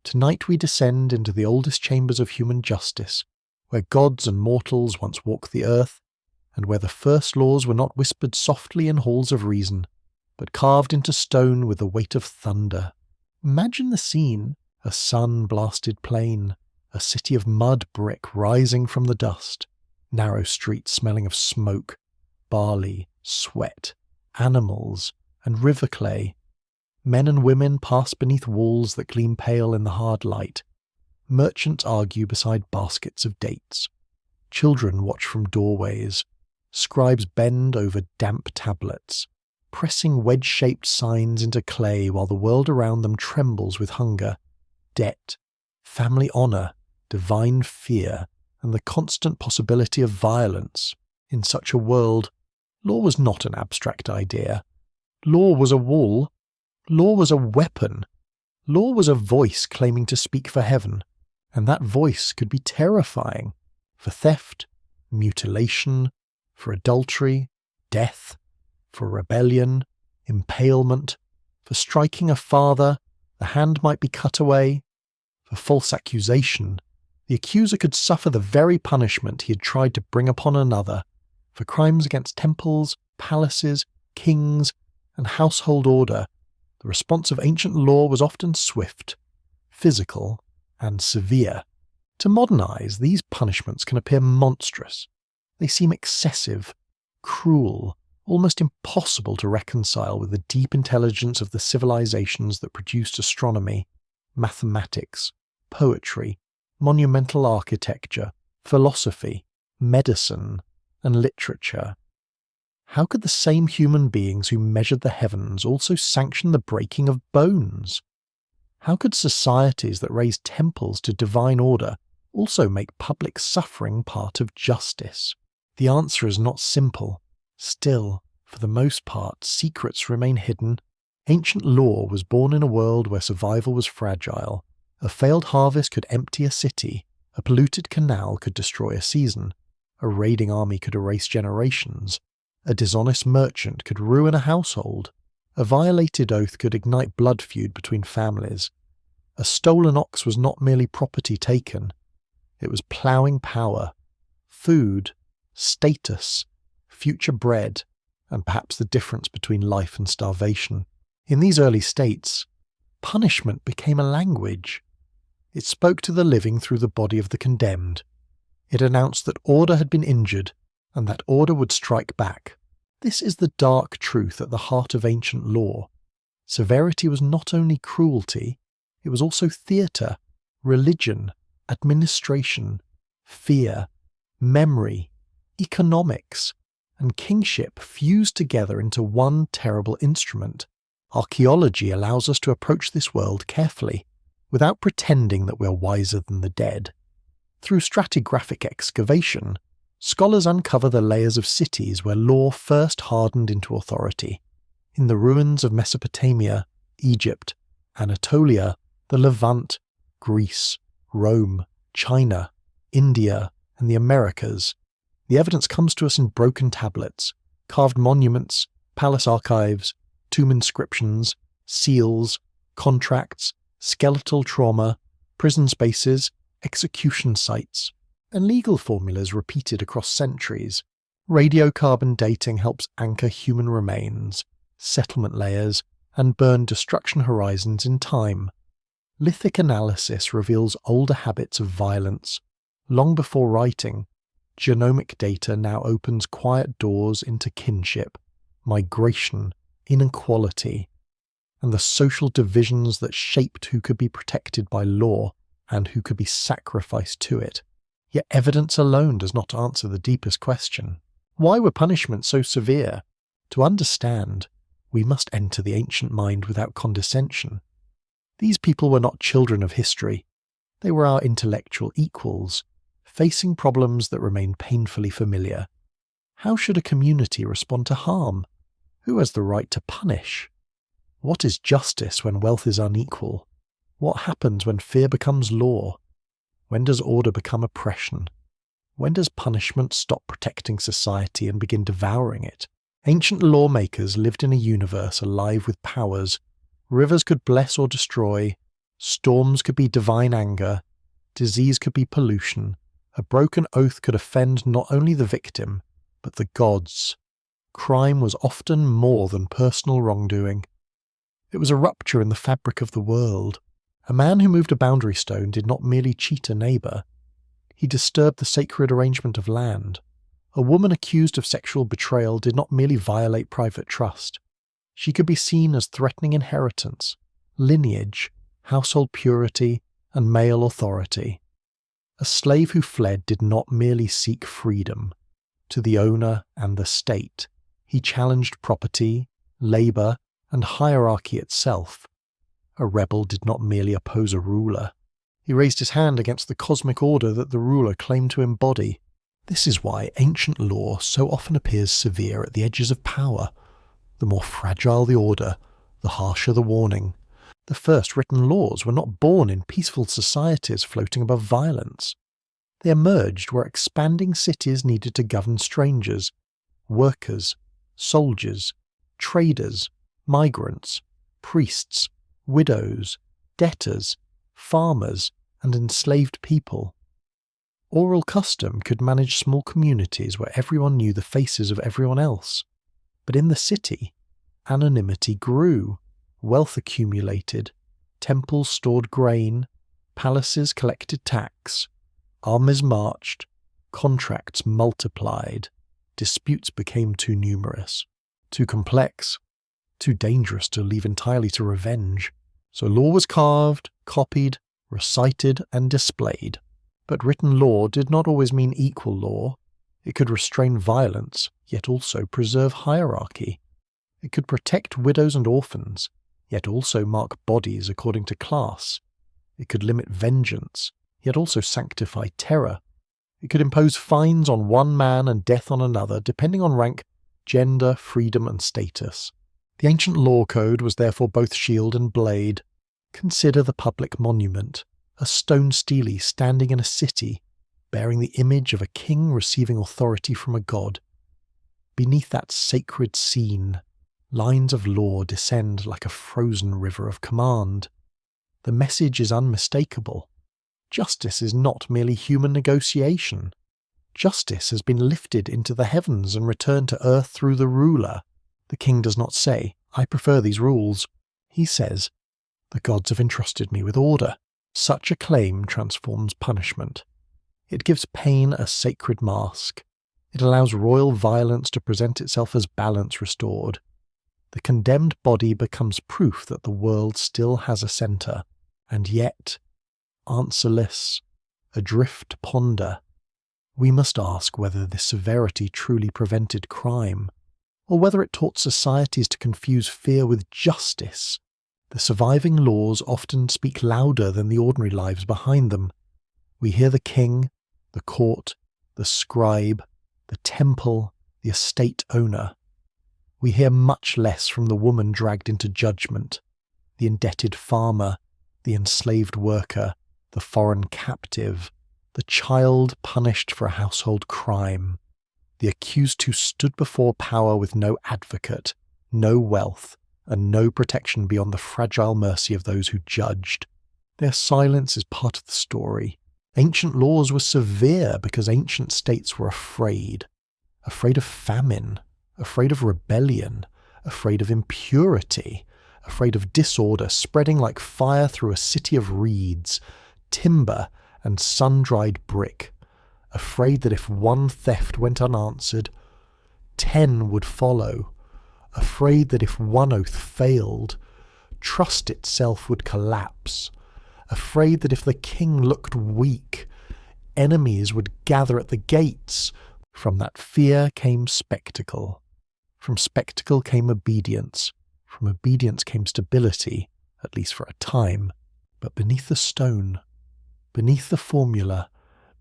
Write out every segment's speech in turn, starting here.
Tonight we descend into the oldest chambers of human justice, where gods and mortals once walked the earth, and where the first laws were not whispered softly in halls of reason, but carved into stone with the weight of thunder. Imagine the scene: a sun-blasted plain, a city of mud brick rising from the dust, narrow streets smelling of smoke, barley, sweat, animals, and river clay. Men and women pass beneath walls that gleam pale in the hard light. Merchants argue beside baskets of dates. Children watch from doorways. Scribes bend over damp tablets, pressing wedge-shaped signs into clay while the world around them trembles with hunger, debt, family honour, divine fear, and the constant possibility of violence. In such a world, law was not an abstract idea. Law was a wall. Law was a weapon. Law was a voice claiming to speak for heaven, and that voice could be terrifying: for theft, mutilation, for adultery, death, for rebellion, impalement, for striking a father, the hand might be cut away, for false accusation, the accuser could suffer the very punishment he had tried to bring upon another, for crimes against temples, palaces, kings, and household order. The response of ancient law was often swift, physical, and severe. To modern eyes, these punishments can appear monstrous. They seem excessive, cruel, almost impossible to reconcile with the deep intelligence of the civilizations that produced astronomy, mathematics, poetry, monumental architecture, philosophy, medicine, and literature. How could the same human beings who measured the heavens also sanction the breaking of bones? How could societies that raised temples to divine order also make public suffering part of justice? The answer is not simple. Still, for the most part, secrets remain hidden. Ancient law was born in a world where survival was fragile. A failed harvest could empty a city, a polluted canal could destroy a season, a raiding army could erase generations, a dishonest merchant could ruin a household, a violated oath could ignite blood feud between families. A stolen ox was not merely property taken, it was ploughing power, food, status, future bread, and perhaps the difference between life and starvation. In these early states, punishment became a language. It spoke to the living through the body of the condemned. It announced that order had been injured, and that order would strike back. This is the dark truth at the heart of ancient law. Severity was not only cruelty, it was also theatre, religion, administration, fear, memory, economics, and kingship fused together into one terrible instrument. Archaeology allows us to approach this world carefully, without pretending that we're wiser than the dead. Through stratigraphic excavation, scholars uncover the layers of cities where law first hardened into authority. In the ruins of Mesopotamia, Egypt, Anatolia, the Levant, Greece, Rome, China, India, and the Americas, the evidence comes to us in broken tablets, carved monuments, palace archives, tomb inscriptions, seals, contracts, skeletal trauma, prison spaces, execution sites, and legal formulas repeated across centuries. Radiocarbon dating helps anchor human remains, settlement layers, and burn destruction horizons in time. Lithic analysis reveals older habits of violence. Long before writing, genomic data now opens quiet doors into kinship, migration, inequality, and the social divisions that shaped who could be protected by law and who could be sacrificed to it. Yet evidence alone does not answer the deepest question. Why were punishments so severe? To understand, we must enter the ancient mind without condescension. These people were not children of history. They were our intellectual equals, facing problems that remain painfully familiar. How should a community respond to harm? Who has the right to punish? What is justice when wealth is unequal? What happens when fear becomes law? When does order become oppression? When does punishment stop protecting society and begin devouring it? Ancient lawmakers lived in a universe alive with powers. Rivers could bless or destroy, Storms could be divine anger, disease could be pollution, a broken oath could offend not only the victim, but the gods. Crime was often more than personal wrongdoing. It was a rupture in the fabric of the world. A man who moved a boundary stone did not merely cheat a neighbour. He disturbed the sacred arrangement of land. A woman accused of sexual betrayal did not merely violate private trust. She could be seen as threatening inheritance, lineage, household purity, and male authority. A slave who fled did not merely seek freedom. To the owner and the state, he challenged property, labour, and hierarchy itself. A rebel did not merely oppose a ruler. He raised his hand against the cosmic order that the ruler claimed to embody. This is why ancient law so often appears severe at the edges of power. The more fragile the order, the harsher the warning. The first written laws were not born in peaceful societies floating above violence. They emerged where expanding cities needed to govern strangers, workers, soldiers, traders, migrants, priests, widows, debtors, farmers, and enslaved people. Oral custom could manage small communities where everyone knew the faces of everyone else. But in the city, anonymity grew, wealth accumulated, temples stored grain, palaces collected tax, armies marched, contracts multiplied, disputes became too numerous, too complex, too dangerous to leave entirely to revenge. So law was carved, copied, recited, and displayed. But written law did not always mean equal law. It could restrain violence, yet also preserve hierarchy. It could protect widows and orphans, yet also mark bodies according to class. It could limit vengeance, yet also sanctify terror. It could impose fines on one man and death on another, depending on rank, gender, freedom, and status. The ancient law code was therefore both shield and blade. Consider the public monument, a stone stele standing in a city, bearing the image of a king receiving authority from a god. Beneath that sacred scene, lines of law descend like a frozen river of command. The message is unmistakable. Justice is not merely human negotiation. Justice has been lifted into the heavens and returned to earth through the ruler. The king does not say, "I prefer these rules." He says, "The gods have entrusted me with order." Such a claim transforms punishment. It gives pain a sacred mask. It allows royal violence to present itself as balance restored. The condemned body becomes proof that the world still has a centre, and yet, answerless, adrift to ponder, we must ask whether this severity truly prevented crime, or whether it taught societies to confuse fear with justice. The surviving laws often speak louder than the ordinary lives behind them. We hear the king, the court, the scribe, the temple, the estate owner. We hear much less from the woman dragged into judgment, the indebted farmer, the enslaved worker, the foreign captive, the child punished for a household crime, the accused who stood before power with no advocate, no wealth, and no protection beyond the fragile mercy of those who judged. Their silence is part of the story. Ancient laws were severe because ancient states were afraid of famine, afraid of rebellion, afraid of impurity, afraid of disorder spreading like fire through a city of reeds, timber, and sun-dried brick, afraid that if one theft went unanswered, 10 would follow, afraid that if one oath failed, trust itself would collapse, afraid that if the king looked weak, enemies would gather at the gates. From that fear came spectacle. From spectacle came obedience. From obedience came stability, at least for a time. But beneath the stone, beneath the formula,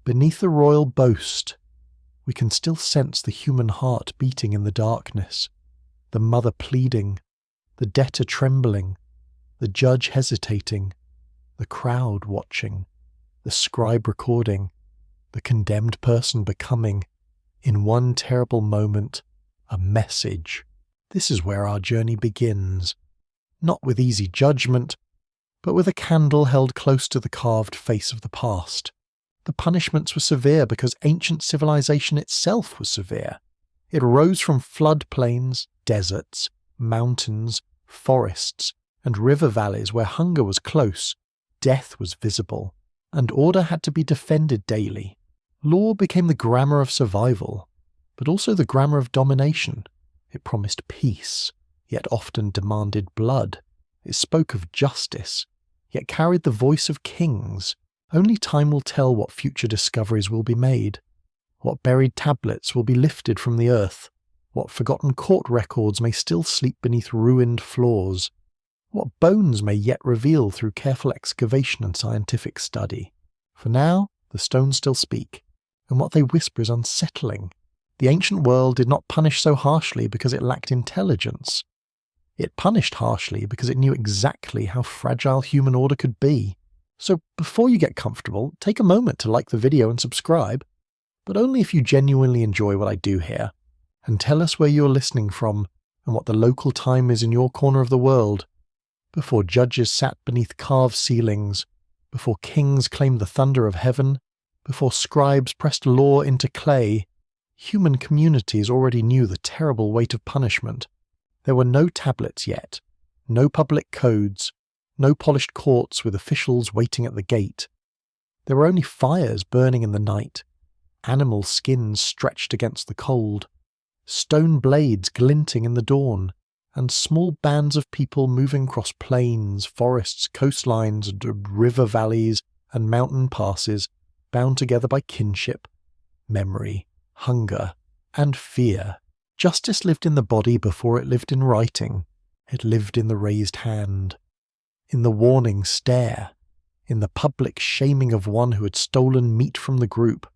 beneath the royal boast, we can still sense the human heart beating in the darkness, the mother pleading, the debtor trembling, the judge hesitating, the crowd watching, the scribe recording, the condemned person becoming, in one terrible moment, a message. This is where our journey begins, not with easy judgment, but with a candle held close to the carved face of the past. The punishments were severe because ancient civilization itself was severe. It rose from floodplains, deserts, mountains, forests, and river valleys where hunger was close, death was visible, and order had to be defended daily. Law became the grammar of survival, but also the grammar of domination. It promised peace, yet often demanded blood. It spoke of justice, yet carried the voice of kings. Only time will tell what future discoveries will be made, what buried tablets will be lifted from the earth, what forgotten court records may still sleep beneath ruined floors, what bones may yet reveal through careful excavation and scientific study. For now, the stones still speak, and what they whisper is unsettling. The ancient world did not punish so harshly because it lacked intelligence. It punished harshly because it knew exactly how fragile human order could be. So before you get comfortable, take a moment to like the video and subscribe, but only if you genuinely enjoy what I do here, and tell us where you're listening from and what the local time is in your corner of the world. Before judges sat beneath carved ceilings, before kings claimed the thunder of heaven, before scribes pressed law into clay, human communities already knew the terrible weight of punishment. There were no tablets yet, no public codes, no polished courts with officials waiting at the gate. There were only fires burning in the night, animal skins stretched against the cold, stone blades glinting in the dawn, and small bands of people moving across plains, forests, coastlines, and river valleys and mountain passes, bound together by kinship, memory, hunger, and fear. Justice lived in the body before it lived in writing. It lived in the raised hand, in the warning stare, in the public shaming of one who had stolen meat from the group,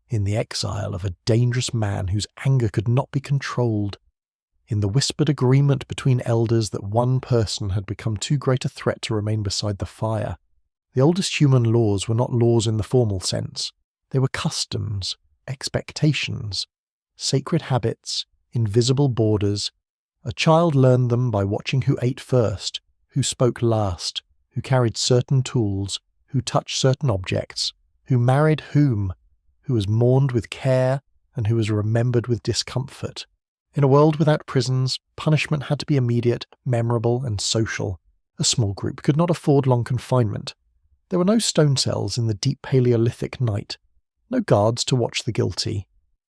in the exile of a dangerous man whose anger could not be controlled, in the whispered agreement between elders that one person had become too great a threat to remain beside the fire. The oldest human laws were not laws in the formal sense. They were customs, expectations, sacred habits, invisible borders. A child learned them by watching who ate first, who spoke last, who carried certain tools, who touched certain objects, who married whom, who was mourned with care, and who was remembered with discomfort. In a world without prisons, punishment had to be immediate, memorable, and social. A small group could not afford long confinement. There were no stone cells in the deep Paleolithic night, no guards to watch the guilty,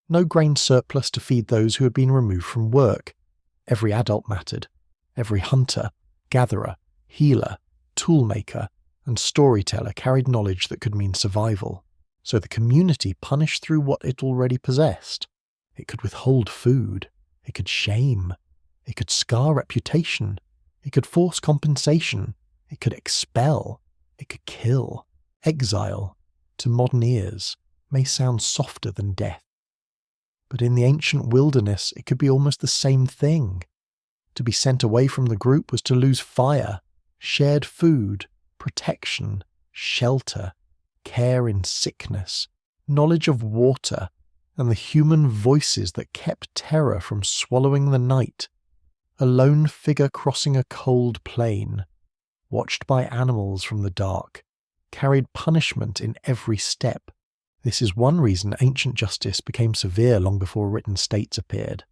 no grain surplus to feed those who had been removed from work. Every adult mattered. Every hunter, gatherer, healer, toolmaker, and storyteller carried knowledge that could mean survival. So the community punished through what it already possessed. It could withhold food. It could shame. It could scar reputation. It could force compensation. It could expel. It could kill. Exile, to modern ears, may sound softer than death. But in the ancient wilderness, it could be almost the same thing. To be sent away from the group was to lose fire, shared food, protection, shelter, care in sickness, knowledge of water, and the human voices that kept terror from swallowing the night. A lone figure crossing a cold plain, watched by animals from the dark, carried punishment in every step. This is one reason ancient justice became severe long before written states appeared.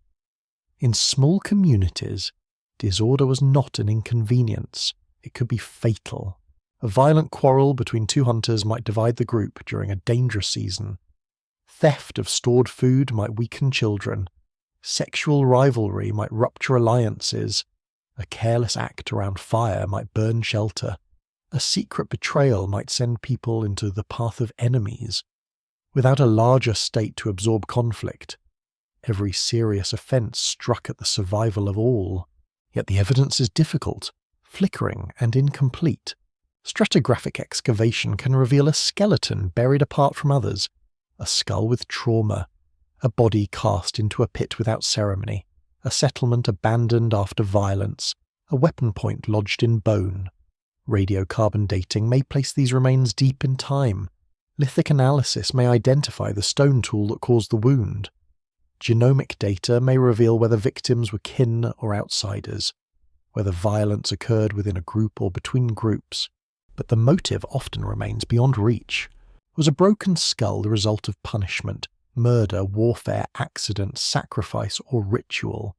In small communities, disorder was not an inconvenience. It could be fatal. A violent quarrel between two hunters might divide the group during a dangerous season. Theft of stored food might weaken children. Sexual rivalry might rupture alliances. A careless act around fire might burn shelter. A secret betrayal might send people into the path of enemies. Without a larger state to absorb conflict, every serious offence struck at the survival of all. Yet the evidence is difficult, flickering, and incomplete. Stratigraphic excavation can reveal a skeleton buried apart from others, a skull with trauma, a body cast into a pit without ceremony, a settlement abandoned after violence, a weapon point lodged in bone. Radiocarbon dating may place these remains deep in time. Lithic analysis may identify the stone tool that caused the wound. Genomic data may reveal whether victims were kin or outsiders, whether violence occurred within a group or between groups. but the motive often remains beyond reach. Was a broken skull the result of punishment, murder, warfare, accident, sacrifice, or ritual?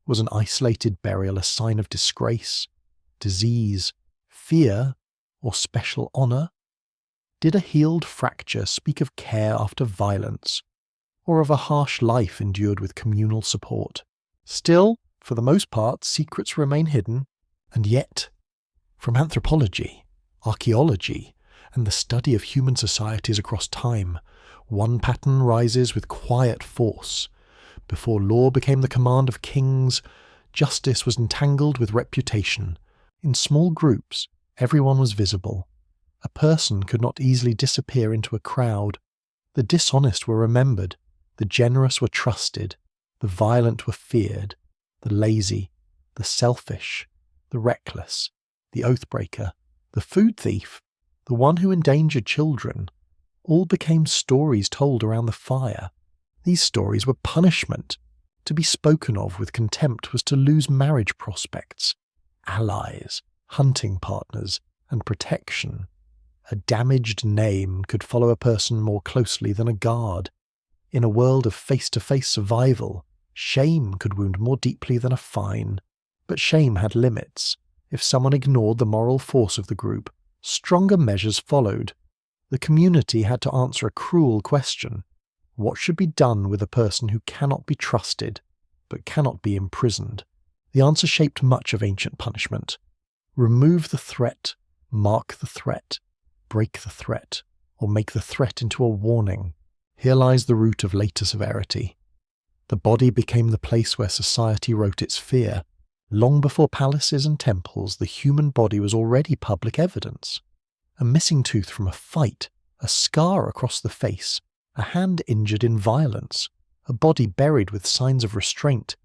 Was an isolated burial a sign of disgrace, disease, fear, or special honour? Did a healed fracture speak of care after violence, or of a harsh life endured with communal support? Still, for the most part, secrets remain hidden, and yet, from anthropology, archaeology, and the study of human societies across time, one pattern rises with quiet force. Before law became the command of kings, justice was entangled with reputation. In small groups, everyone was visible. A person could not easily disappear into a crowd. The dishonest were remembered, the generous were trusted, the violent were feared, the lazy, the selfish, the reckless, the oathbreaker, the food thief, the one who endangered children, all became stories told around the fire. These stories were punishment. To be spoken of with contempt was to lose marriage prospects, allies, hunting partners, and protection. A damaged name could follow a person more closely than a guard. In a world of face-to-face survival, shame could wound more deeply than a fine. But shame had limits. If someone ignored the moral force of the group, stronger measures followed. The community had to answer a cruel question. What should be done with a person who cannot be trusted, but cannot be imprisoned? The answer shaped much of ancient punishment. Remove the threat, mark the threat, break the threat, or make the threat into a warning. Here lies the root of later severity. The body became the place where society wrote its fear. Long before palaces and temples, the human body was already public evidence. A missing tooth from a fight, a scar across the face, a hand injured in violence, a body buried with signs of restraint.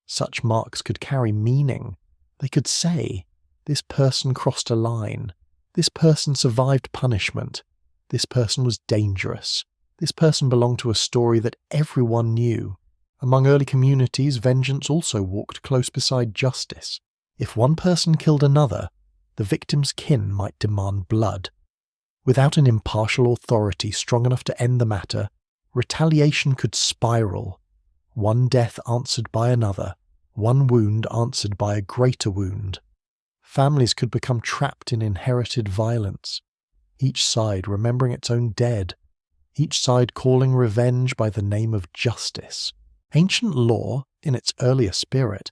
Such marks could carry meaning. They could say, this person crossed a line. This person survived punishment. This person was dangerous. This person belonged to a story that everyone knew. Among early communities, vengeance also walked close beside justice. If one person killed another, the victim's kin might demand blood. Without an impartial authority strong enough to end the matter, retaliation could spiral. One death answered by another, one wound answered by a greater wound. Families could become trapped in inherited violence, each side remembering its own dead, each side calling revenge by the name of justice. Ancient law, in its earlier spirit,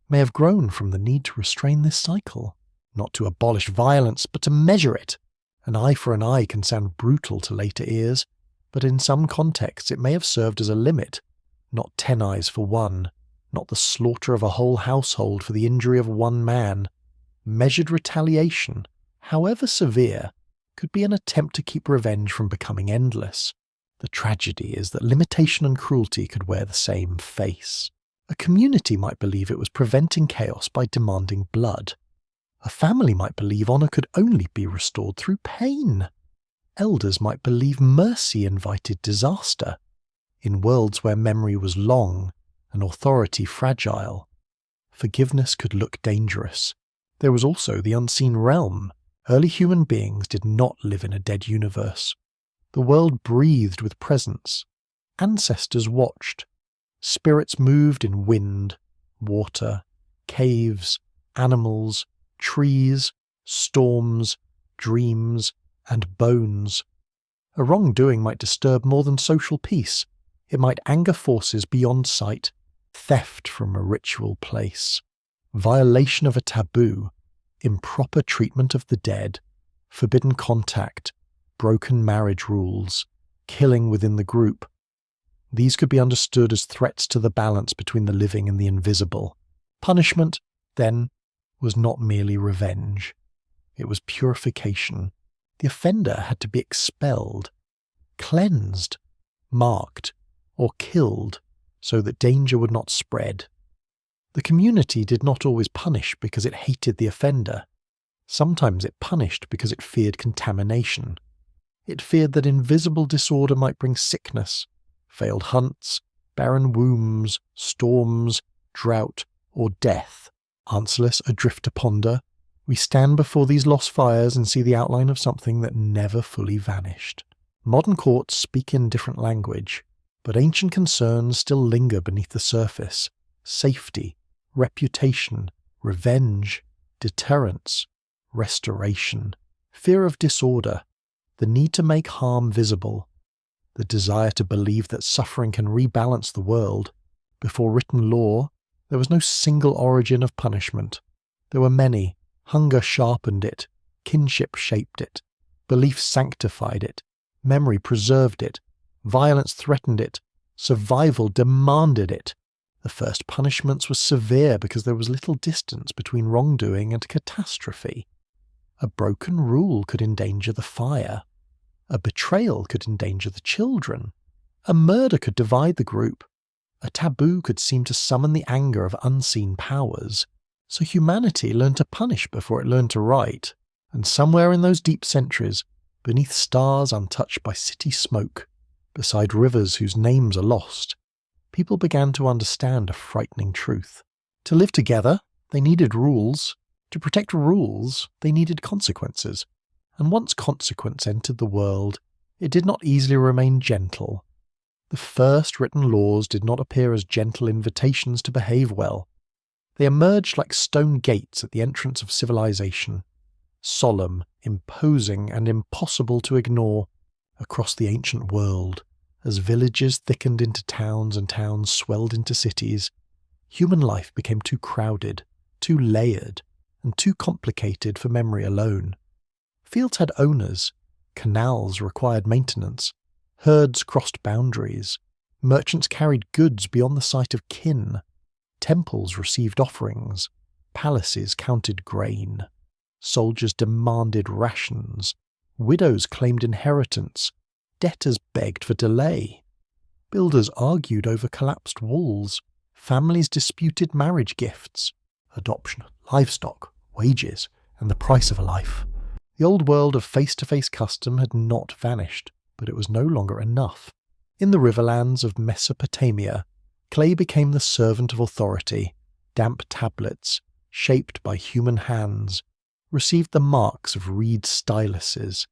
may have grown from the need to restrain this cycle, not to abolish violence, but to measure it. An eye for an eye can sound brutal to later ears, but in some contexts it may have served as a limit, not 10 eyes for one, not the slaughter of a whole household for the injury of one man. Measured retaliation, however severe, could be an attempt to keep revenge from becoming endless. The tragedy is that limitation and cruelty could wear the same face. A community might believe it was preventing chaos by demanding blood. A family might believe honour could only be restored through pain. Elders might believe mercy invited disaster. In worlds where memory was long and authority fragile, forgiveness could look dangerous. There was also the unseen realm. Early human beings did not live in a dead universe. The world breathed with presence. Ancestors watched. Spirits moved in wind, water, caves, animals, trees, storms, dreams, and bones. A wrongdoing might disturb more than social peace. It might anger forces beyond sight, theft from a ritual place, violation of a taboo, improper treatment of the dead, forbidden contact, broken marriage rules, killing within the group. These could be understood as threats to the balance between the living and the invisible. Punishment, then, was not merely revenge. It was purification. The offender had to be expelled, cleansed, marked, or killed so that danger would not spread. The community did not always punish because it hated the offender. Sometimes it punished because it feared contamination. It feared that invisible disorder might bring sickness, failed hunts, barren wombs, storms, drought, or death. Answerless adrift to ponder, We stand before these lost fires and see the outline of something that never fully vanished. Modern courts speak in different language, but ancient concerns still linger beneath the surface. Safety, reputation, revenge, deterrence, restoration, fear of disorder, the need to make harm visible, the desire to believe that suffering can rebalance the world. Before written law, there was no single origin of punishment. There were many. Hunger sharpened it, kinship shaped it, belief sanctified it, memory preserved it, violence threatened it, survival demanded it. The first punishments were severe because there was little distance between wrongdoing and catastrophe. A broken rule could endanger the fire. A betrayal could endanger the children. A murder could divide the group. A taboo could seem to summon the anger of unseen powers. So humanity learned to punish before it learned to write, and somewhere in those deep centuries, beneath stars untouched by city smoke, beside rivers whose names are lost, people began to understand a frightening truth. To live together, they needed rules. To protect rules, they needed consequences. And once consequence entered the world, it did not easily remain gentle. The first written laws did not appear as gentle invitations to behave well. They emerged like stone gates at the entrance of civilization, solemn, imposing, and impossible to ignore across the ancient world. As villages thickened into towns and towns swelled into cities, human life became too crowded, too layered, and too complicated for memory alone. Fields had owners, canals required maintenance, herds crossed boundaries, merchants carried goods beyond the sight of kin. Temples received offerings, palaces counted grain, soldiers demanded rations, widows claimed inheritance, debtors begged for delay, builders argued over collapsed walls, families disputed marriage gifts, adoption, livestock, wages, and the price of a life. The old world of face-to-face custom had not vanished, but it was no longer enough. In the riverlands of Mesopotamia, clay became the servant of authority. Damp tablets, shaped by human hands, received the marks of reed styluses.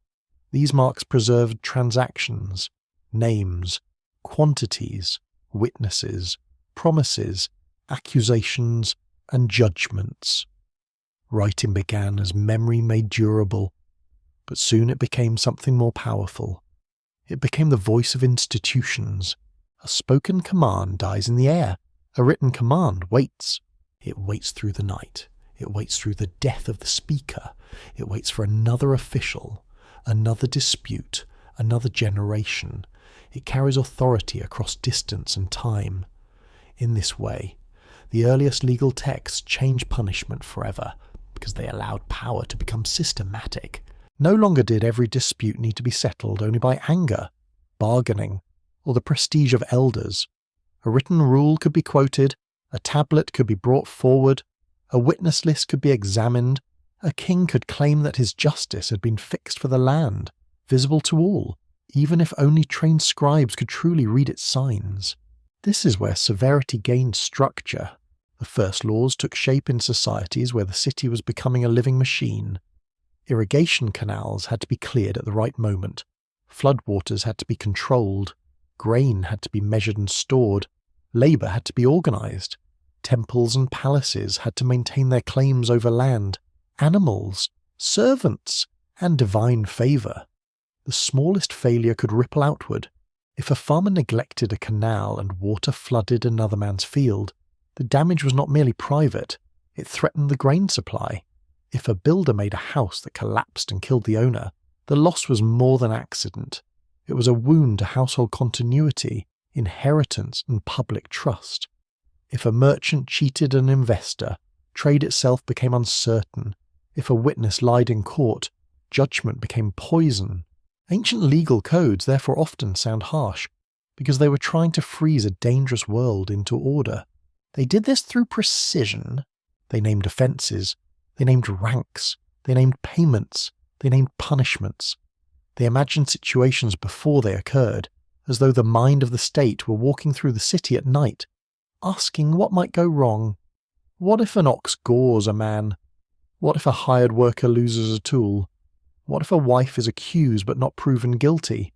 These marks preserved transactions, names, quantities, witnesses, promises, accusations, and judgments. Writing began as memory made durable, but soon it became something more powerful. It became the voice of institutions. A spoken command dies in the air. A written command waits. It waits through the night. It waits through the death of the speaker. It waits for another official, another dispute, another generation. It carries authority across distance and time. In this way, the earliest legal texts changed punishment forever because they allowed power to become systematic. No longer did every dispute need to be settled only by anger, bargaining, or the prestige of elders. A written rule could be quoted, a tablet could be brought forward, a witness list could be examined, a king could claim that his justice had been fixed for the land, visible to all, even if only trained scribes could truly read its signs. This is where severity gained structure. The first laws took shape in societies where the city was becoming a living machine. Irrigation canals had to be cleared at the right moment, floodwaters had to be controlled, grain had to be measured and stored, labour had to be organised, temples and palaces had to maintain their claims over land, animals, servants, and divine favour. The smallest failure could ripple outward. If a farmer neglected a canal and water flooded another man's field, the damage was not merely private, it threatened the grain supply. If a builder made a house that collapsed and killed the owner, the loss was more than accident. It was a wound to household continuity, inheritance, and public trust. If a merchant cheated an investor, trade itself became uncertain. If a witness lied in court, judgment became poison. Ancient legal codes therefore often sound harsh, because they were trying to freeze a dangerous world into order. They did this through precision. They named offences, they named ranks, they named payments, they named punishments. They imagined situations before they occurred, as though the mind of the state were walking through the city at night, asking what might go wrong. What if an ox gores a man? What if a hired worker loses a tool? What if a wife is accused but not proven guilty?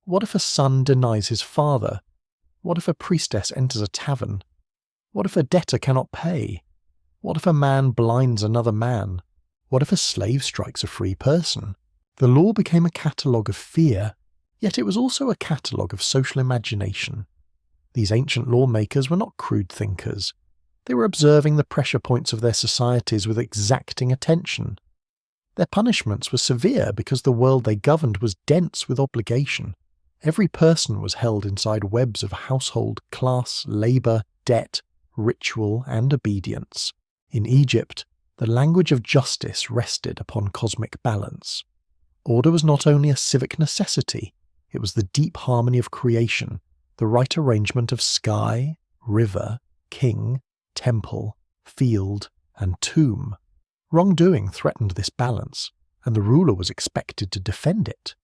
What if a son denies his father? What if a priestess enters a tavern? What if a debtor cannot pay? What if a man blinds another man? What if a slave strikes a free person? The law became a catalogue of fear, yet it was also a catalogue of social imagination. These ancient lawmakers were not crude thinkers. They were observing the pressure points of their societies with exacting attention. Their punishments were severe because the world they governed was dense with obligation. Every person was held inside webs of household, class, labour, debt, ritual, and obedience. In Egypt, the language of justice rested upon cosmic balance. Order was not only a civic necessity, it was the deep harmony of creation, the right arrangement of sky, river, king, temple, field, and tomb. Wrongdoing threatened this balance, and the ruler was expected to defend it.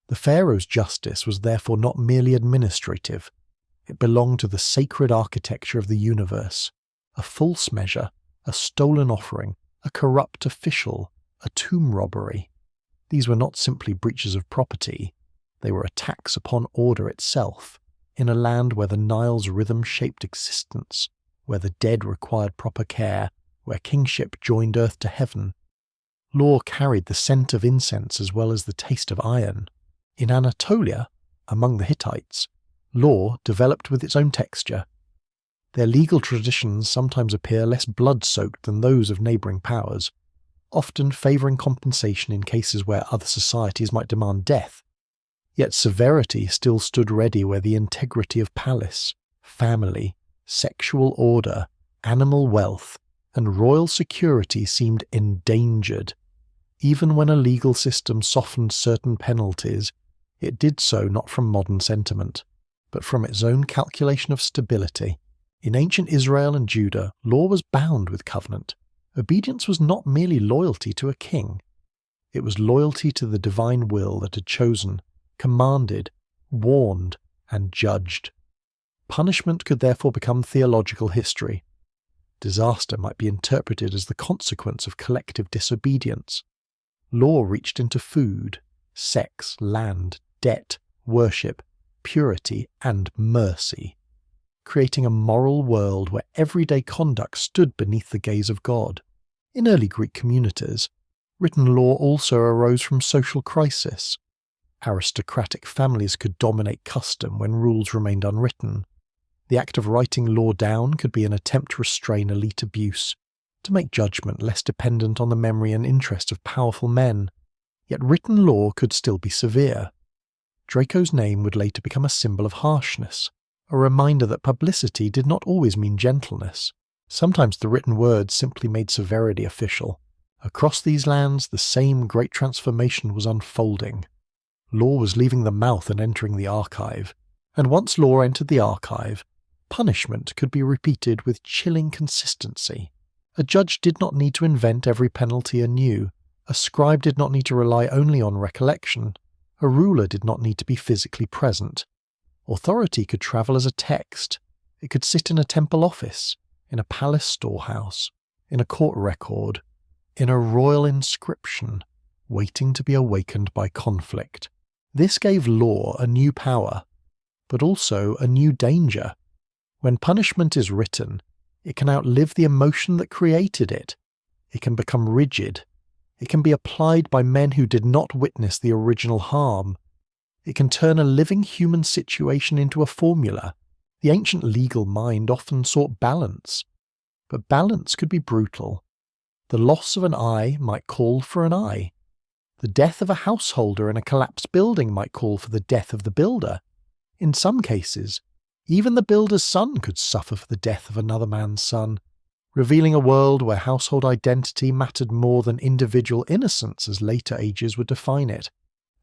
The pharaoh's justice was therefore not merely administrative. It belonged to the sacred architecture of the universe, a false measure, a stolen offering, a corrupt official, a tomb robbery. These were not simply breaches of property, they were attacks upon order itself, in a land where the Nile's rhythm shaped existence, where the dead required proper care, where kingship joined earth to heaven. Law carried the scent of incense as well as the taste of iron. In Anatolia, among the Hittites, law developed with its own texture. Their legal traditions sometimes appear less blood-soaked than those of neighbouring powers, often favouring compensation in cases where other societies might demand death. Yet severity still stood ready where the integrity of palace, family, sexual order, animal wealth, and royal security seemed endangered. Even when a legal system softened certain penalties, it did so not from modern sentiment, but from its own calculation of stability. In ancient Israel and Judah, law was bound with covenant. Obedience was not merely loyalty to a king. It was loyalty to the divine will that had chosen, commanded, warned, and judged. Punishment could therefore become theological history. Disaster might be interpreted as the consequence of collective disobedience. Law reached into food, sex, land, debt, worship, purity, and mercy, creating a moral world where everyday conduct stood beneath the gaze of God. In early Greek communities, written law also arose from social crisis. Aristocratic families could dominate custom when rules remained unwritten. The act of writing law down could be an attempt to restrain elite abuse, to make judgment less dependent on the memory and interest of powerful men. Yet written law could still be severe. Draco's name would later become a symbol of harshness, a reminder that publicity did not always mean gentleness. Sometimes the written word simply made severity official. Across these lands, the same great transformation was unfolding. Law was leaving the mouth and entering the archive, and once law entered the archive, punishment could be repeated with chilling consistency. A judge did not need to invent every penalty anew. A scribe did not need to rely only on recollection. A ruler did not need to be physically present. Authority could travel as a text. It could sit in a temple office, in a palace storehouse, in a court record, in a royal inscription, waiting to be awakened by conflict. This gave law a new power, but also a new danger. When punishment is written, it can outlive the emotion that created it. It can become rigid. It can be applied by men who did not witness the original harm. It can turn a living human situation into a formula. The ancient legal mind often sought balance, but balance could be brutal. The loss of an eye might call for an eye. The death of a householder in a collapsed building might call for the death of the builder. In some cases, even the builder's son could suffer for the death of another man's son, revealing a world where household identity mattered more than individual innocence as later ages would define it.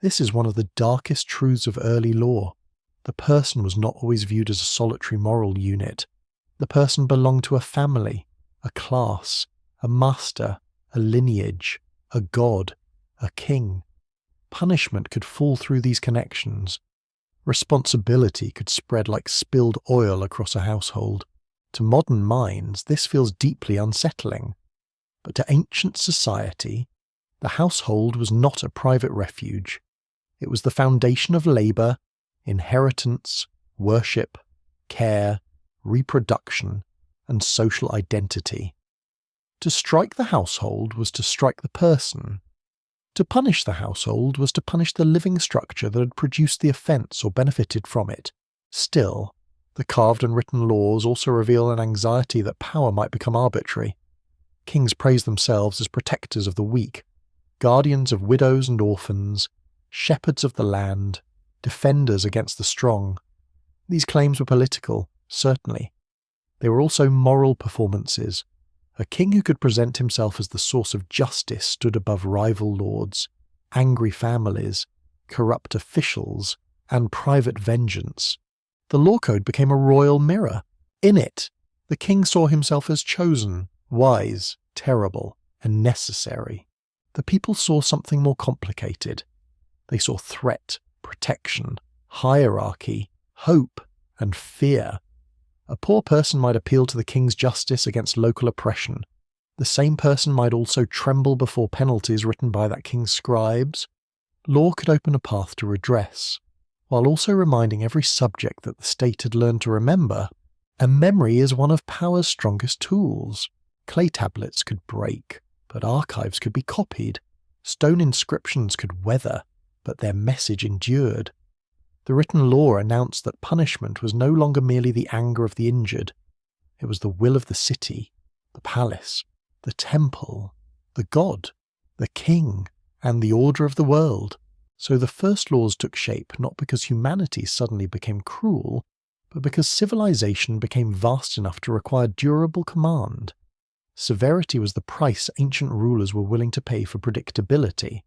This is one of the darkest truths of early law. The person was not always viewed as a solitary moral unit. The person belonged to a family, a class, a master, a lineage, a god, a king. Punishment could fall through these connections. Responsibility could spread like spilled oil across a household. To modern minds, this feels deeply unsettling. But to ancient society, the household was not a private refuge. It was the foundation of labour, inheritance, worship, care, reproduction, and social identity. To strike the household was to strike the person. To punish the household was to punish the living structure that had produced the offence or benefited from it. Still, the carved and written laws also reveal an anxiety that power might become arbitrary. Kings praise themselves as protectors of the weak, guardians of widows and orphans, shepherds of the land, defenders against the strong. These claims were political, certainly. They were also moral performances. A king who could present himself as the source of justice stood above rival lords, angry families, corrupt officials, and private vengeance. The law code became a royal mirror. In it, the king saw himself as chosen, wise, terrible, and necessary. The people saw something more complicated. They saw threat, protection, hierarchy, hope, and fear. A poor person might appeal to the king's justice against local oppression. The same person might also tremble before penalties written by that king's scribes. Law could open a path to redress, while also reminding every subject that the state had learned to remember. And memory is one of power's strongest tools. Clay tablets could break, but archives could be copied. Stone inscriptions could weather, but their message endured. The written law announced that punishment was no longer merely the anger of the injured. It was the will of the city, the palace, the temple, the god, the king, and the order of the world. So the first laws took shape not because humanity suddenly became cruel, but because civilization became vast enough to require durable command. Severity was the price ancient rulers were willing to pay for predictability.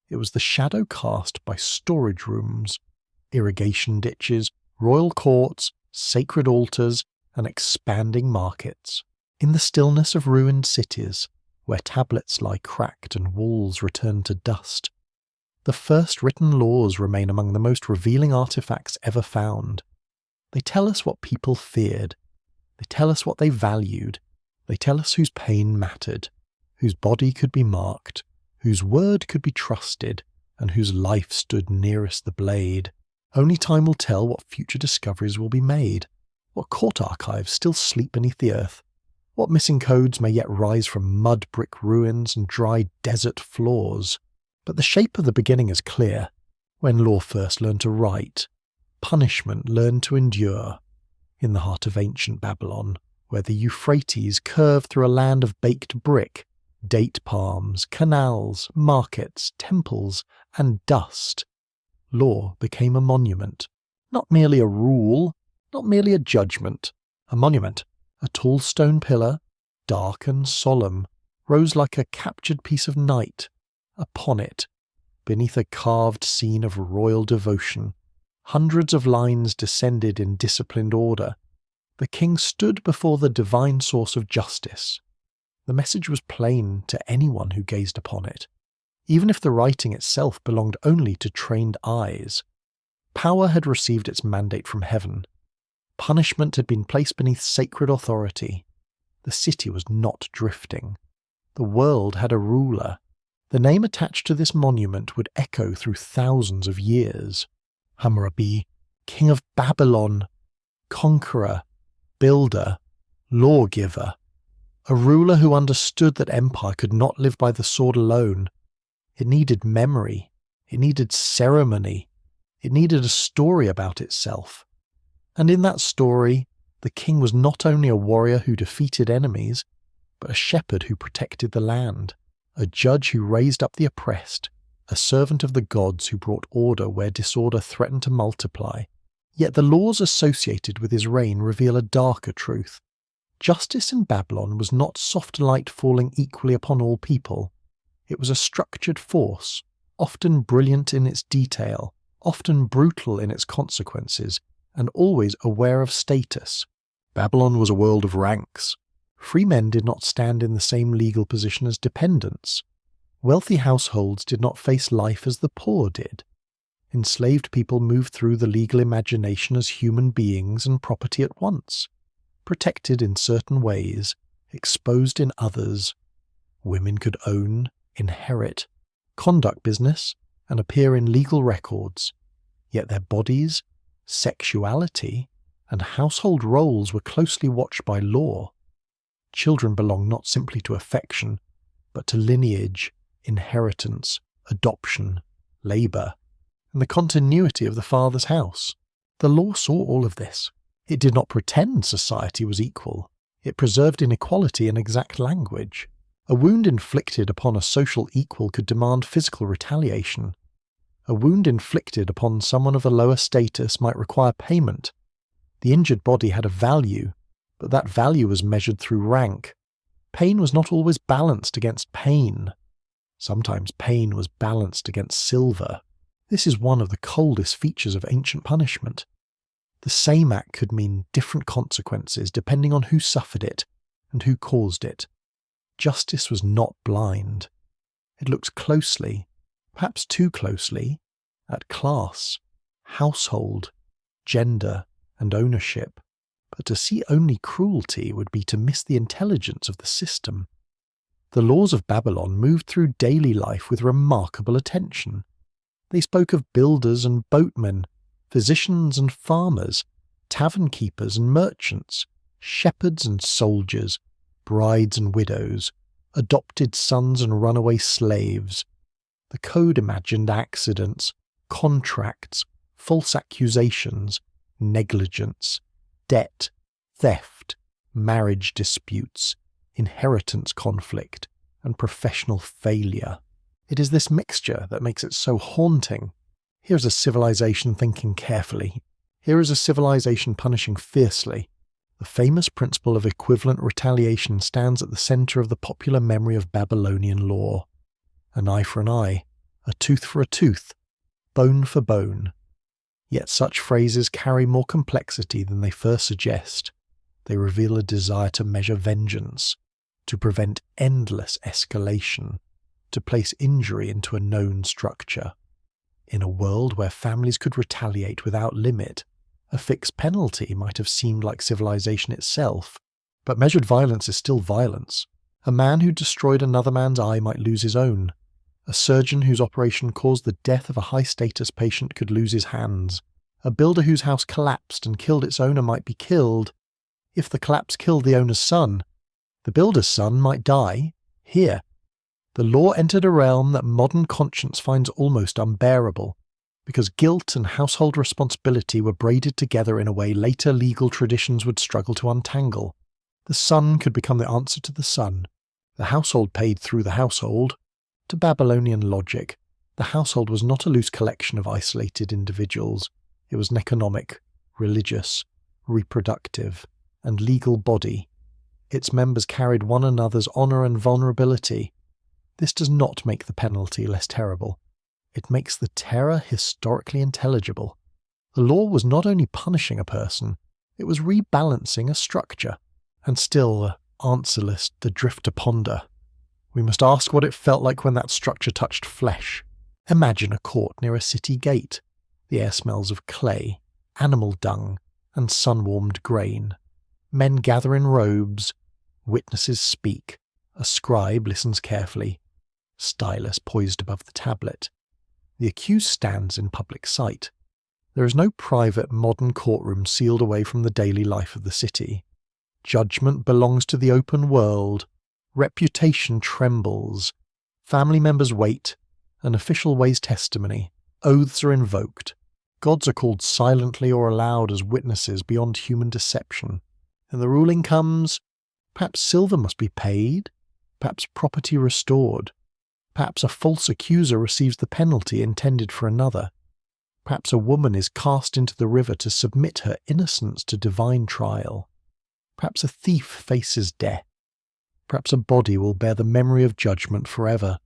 It was the shadow cast by storage rooms, irrigation ditches, royal courts, sacred altars, and expanding markets. In the stillness of ruined cities, where tablets lie cracked and walls return to dust, the first written laws remain among the most revealing artifacts ever found. They tell us what people feared. They tell us what they valued. They tell us whose pain mattered, whose body could be marked, whose word could be trusted, and whose life stood nearest the blade. Only time will tell what future discoveries will be made, what court archives still sleep beneath the earth, what missing codes may yet rise from mud brick ruins and dry desert floors. But the shape of the beginning is clear. When law first learned to write, punishment learned to endure. In the heart of ancient Babylon, where the Euphrates curved through a land of baked brick, date palms, canals, markets, temples, and dust, law became a monument. Not merely a rule, not merely a judgment. A monument, a tall stone pillar, dark and solemn, rose like a captured piece of night. Upon it, beneath a carved scene of royal devotion, hundreds of lines descended in disciplined order. The king stood before the divine source of justice. The message was plain to anyone who gazed upon it, even if the writing itself belonged only to trained eyes. Power had received its mandate from heaven. Punishment had been placed beneath sacred authority. The city was not drifting. The world had a ruler. The name attached to this monument would echo through thousands of years. Hammurabi, king of Babylon, conqueror, builder, lawgiver. A ruler who understood that empire could not live by the sword alone. It needed memory. It needed ceremony. It needed a story about itself. And in that story, the king was not only a warrior who defeated enemies, but a shepherd who protected the land, a judge who raised up the oppressed, a servant of the gods who brought order where disorder threatened to multiply. Yet the laws associated with his reign reveal a darker truth. Justice in Babylon was not soft light falling equally upon all people. It was a structured force, often brilliant in its detail, often brutal in its consequences, and always aware of status. Babylon was a world of ranks. Free men did not stand in the same legal position as dependents. Wealthy households did not face life as the poor did. Enslaved people moved through the legal imagination as human beings and property at once, protected in certain ways, exposed in others. Women could own, inherit, conduct business, and appear in legal records, yet their bodies, sexuality, and household roles were closely watched by law. Children belonged not simply to affection, but to lineage, inheritance, adoption, labour, and the continuity of the father's house. The law saw all of this. It did not pretend society was equal. It preserved inequality in exact language. A wound inflicted upon a social equal could demand physical retaliation. A wound inflicted upon someone of a lower status might require payment. The injured body had a value, but that value was measured through rank. Pain was not always balanced against pain. Sometimes pain was balanced against silver. This is one of the coldest features of ancient punishment. The same act could mean different consequences depending on who suffered it and who caused it. Justice was not blind. It looked closely, perhaps too closely, at class, household, gender, and ownership, but to see only cruelty would be to miss the intelligence of the system. The laws of Babylon moved through daily life with remarkable attention. They spoke of builders and boatmen, physicians and farmers, tavern keepers and merchants, shepherds and soldiers, brides and widows, adopted sons and runaway slaves. The code imagined accidents, contracts, false accusations, negligence, debt, theft, marriage disputes, inheritance conflict, and professional failure. It is this mixture that makes it so haunting. Here is a civilization thinking carefully. Here is a civilization punishing fiercely. The famous principle of equivalent retaliation stands at the center of the popular memory of Babylonian law. An eye for an eye, a tooth for a tooth, bone for bone. Yet such phrases carry more complexity than they first suggest. They reveal a desire to measure vengeance, to prevent endless escalation, to place injury into a known structure. In a world where families could retaliate without limit, a fixed penalty might have seemed like civilization itself, but measured violence is still violence. A man who destroyed another man's eye might lose his own. A surgeon whose operation caused the death of a high-status patient could lose his hands. A builder whose house collapsed and killed its owner might be killed. If the collapse killed the owner's son, the builder's son might die. Here, the law entered a realm that modern conscience finds almost unbearable, because guilt and household responsibility were braided together in a way later legal traditions would struggle to untangle. The son could become the answer to the son. The household paid through the household. To Babylonian logic, the household was not a loose collection of isolated individuals. It was an economic, religious, reproductive, and legal body. Its members carried one another's honour and vulnerability. This does not make the penalty less terrible. It makes the terror historically intelligible. The law was not only punishing a person, it was rebalancing a structure. And still, answerless, the drifter ponder. We must ask what it felt like when that structure touched flesh. Imagine a court near a city gate. The air smells of clay, animal dung, and sun-warmed grain. Men gather in robes. Witnesses speak. A scribe listens carefully. Stylus poised above the tablet. The accused stands in public sight. There is no private modern courtroom sealed away from the daily life of the city. Judgment belongs to the open world. Reputation trembles. Family members wait. An official weighs testimony. Oaths are invoked. Gods are called silently or aloud as witnesses beyond human deception. And the ruling comes. Perhaps silver must be paid. Perhaps property restored. Perhaps a false accuser receives the penalty intended for another. Perhaps a woman is cast into the river to submit her innocence to divine trial. Perhaps a thief faces death. Perhaps a body will bear the memory of judgment forever.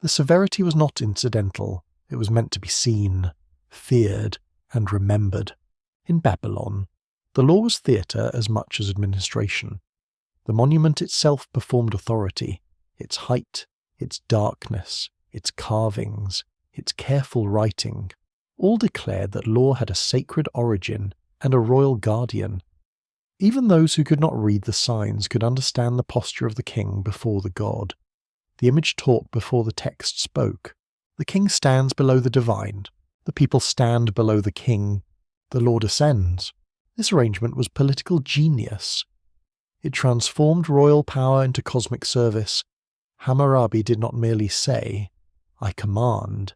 The severity was not incidental. It was meant to be seen, feared, and remembered. In Babylon, the law was theatre as much as administration. The monument itself performed authority. Its height, its darkness, its carvings, its careful writing, all declared that law had a sacred origin and a royal guardian. Even those who could not read the signs could understand the posture of the king before the god. The image talked before the text spoke. The king stands below the divine. The people stand below the king. The law descends. This arrangement was political genius. It transformed royal power into cosmic service. Hammurabi did not merely say, "I command."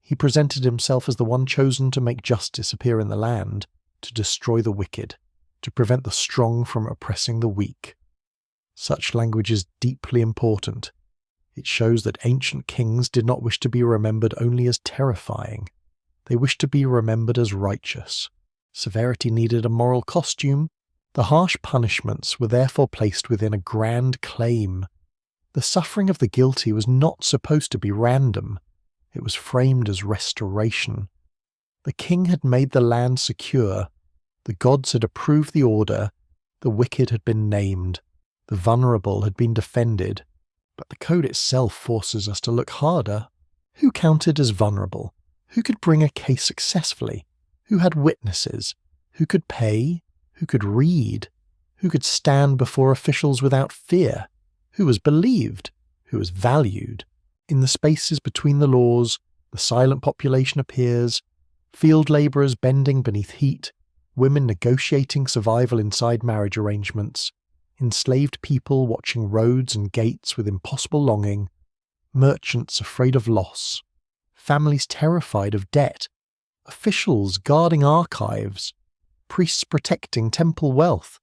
He presented himself as the one chosen to make justice appear in the land, to destroy the wicked, to prevent the strong from oppressing the weak. Such language is deeply important. It shows that ancient kings did not wish to be remembered only as terrifying. They wished to be remembered as righteous. Severity needed a moral costume. The harsh punishments were therefore placed within a grand claim. The suffering of the guilty was not supposed to be random. It was framed as restoration. The king had made the land secure. The gods had approved the order. The wicked had been named. The vulnerable had been defended. But the code itself forces us to look harder. Who counted as vulnerable? Who could bring a case successfully? Who had witnesses? Who could pay? Who could read? Who could stand before officials without fear? Who was believed? Who was valued? In the spaces between the laws, the silent population appears, field labourers bending beneath heat, women negotiating survival inside marriage arrangements, enslaved people watching roads and gates with impossible longing, merchants afraid of loss, families terrified of debt, officials guarding archives, priests protecting temple wealth,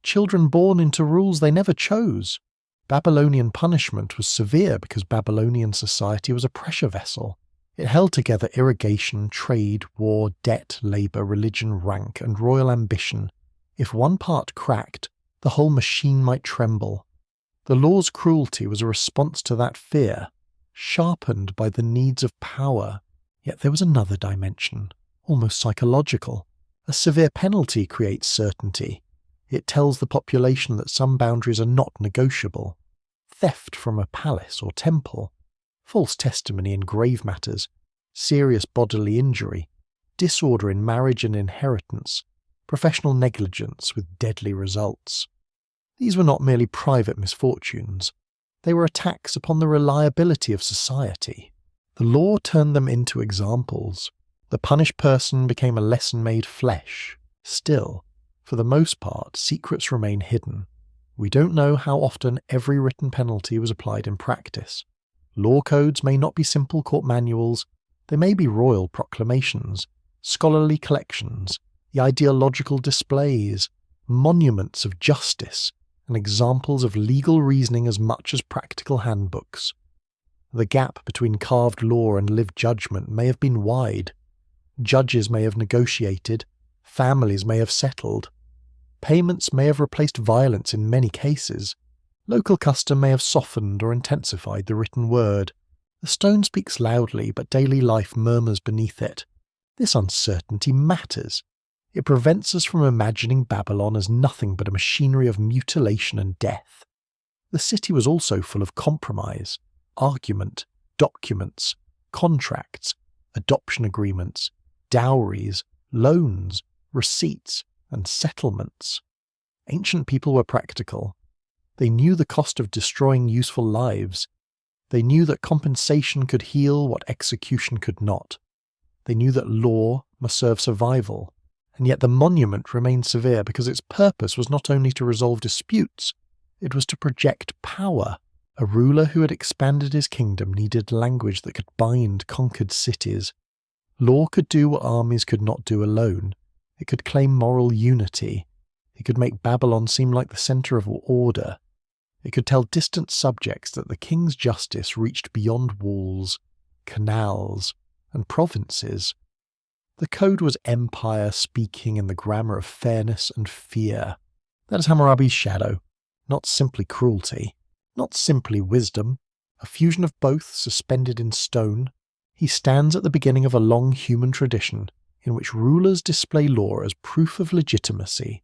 children born into rules they never chose. Babylonian punishment was severe because Babylonian society was a pressure vessel. It held together irrigation, trade, war, debt, labour, religion, rank, and royal ambition. If one part cracked, the whole machine might tremble. The law's cruelty was a response to that fear, sharpened by the needs of power. Yet there was another dimension, almost psychological. A severe penalty creates certainty. It tells the population that some boundaries are not negotiable. Theft from a palace or temple, false testimony in grave matters, serious bodily injury, disorder in marriage and inheritance, professional negligence with deadly results. These were not merely private misfortunes. They were attacks upon the reliability of society. The law turned them into examples. The punished person became a lesson made flesh. Still, for the most part, secrets remain hidden. We don't know how often every written penalty was applied in practice. Law codes may not be simple court manuals. They may be royal proclamations, scholarly collections, the ideological displays, monuments of justice, and examples of legal reasoning as much as practical handbooks. The gap between carved law and lived judgment may have been wide. Judges may have negotiated, families may have settled. Payments may have replaced violence in many cases. Local custom may have softened or intensified the written word. The stone speaks loudly, but daily life murmurs beneath it. This uncertainty matters. It prevents us from imagining Babylon as nothing but a machinery of mutilation and death. The city was also full of compromise, argument, documents, contracts, adoption agreements, dowries, loans, receipts, and settlements. Ancient people were practical. They knew the cost of destroying useful lives. They knew that compensation could heal what execution could not. They knew that law must serve survival, and yet the monument remained severe because its purpose was not only to resolve disputes, it was to project power. A ruler who had expanded his kingdom needed language that could bind conquered cities. Law could do what armies could not do alone. It could claim moral unity. It could make Babylon seem like the centre of order. It could tell distant subjects that the king's justice reached beyond walls, canals, and provinces. The code was empire speaking in the grammar of fairness and fear. That is Hammurabi's shadow, not simply cruelty, not simply wisdom, a fusion of both suspended in stone. He stands at the beginning of a long human tradition in which rulers display law as proof of legitimacy.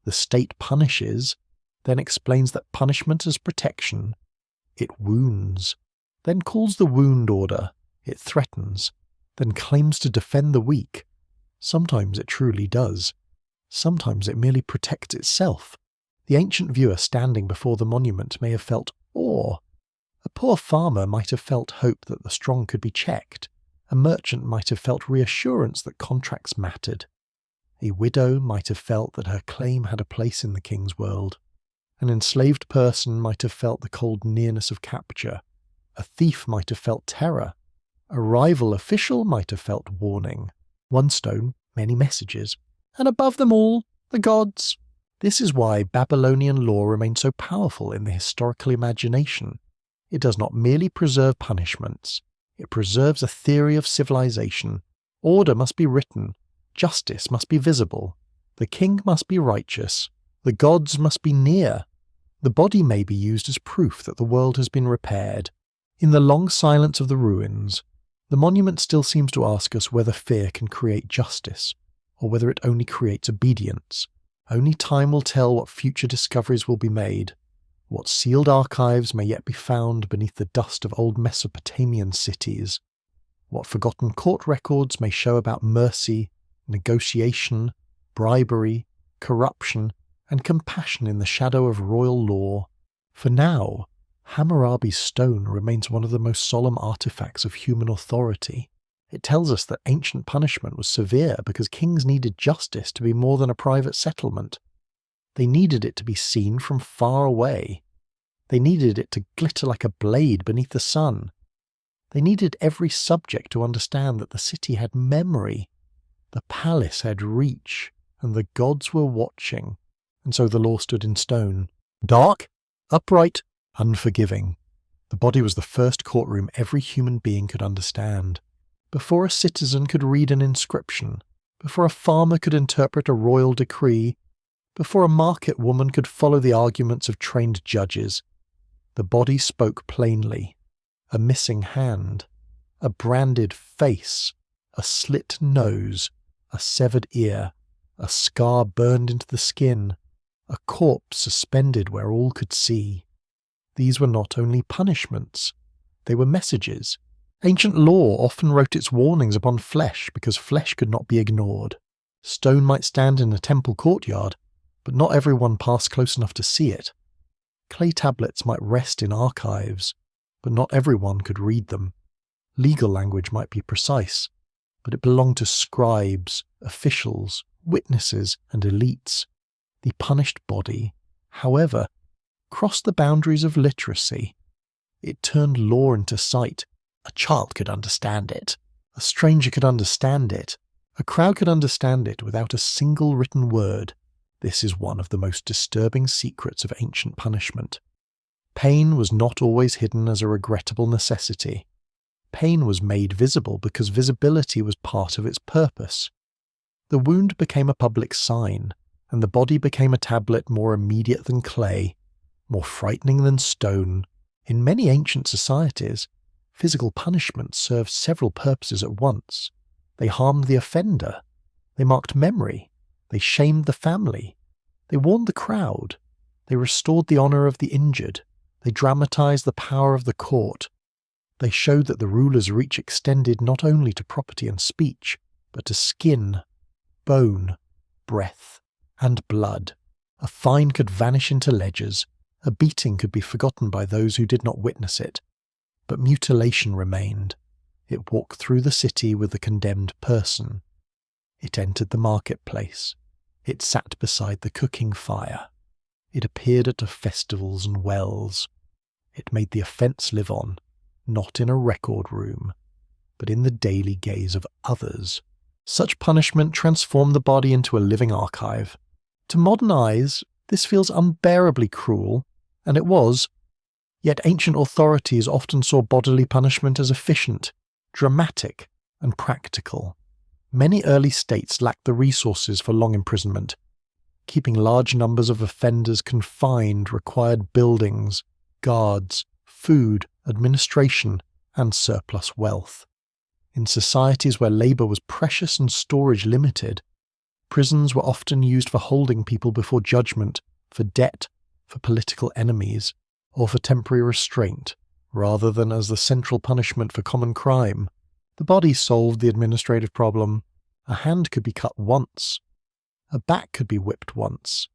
The state punishes, then explains that punishment is protection. It wounds, then calls the wound order. It threatens, then claims to defend the weak. Sometimes it truly does. Sometimes it merely protects itself. The ancient viewer standing before the monument may have felt awe. A poor farmer might have felt hope that the strong could be checked. A merchant might have felt reassurance that contracts mattered. A widow might have felt that her claim had a place in the king's world. An enslaved person might have felt the cold nearness of capture. A thief might have felt terror. A rival official might have felt warning. One stone, many messages. And above them all, the gods. This is why Babylonian law remains so powerful in the historical imagination. It does not merely preserve punishments. It preserves a theory of civilization. Order must be written. Justice must be visible. The king must be righteous. The gods must be near. The body may be used as proof that the world has been repaired. In the long silence of the ruins, the monument still seems to ask us whether fear can create justice, or whether it only creates obedience. Only time will tell what future discoveries will be made, what sealed archives may yet be found beneath the dust of old Mesopotamian cities, what forgotten court records may show about mercy, negotiation, bribery, corruption, and compassion in the shadow of royal law. For now, Hammurabi's stone remains one of the most solemn artifacts of human authority. It tells us that ancient punishment was severe because kings needed justice to be more than a private settlement. They needed it to be seen from far away. They needed it to glitter like a blade beneath the sun. They needed every subject to understand that the city had memory, the palace had reach, and the gods were watching. And so the law stood in stone. Dark, upright, unforgiving. The body was the first courtroom every human being could understand. Before a citizen could read an inscription, before a farmer could interpret a royal decree, before a market woman could follow the arguments of trained judges, the body spoke plainly. A missing hand, a branded face, a slit nose, a severed ear, a scar burned into the skin, a corpse suspended where all could see. These were not only punishments, they were messages. Ancient law often wrote its warnings upon flesh because flesh could not be ignored. Stone might stand in a temple courtyard, but not everyone passed close enough to see it. Clay tablets might rest in archives, but not everyone could read them. Legal language might be precise, but it belonged to scribes, officials, witnesses, and elites. The punished body, however, crossed the boundaries of literacy. It turned law into sight. A child could understand it. A stranger could understand it. A crowd could understand it without a single written word. This is one of the most disturbing secrets of ancient punishment. Pain was not always hidden as a regrettable necessity. Pain was made visible because visibility was part of its purpose. The wound became a public sign, and the body became a tablet more immediate than clay, more frightening than stone. In many ancient societies, physical punishment served several purposes at once. They harmed the offender. They marked memory. They shamed the family. They warned the crowd. They restored the honor of the injured. They dramatized the power of the court. They showed that the ruler's reach extended not only to property and speech, but to skin, bone, breath, and blood. A fine could vanish into ledgers. A beating could be forgotten by those who did not witness it. But mutilation remained. It walked through the city with the condemned person. It entered the marketplace. It sat beside the cooking fire. It appeared at festivals and wells. It made the offence live on, not in a record room, but in the daily gaze of others. Such punishment transformed the body into a living archive. To modern eyes, this feels unbearably cruel, and it was. Yet ancient authorities often saw bodily punishment as efficient, dramatic, and practical. Many early states lacked the resources for long imprisonment. Keeping large numbers of offenders confined required buildings, guards, food, administration, and surplus wealth. In societies where labour was precious and storage limited, prisons were often used for holding people before judgment, for debt, for political enemies, or for temporary restraint, rather than as the central punishment for common crime. The body solved the administrative problem. A hand could be cut once. A back could be whipped once.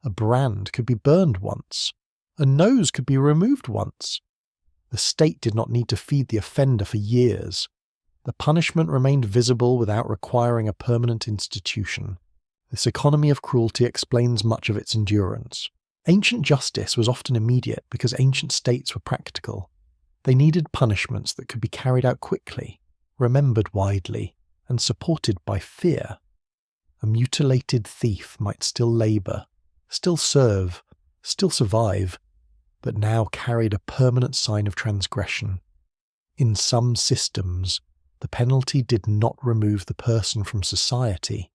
A brand could be burned once. A nose could be removed once. The state did not need to feed the offender for years. The punishment remained visible without requiring a permanent institution. This economy of cruelty explains much of its endurance. Ancient justice was often immediate because ancient states were practical. They needed punishments that could be carried out quickly, remembered widely, and supported by fear. A mutilated thief might still labour, still serve, still survive, but now carried a permanent sign of transgression. In some systems, the penalty did not remove the person from society.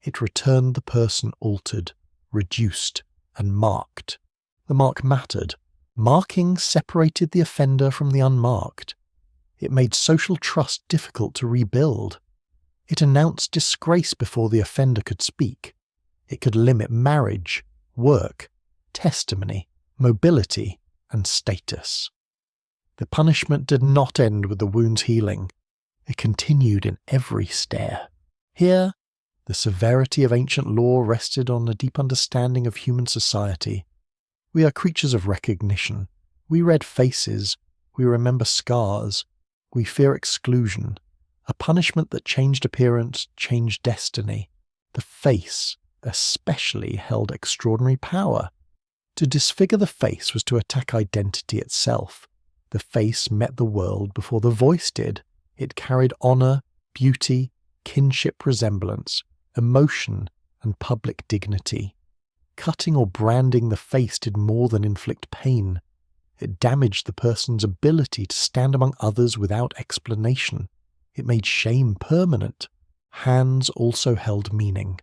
It returned the person altered, reduced, and marked. The mark mattered. Marking separated the offender from the unmarked. It made social trust difficult to rebuild. It announced disgrace before the offender could speak. It could limit marriage, work, testimony, mobility, and status. The punishment did not end with the wound's healing. It continued in every stare. Here, the severity of ancient law rested on a deep understanding of human society. We are creatures of recognition. We read faces. We remember scars. We fear exclusion. A punishment that changed appearance changed destiny. The face, especially, held extraordinary power. To disfigure the face was to attack identity itself. The face met the world before the voice did. It carried honour, beauty, kinship resemblance, emotion, and public dignity. Cutting or branding the face did more than inflict pain. It damaged the person's ability to stand among others without explanation. It made shame permanent. Hands also held meaning.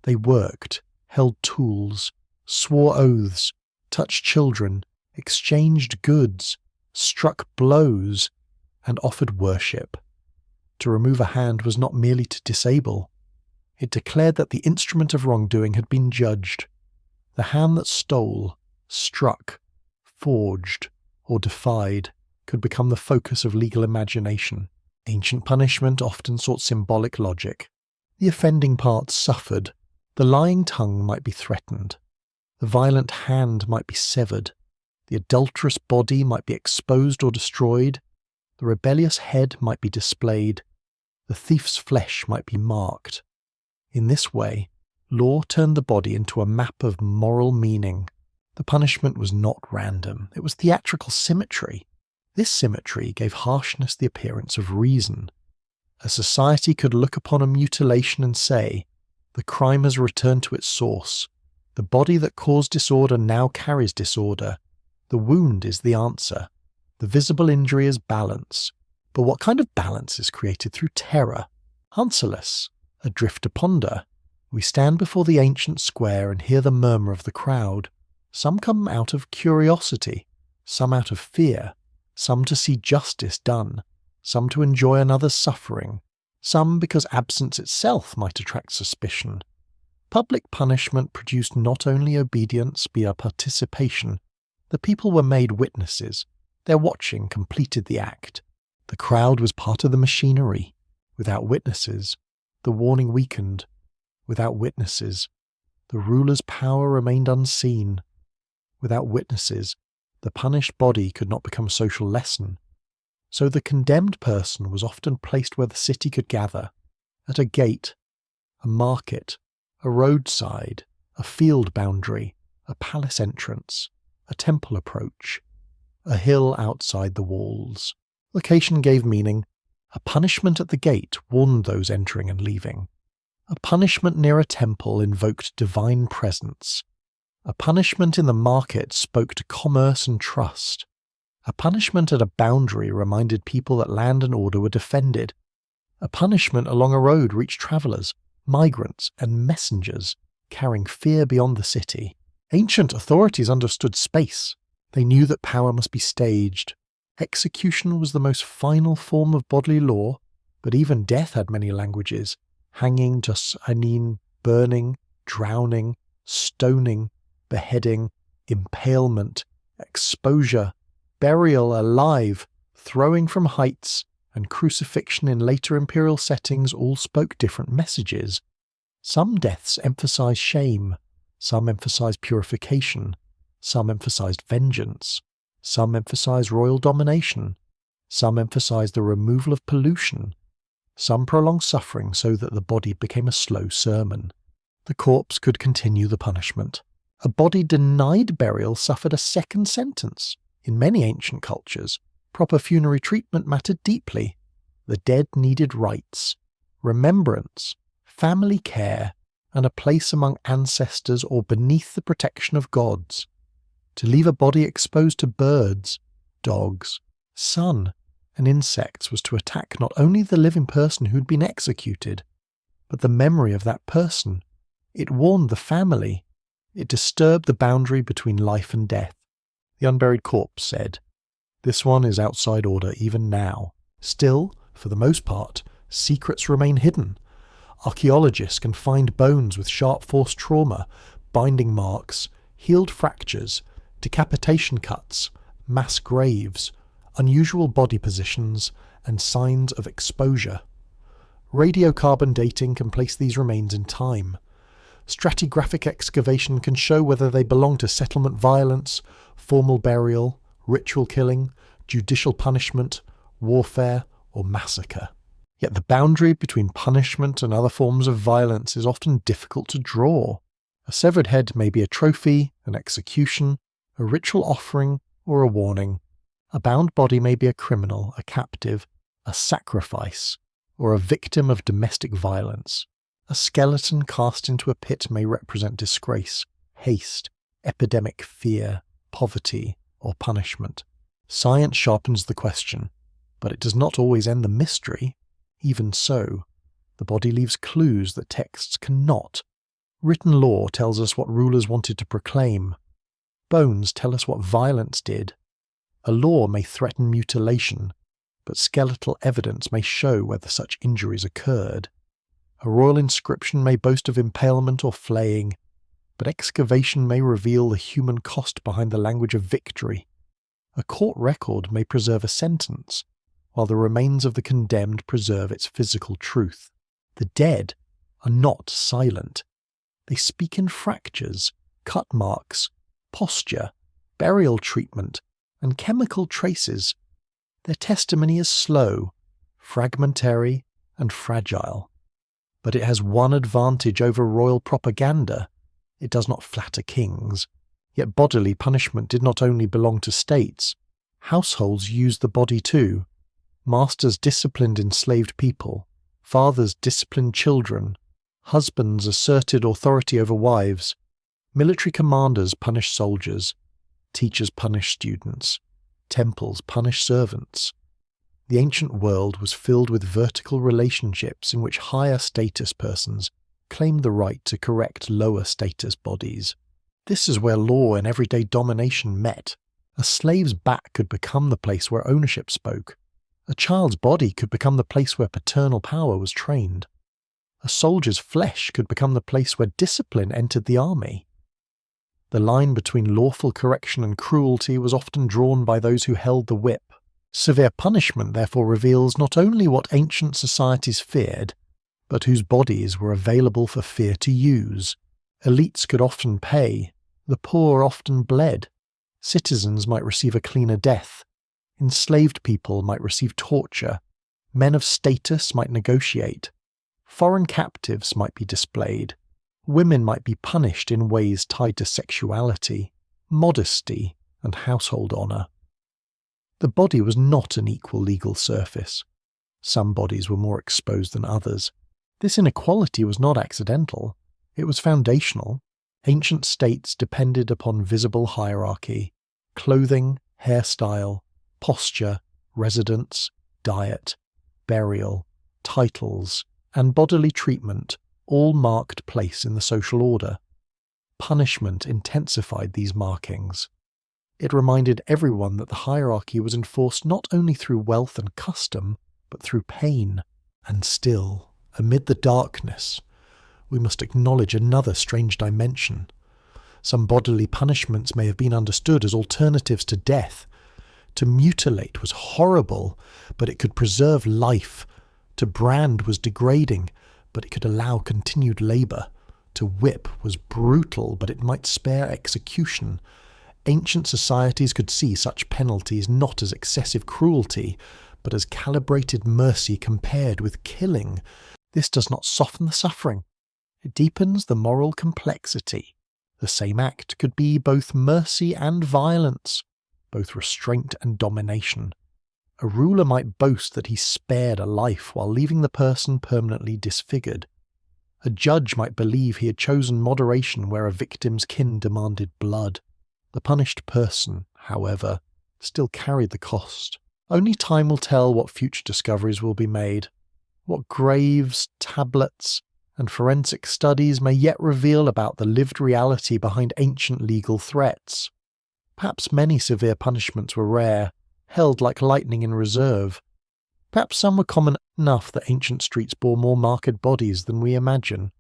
They worked, held tools, swore oaths, touched children, exchanged goods, struck blows, and offered worship. To remove a hand was not merely to disable. It declared that the instrument of wrongdoing had been judged. The hand that stole, struck, forged, or defied could become the focus of legal imagination. Ancient punishment often sought symbolic logic. The offending part suffered. The lying tongue might be threatened. The violent hand might be severed. The adulterous body might be exposed or destroyed. The rebellious head might be displayed. The thief's flesh might be marked. In this way, law turned the body into a map of moral meaning. The punishment was not random. It was theatrical symmetry. This symmetry gave harshness the appearance of reason. A society could look upon a mutilation and say, the crime has returned to its source. The body that caused disorder now carries disorder. The wound is the answer. The visible injury is balance. But what kind of balance is created through terror? Answerless, adrift to ponder. We stand before the ancient square and hear the murmur of the crowd. Some come out of curiosity, some out of fear, some to see justice done, some to enjoy another's suffering, some because absence itself might attract suspicion. Public punishment produced not only obedience but participation. The people were made witnesses. Their watching completed the act. The crowd was part of the machinery. Without witnesses, the warning weakened. Without witnesses, the ruler's power remained unseen. Without witnesses, the punished body could not become a social lesson. So the condemned person was often placed where the city could gather, at a gate, a market, a roadside, a field boundary, a palace entrance, a temple approach, a hill outside the walls. Location gave meaning. A punishment at the gate warned those entering and leaving. A punishment near a temple invoked divine presence. A punishment in the market spoke to commerce and trust. A punishment at a boundary reminded people that land and order were defended. A punishment along a road reached travellers, migrants, and messengers, carrying fear beyond the city. Ancient authorities understood space. They knew that power must be staged. Execution was the most final form of bodily law, but even death had many languages. Hanging, jas'anin, burning, drowning, stoning, beheading, impalement, exposure, burial alive, throwing from heights, and crucifixion in later imperial settings all spoke different messages. Some deaths emphasized shame, some emphasized purification, some emphasized vengeance. Some emphasize royal domination. Some emphasize the removal of pollution. Some prolong suffering so that the body became a slow sermon. The corpse could continue the punishment. A body denied burial suffered a second sentence. In many ancient cultures, proper funerary treatment mattered deeply. The dead needed rites, remembrance, family care, and a place among ancestors or beneath the protection of gods. To leave a body exposed to birds, dogs, sun, and insects was to attack not only the living person who'd been executed, but the memory of that person. It warned the family. It disturbed the boundary between life and death. The unburied corpse said, "This one is outside order even now." Still, for the most part, secrets remain hidden. Archaeologists can find bones with sharp force trauma, binding marks, healed fractures, decapitation cuts, mass graves, unusual body positions, and signs of exposure. Radiocarbon dating can place these remains in time. Stratigraphic excavation can show whether they belong to settlement violence, formal burial, ritual killing, judicial punishment, warfare, or massacre. Yet the boundary between punishment and other forms of violence is often difficult to draw. A severed head may be a trophy, an execution, a ritual offering, or a warning. A bound body may be a criminal, a captive, a sacrifice, or a victim of domestic violence. A skeleton cast into a pit may represent disgrace, haste, epidemic fear, poverty, or punishment. Science sharpens the question, but it does not always end the mystery. Even so, the body leaves clues that texts cannot. Written law tells us what rulers wanted to proclaim. Bones tell us what violence did. A law may threaten mutilation, but skeletal evidence may show whether such injuries occurred. A royal inscription may boast of impalement or flaying, but excavation may reveal the human cost behind the language of victory. A court record may preserve a sentence, while the remains of the condemned preserve its physical truth. The dead are not silent. They speak in fractures, cut marks, posture, burial treatment, and chemical traces. Their testimony is slow, fragmentary, and fragile. But it has one advantage over royal propaganda. It does not flatter kings. Yet bodily punishment did not only belong to states. Households used the body too. Masters disciplined enslaved people. Fathers disciplined children. Husbands asserted authority over wives. Military commanders punished soldiers. Teachers punished students. Temples punished servants. The ancient world was filled with vertical relationships in which higher status persons claimed the right to correct lower status bodies. This is where law and everyday domination met. A slave's back could become the place where ownership spoke. A child's body could become the place where paternal power was trained. A soldier's flesh could become the place where discipline entered the army. The line between lawful correction and cruelty was often drawn by those who held the whip. Severe punishment therefore reveals not only what ancient societies feared, but whose bodies were available for fear to use. Elites could often pay, the poor often bled. Citizens might receive a cleaner death. Enslaved people might receive torture. Men of status might negotiate. Foreign captives might be displayed. Women might be punished in ways tied to sexuality, modesty, and household honour. The body was not an equal legal surface. Some bodies were more exposed than others. This inequality was not accidental. It was foundational. Ancient states depended upon visible hierarchy: clothing, hairstyle, posture, residence, diet, burial, titles, and bodily treatment all marked place in the social order. Punishment intensified these markings. It reminded everyone that the hierarchy was enforced not only through wealth and custom, but through pain. And still, amid the darkness, we must acknowledge another strange dimension. Some bodily punishments may have been understood as alternatives to death. To mutilate was horrible, but it could preserve life. To brand was degrading, but it could allow continued labour. To whip was brutal, but it might spare execution. Ancient societies could see such penalties not as excessive cruelty, but as calibrated mercy compared with killing. This does not soften the suffering. It deepens the moral complexity. The same act could be both mercy and violence, both restraint and domination. A ruler might boast that he spared a life while leaving the person permanently disfigured. A judge might believe he had chosen moderation where a victim's kin demanded blood. The punished person, however, still carried the cost. Only time will tell what future discoveries will be made, what graves, tablets, and forensic studies may yet reveal about the lived reality behind ancient legal threats. Perhaps many severe punishments were rare, held like lightning in reserve. Perhaps some were common enough that ancient streets bore more marked bodies than we imagine.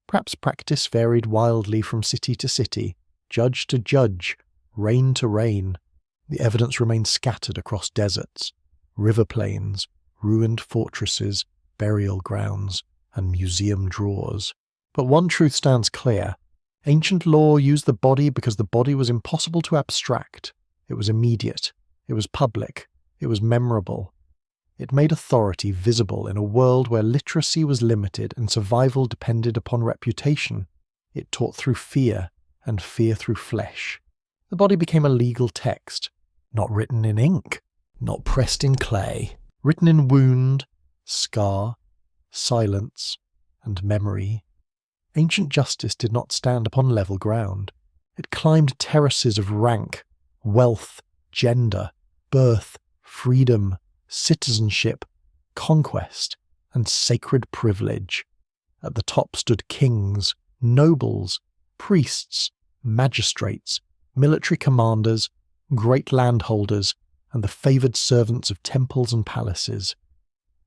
Perhaps practice varied wildly from city to city, judge to judge, reign to reign. The evidence remained scattered across deserts, river plains, ruined fortresses, burial grounds, and museum drawers. But one truth stands clear. Ancient law used the body because the body was impossible to abstract. It was immediate. It was public. It was memorable. It made authority visible in a world where literacy was limited and survival depended upon reputation. It taught through fear, and fear through flesh. The body became a legal text, not written in ink, not pressed in clay, written in wound, scar, silence, and memory. Ancient justice did not stand upon level ground. It climbed terraces of rank, wealth, gender, birth, freedom, citizenship, conquest, and sacred privilege. At the top stood kings, nobles, priests, magistrates, military commanders, great landholders, and the favoured servants of temples and palaces.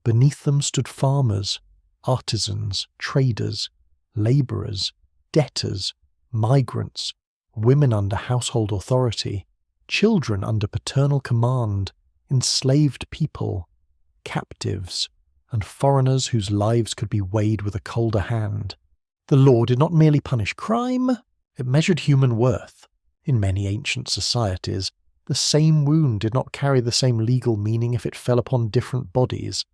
Beneath them stood farmers, artisans, traders, labourers, debtors, migrants, women under household authority, children under paternal command, enslaved people, captives, and foreigners whose lives could be weighed with a colder hand. The law did not merely punish crime, it measured human worth. In many ancient societies, the same wound did not carry the same legal meaning if it fell upon different bodies.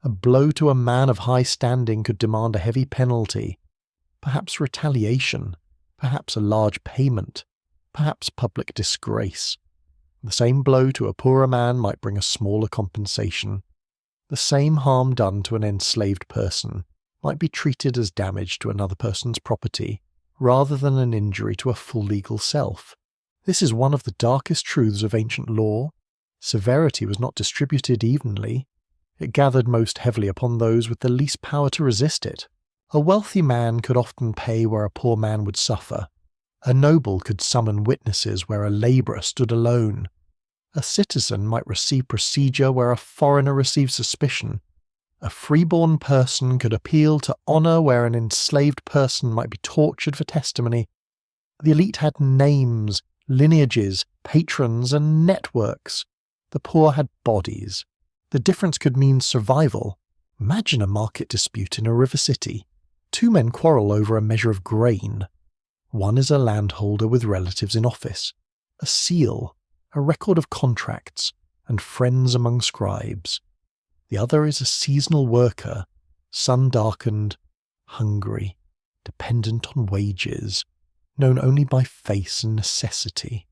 A blow to a man of high standing could demand a heavy penalty, perhaps retaliation, perhaps a large payment, perhaps public disgrace. The same blow to a poorer man might bring a smaller compensation. The same harm done to an enslaved person might be treated as damage to another person's property, rather than an injury to a full legal self. This is one of the darkest truths of ancient law. Severity was not distributed evenly. It gathered most heavily upon those with the least power to resist it. A wealthy man could often pay where a poor man would suffer. A noble could summon witnesses where a labourer stood alone. A citizen might receive procedure where a foreigner received suspicion. A freeborn person could appeal to honour where an enslaved person might be tortured for testimony. The elite had names, lineages, patrons, and networks. The poor had bodies. The difference could mean survival. Imagine a market dispute in a river city. Two men quarrel over a measure of grain. One is a landholder with relatives in office, a seal, a record of contracts, and friends among scribes. The other is a seasonal worker, sun-darkened, hungry, dependent on wages, known only by face and necessity.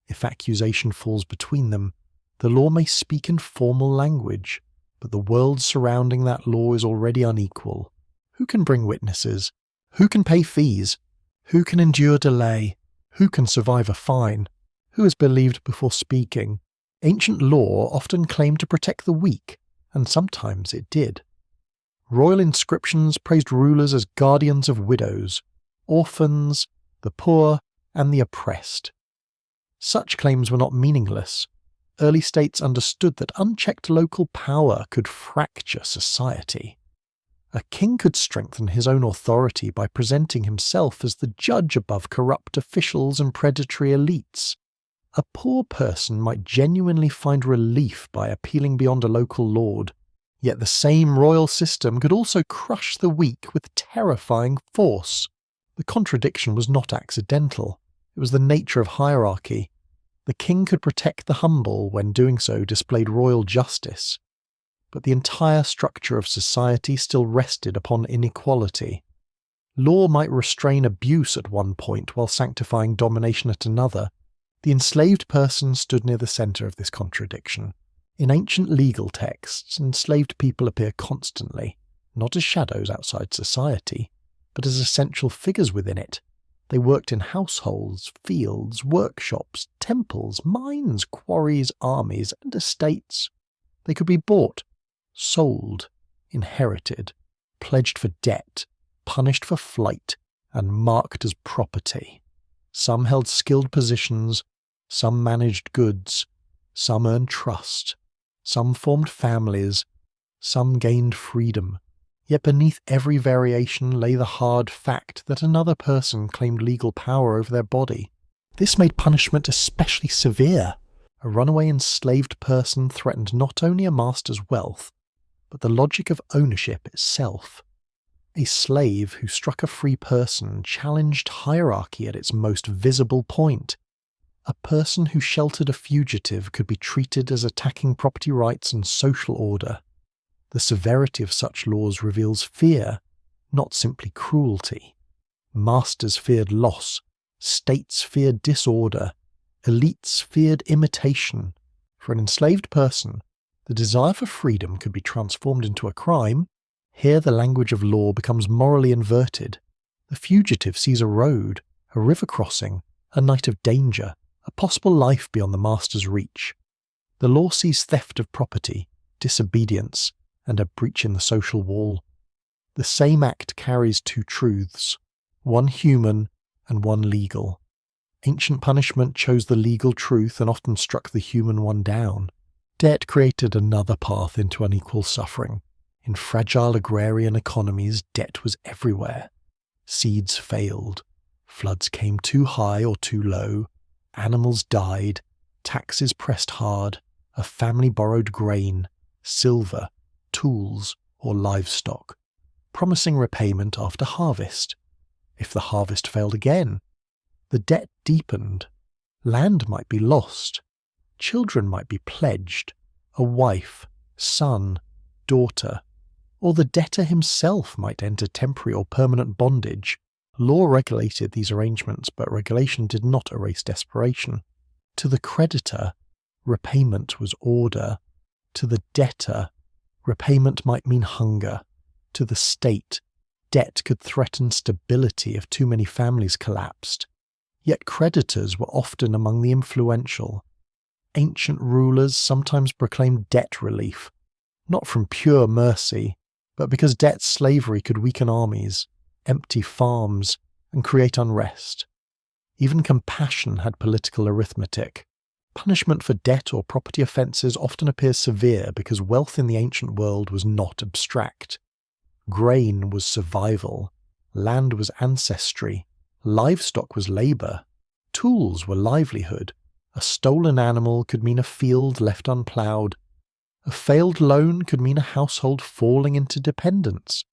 If accusation falls between them, the law may speak in formal language, but the world surrounding that law is already unequal. Who can bring witnesses? Who can pay fees? Who can endure delay? Who can survive a fine? Who is believed before speaking? Ancient law often claimed to protect the weak, and sometimes it did. Royal inscriptions praised rulers as guardians of widows, orphans, the poor, and the oppressed. Such claims were not meaningless. Early states understood that unchecked local power could fracture society. A king could strengthen his own authority by presenting himself as the judge above corrupt officials and predatory elites. A poor person might genuinely find relief by appealing beyond a local lord. Yet the same royal system could also crush the weak with terrifying force. The contradiction was not accidental. It was the nature of hierarchy. The king could protect the humble when doing so displayed royal justice. But the entire structure of society still rested upon inequality. Law might restrain abuse at one point while sanctifying domination at another. The enslaved person stood near the centre of this contradiction. In ancient legal texts, enslaved people appear constantly, not as shadows outside society, but as essential figures within it. They worked in households, fields, workshops, temples, mines, quarries, armies, and estates. They could be bought, sold, inherited, pledged for debt, punished for flight, and marked as property. Some held skilled positions, some managed goods, some earned trust, some formed families, some gained freedom. Yet beneath every variation lay the hard fact that another person claimed legal power over their body. This made punishment especially severe. A runaway enslaved person threatened not only a master's wealth, but the logic of ownership itself. A slave who struck a free person challenged hierarchy at its most visible point. A person who sheltered a fugitive could be treated as attacking property rights and social order. The severity of such laws reveals fear, not simply cruelty. Masters feared loss, states feared disorder, elites feared imitation. For an enslaved person, the desire for freedom could be transformed into a crime. Here the language of law becomes morally inverted. The fugitive sees a road, a river crossing, a night of danger, a possible life beyond the master's reach. The law sees theft of property, disobedience, and a breach in the social wall. The same act carries two truths, one human and one legal. Ancient punishment chose the legal truth and often struck the human one down. Debt created another path into unequal suffering. In fragile agrarian economies, debt was everywhere. Seeds failed. Floods came too high or too low. Animals died. Taxes pressed hard. A family borrowed grain, silver, tools, or livestock, promising repayment after harvest. If the harvest failed again, the debt deepened. Land might be lost. Children might be pledged. A wife, son, daughter, or the debtor himself might enter temporary or permanent bondage. Law regulated these arrangements, but regulation did not erase desperation. To the creditor, repayment was order. To the debtor, repayment might mean hunger. To the state, debt could threaten stability if too many families collapsed. Yet creditors were often among the influential. Ancient rulers sometimes proclaimed debt relief, not from pure mercy, but because debt slavery could weaken armies, empty farms, and create unrest. Even compassion had political arithmetic. Punishment for debt or property offences often appears severe because wealth in the ancient world was not abstract. Grain was survival, land was ancestry, livestock was labour, tools were livelihood. A stolen animal could mean a field left unploughed. A failed loan could mean a household falling into dependence.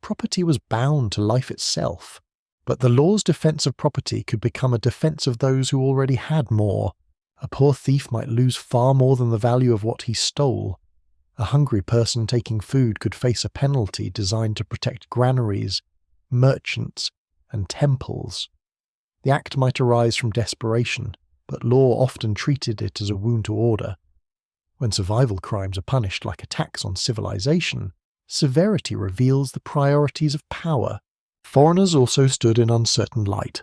Property was bound to life itself, but the law's defence of property could become a defence of those who already had more. A poor thief might lose far more than the value of what he stole. A hungry person taking food could face a penalty designed to protect granaries, merchants, and temples. The act might arise from desperation, but law often treated it as a wound to order. When survival crimes are punished like attacks on civilization, severity reveals the priorities of power. Foreigners also stood in uncertain light.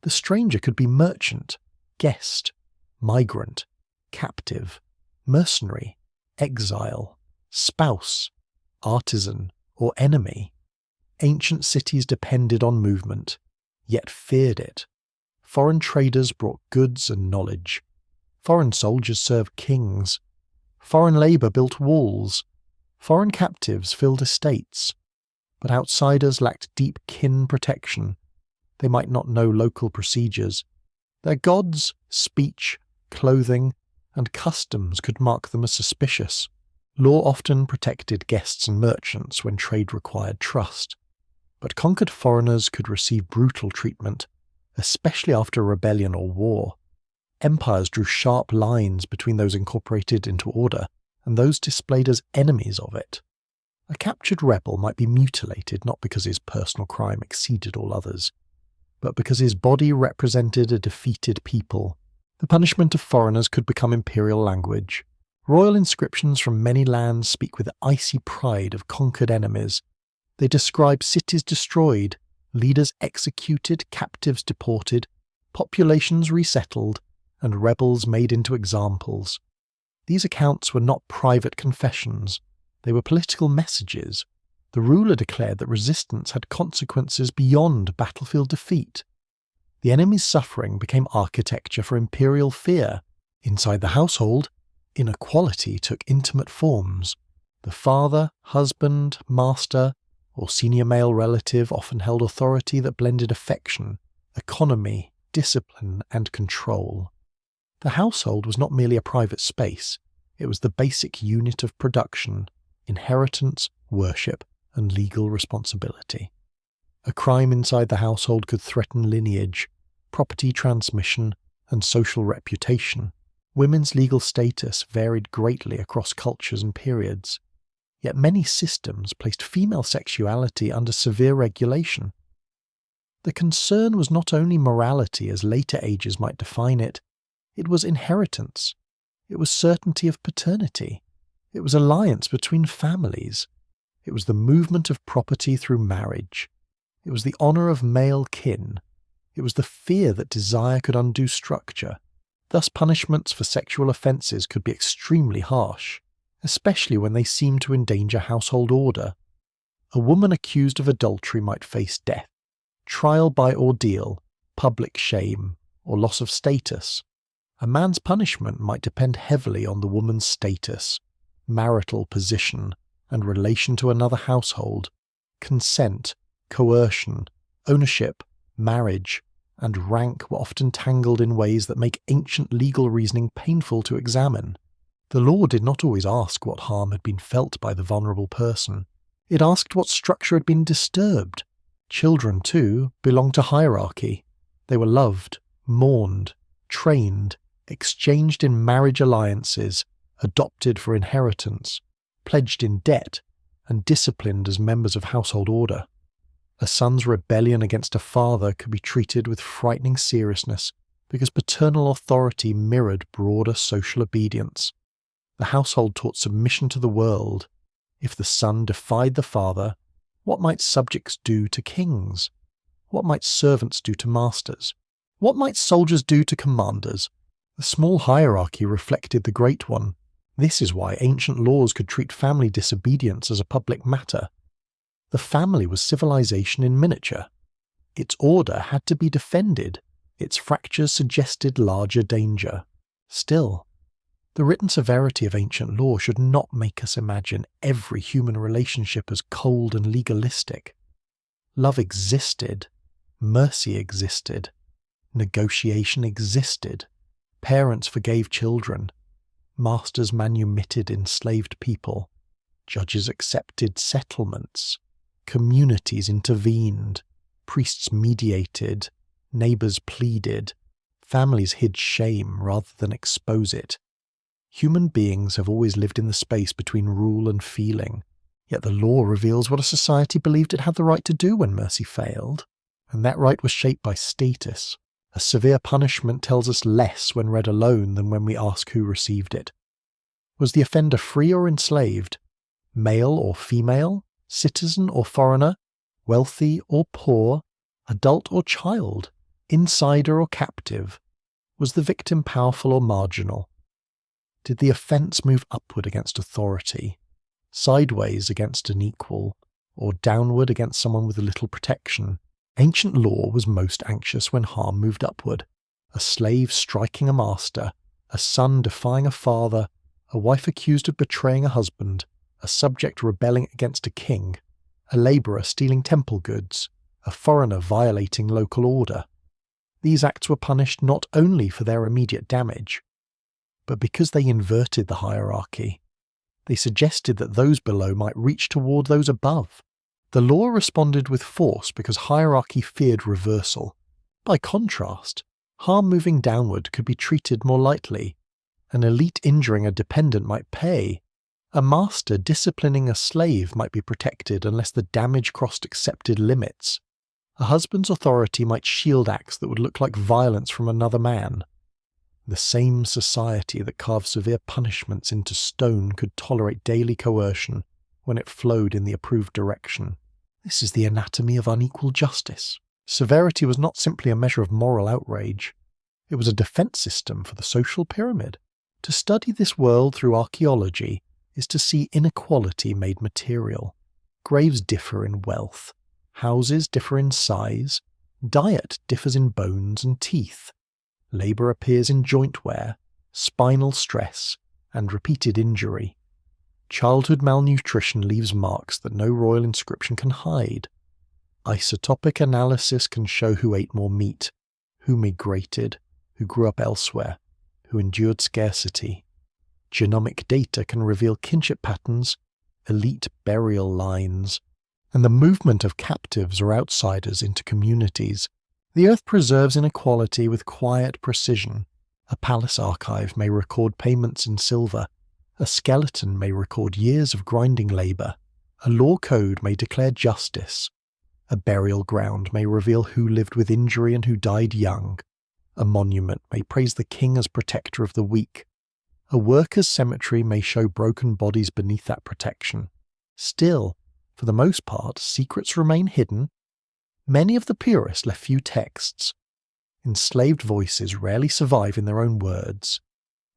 The stranger could be merchant, guest, migrant, captive, mercenary, exile, spouse, artisan, or enemy. Ancient cities depended on movement, yet feared it. Foreign traders brought goods and knowledge. Foreign soldiers served kings. Foreign labour built walls. Foreign captives filled estates. But outsiders lacked deep kin protection. They might not know local procedures. Their gods, speech, clothing, and customs could mark them as suspicious. Law often protected guests and merchants when trade required trust. But conquered foreigners could receive brutal treatment. especially after a rebellion or war. Empires drew sharp lines between those incorporated into order and those displayed as enemies of it. A captured rebel might be mutilated not because his personal crime exceeded all others, but because his body represented a defeated people. The punishment of foreigners could become imperial language. Royal inscriptions from many lands speak with icy pride of conquered enemies. They describe cities destroyed, leaders executed, captives deported, populations resettled, and rebels made into examples. These accounts were not private confessions. They were political messages. The ruler declared that resistance had consequences beyond battlefield defeat. The enemy's suffering became architecture for imperial fear. Inside the household, inequality took intimate forms. The father, husband, master, or senior male relative often held authority that blended affection, economy, discipline, and control. The household was not merely a private space, it was the basic unit of production, inheritance, worship, and legal responsibility. A crime inside the household could threaten lineage, property transmission, and social reputation. Women's legal status varied greatly across cultures and periods, yet many systems placed female sexuality under severe regulation. The concern was not only morality as later ages might define it, it was inheritance. It was certainty of paternity. It was alliance between families. It was the movement of property through marriage. It was the honour of male kin. It was the fear that desire could undo structure. Thus punishments for sexual offences could be extremely harsh, especially when they seemed to endanger household order. A woman accused of adultery might face death, trial by ordeal, public shame, or loss of status. A man's punishment might depend heavily on the woman's status, marital position, and relation to another household. Consent, coercion, ownership, marriage, and rank were often tangled in ways that make ancient legal reasoning painful to examine. The law did not always ask what harm had been felt by the vulnerable person. It asked what structure had been disturbed. Children, too, belonged to hierarchy. They were loved, mourned, trained, exchanged in marriage alliances, adopted for inheritance, pledged in debt, and disciplined as members of household order. A son's rebellion against a father could be treated with frightening seriousness because paternal authority mirrored broader social obedience. The household taught submission to the world. If the son defied the father, what might subjects do to kings? What might servants do to masters? What might soldiers do to commanders? The small hierarchy reflected the great one. This is why ancient laws could treat family disobedience as a public matter. The family was civilization in miniature. Its order had to be defended. Its fractures suggested larger danger. Still, the written severity of ancient law should not make us imagine every human relationship as cold and legalistic. Love existed. Mercy existed. Negotiation existed. Parents forgave children. Masters manumitted enslaved people. Judges accepted settlements. Communities intervened. Priests mediated. Neighbours pleaded. Families hid shame rather than expose it. Human beings have always lived in the space between rule and feeling, yet the law reveals what a society believed it had the right to do when mercy failed, and that right was shaped by status. A severe punishment tells us less when read alone than when we ask who received it. Was the offender free or enslaved? Male or female? Citizen or foreigner? Wealthy or poor? Adult or child? Insider or captive? Was the victim powerful or marginal? Did the offence move upward against authority, sideways against an equal, or downward against someone with little protection? Ancient law was most anxious when harm moved upward. A slave striking a master, a son defying a father, a wife accused of betraying a husband, a subject rebelling against a king, a labourer stealing temple goods, a foreigner violating local order. These acts were punished not only for their immediate damage, but because they inverted the hierarchy. They suggested that those below might reach toward those above. The law responded with force because hierarchy feared reversal. By contrast, harm moving downward could be treated more lightly. An elite injuring a dependent might pay. A master disciplining a slave might be protected unless the damage crossed accepted limits. A husband's authority might shield acts that would look like violence from another man. The same society that carved severe punishments into stone could tolerate daily coercion when it flowed in the approved direction. This is the anatomy of unequal justice. Severity was not simply a measure of moral outrage. It was a defense system for the social pyramid. To study this world through archaeology is to see inequality made material. Graves differ in wealth. Houses differ in size. Diet differs in bones and teeth. Labour appears in joint wear, spinal stress, and repeated injury. Childhood malnutrition leaves marks that no royal inscription can hide. Isotopic analysis can show who ate more meat, who migrated, who grew up elsewhere, who endured scarcity. Genomic data can reveal kinship patterns, elite burial lines, and the movement of captives or outsiders into communities. The earth preserves inequality with quiet precision. A palace archive may record payments in silver. A skeleton may record years of grinding labour. A law code may declare justice. A burial ground may reveal who lived with injury and who died young. A monument may praise the king as protector of the weak. A workers' cemetery may show broken bodies beneath that protection. Still, for the most part, secrets remain hidden. Many of the purists left few texts. Enslaved voices rarely survive in their own words.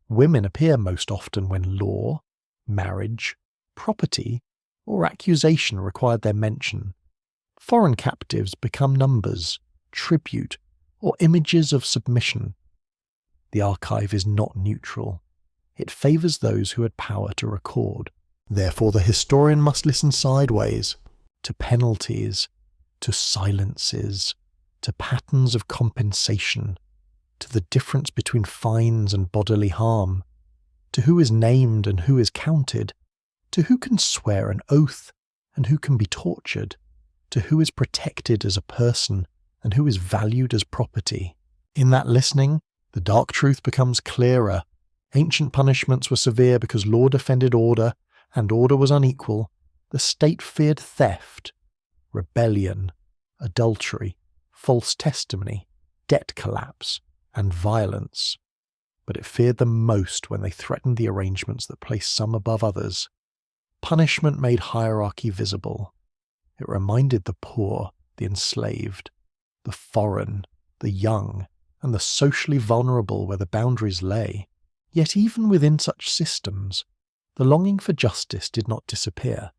Women appear most often when law, marriage, property, or accusation required their mention. Foreign captives become numbers, tribute, or images of submission. The archive is not neutral. It favours those who had power to record. Therefore the historian must listen sideways, to penalties, to silences, to patterns of compensation, to the difference between fines and bodily harm, to who is named and who is counted, to who can swear an oath and who can be tortured, to who is protected as a person and who is valued as property. In that listening, the dark truth becomes clearer. Ancient punishments were severe because law defended order, and order was unequal. The state feared theft, rebellion, adultery, false testimony, debt collapse, and violence. But it feared them most when they threatened the arrangements that placed some above others. Punishment made hierarchy visible. It reminded the poor, the enslaved, the foreign, the young, and the socially vulnerable where the boundaries lay. Yet even within such systems, the longing for justice did not disappear.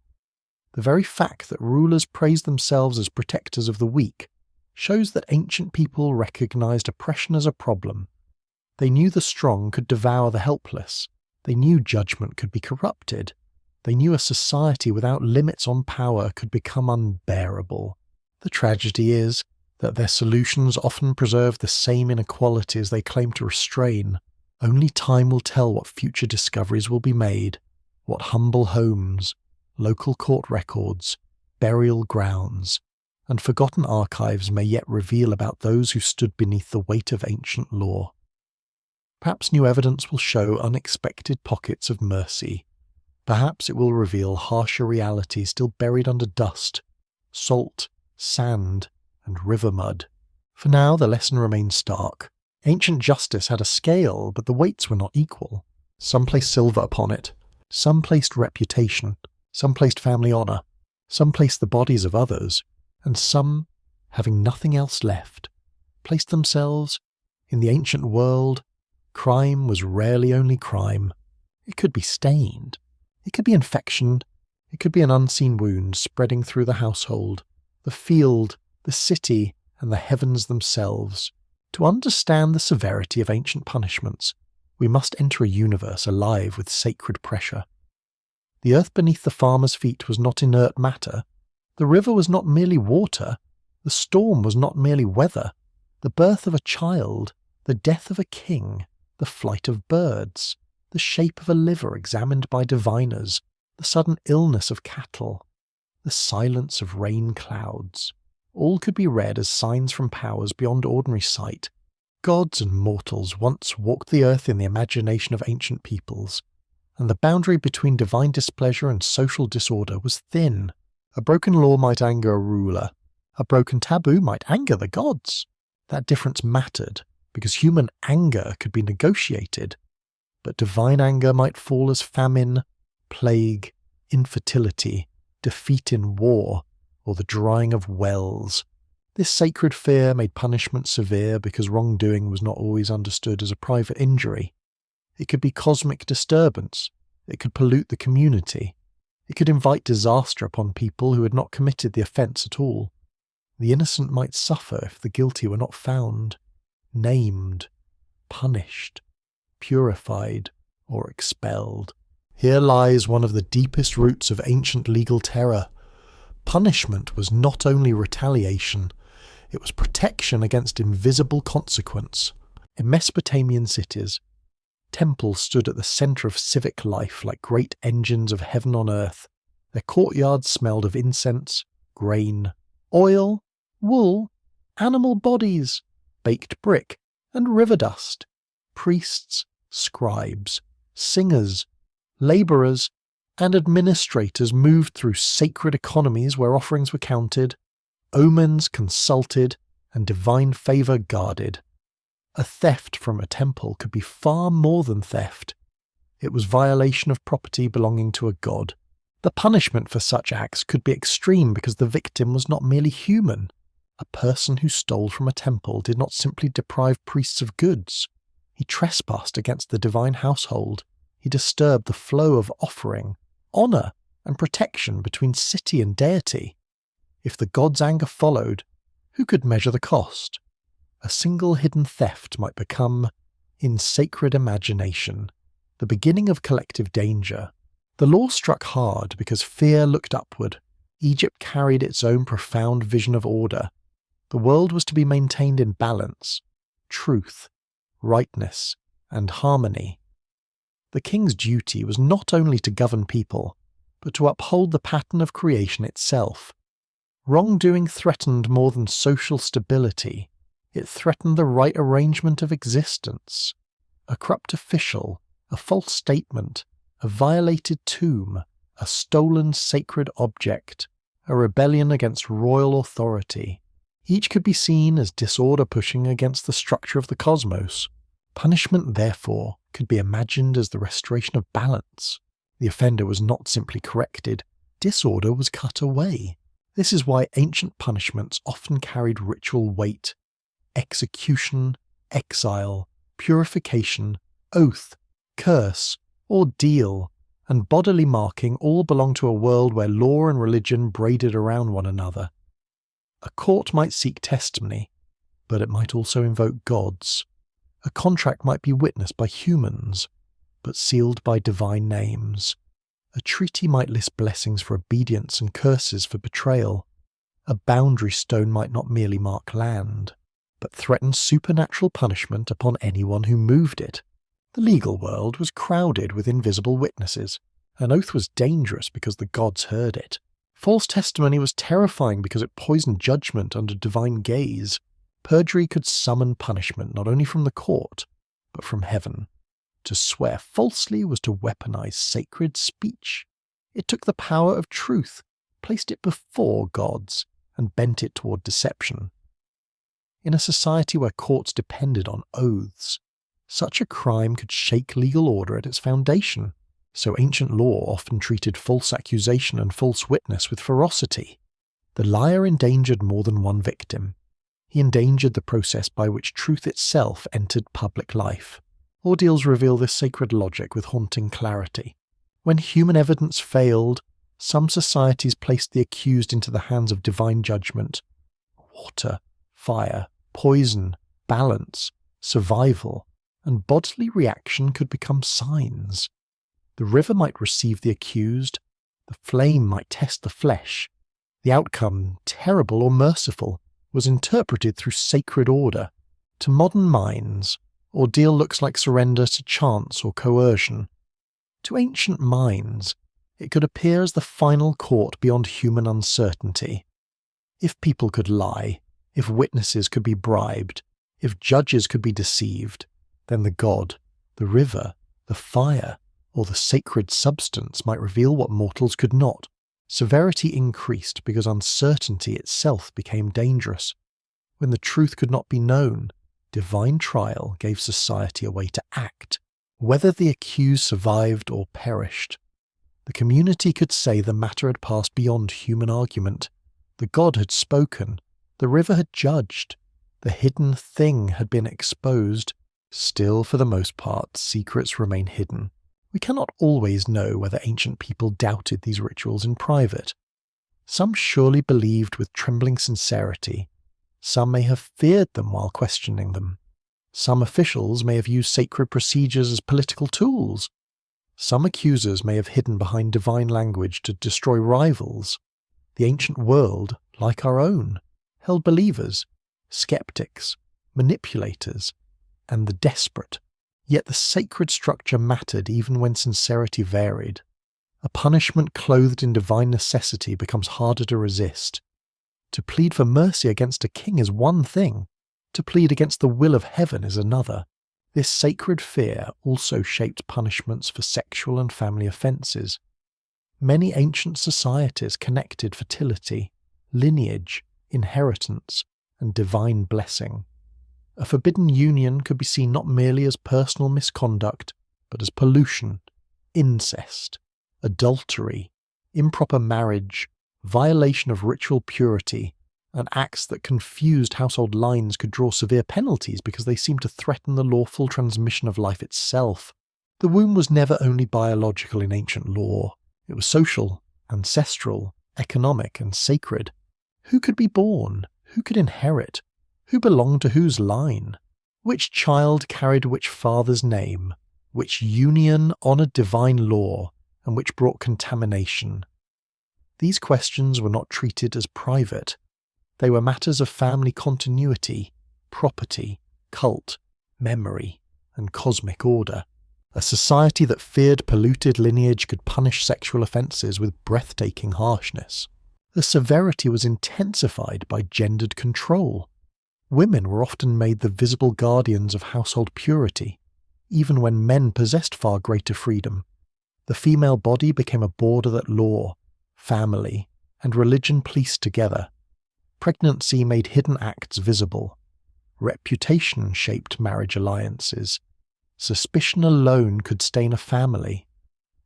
The very fact that rulers praised themselves as protectors of the weak shows that ancient people recognized oppression as a problem. They knew the strong could devour the helpless. They knew judgment could be corrupted. They knew a society without limits on power could become unbearable. The tragedy is that their solutions often preserve the same inequalities they claim to restrain. Only time will tell what future discoveries will be made, what humble homes, local court records, burial grounds, and forgotten archives may yet reveal about those who stood beneath the weight of ancient law. Perhaps new evidence will show unexpected pockets of mercy. Perhaps it will reveal harsher realities still buried under dust, salt, sand, and river mud. For now, the lesson remains stark. Ancient justice had a scale, but the weights were not equal. Some placed silver upon it, some placed reputation, some placed family honour, some placed the bodies of others, and some, having nothing else left, placed themselves in the ancient world. Crime was rarely only crime. It could be stained. It could be infection. It could be an unseen wound spreading through the household, the field, the city, and the heavens themselves. To understand the severity of ancient punishments, we must enter a universe alive with sacred pressure. The earth beneath the farmer's feet was not inert matter. The river was not merely water. The storm was not merely weather. The birth of a child, the death of a king, the flight of birds, the shape of a liver examined by diviners, the sudden illness of cattle, the silence of rain clouds, all could be read as signs from powers beyond ordinary sight. Gods and mortals once walked the earth in the imagination of ancient peoples, and the boundary between divine displeasure and social disorder was thin. A broken law might anger a ruler. A broken taboo might anger the gods. That difference mattered, because human anger could be negotiated, but divine anger might fall as famine, plague, infertility, defeat in war, or the drying of wells. This sacred fear made punishment severe because wrongdoing was not always understood as a private injury. It could be cosmic disturbance. It could pollute the community. It could invite disaster upon people who had not committed the offence at all. The innocent might suffer if the guilty were not found, named, punished, purified, or expelled. Here lies one of the deepest roots of ancient legal terror. Punishment was not only retaliation, it was protection against invisible consequence. In Mesopotamian cities, temples stood at the centre of civic life like great engines of heaven on earth. Their courtyards smelled of incense, grain, oil, wool, animal bodies, baked brick, and river dust. Priests, scribes, singers, labourers, and administrators moved through sacred economies where offerings were counted, omens consulted, and divine favour guarded. A theft from a temple could be far more than theft. It was violation of property belonging to a god. The punishment for such acts could be extreme because the victim was not merely human. A person who stole from a temple did not simply deprive priests of goods. He trespassed against the divine household. He disturbed the flow of offering, honour, and protection between city and deity. If the god's anger followed, who could measure the cost? A single hidden theft might become, in sacred imagination, the beginning of collective danger. The law struck hard because fear looked upward. Egypt carried its own profound vision of order. The world was to be maintained in balance, truth, rightness, and harmony. The king's duty was not only to govern people, but to uphold the pattern of creation itself. Wrongdoing threatened more than social stability. It threatened the right arrangement of existence. A corrupt official, a false statement, a violated tomb, a stolen sacred object, a rebellion against royal authority. Each could be seen as disorder pushing against the structure of the cosmos. Punishment, therefore, could be imagined as the restoration of balance. The offender was not simply corrected, disorder was cut away. This is why ancient punishments often carried ritual weight. Execution, exile, purification, oath, curse, ordeal, and bodily marking all belong to a world where law and religion braided around one another. A court might seek testimony, but it might also invoke gods. A contract might be witnessed by humans, but sealed by divine names. A treaty might list blessings for obedience and curses for betrayal. A boundary stone might not merely mark land, but threaten supernatural punishment upon anyone who moved it. The legal world was crowded with invisible witnesses. An oath was dangerous because the gods heard it. False testimony was terrifying because it poisoned judgment under divine gaze. Perjury could summon punishment not only from the court, but from heaven. To swear falsely was to weaponize sacred speech. It took the power of truth, placed it before gods, and bent it toward deception. In a society where courts depended on oaths, such a crime could shake legal order at its foundation. So ancient law often treated false accusation and false witness with ferocity. The liar endangered more than one victim. He endangered the process by which truth itself entered public life. Ordeals reveal this sacred logic with haunting clarity. When human evidence failed, some societies placed the accused into the hands of divine judgment. Water, fire, poison, balance, survival, and bodily reaction could become signs. The river might receive the accused, the flame might test the flesh. The outcome, terrible or merciful, was interpreted through sacred order. To modern minds, ordeal looks like surrender to chance or coercion. To ancient minds, it could appear as the final court beyond human uncertainty. If people could lie, if witnesses could be bribed, if judges could be deceived, then the god, the river, the fire, or the sacred substance might reveal what mortals could not. Severity increased because uncertainty itself became dangerous. When the truth could not be known, divine trial gave society a way to act, whether the accused survived or perished. The community could say the matter had passed beyond human argument. The god had spoken, the river had judged, the hidden thing had been exposed. Still, for the most part, secrets remain hidden. We cannot always know whether ancient people doubted these rituals in private. Some surely believed with trembling sincerity. Some may have feared them while questioning them. Some officials may have used sacred procedures as political tools. Some accusers may have hidden behind divine language to destroy rivals. The ancient world, like our own, held believers, skeptics, manipulators, and the desperate. Yet the sacred structure mattered even when sincerity varied. A punishment clothed in divine necessity becomes harder to resist. To plead for mercy against a king is one thing, to plead against the will of heaven is another. This sacred fear also shaped punishments for sexual and family offences. Many ancient societies connected fertility, lineage, inheritance, and divine blessing. A forbidden union could be seen not merely as personal misconduct, but as pollution, incest, adultery, improper marriage, violation of ritual purity, and acts that confused household lines could draw severe penalties because they seemed to threaten the lawful transmission of life itself. The womb was never only biological in ancient law. It was social, ancestral, economic, and sacred. Who could be born? Who could inherit? Who belonged to whose line? Which child carried which father's name? Which union honoured divine law, and which brought contamination? These questions were not treated as private. They were matters of family continuity, property, cult, memory, and cosmic order. A society that feared polluted lineage could punish sexual offences with breathtaking harshness. The severity was intensified by gendered control. Women were often made the visible guardians of household purity, even when men possessed far greater freedom. The female body became a border that law, family, and religion policed together. Pregnancy made hidden acts visible. Reputation shaped marriage alliances. Suspicion alone could stain a family.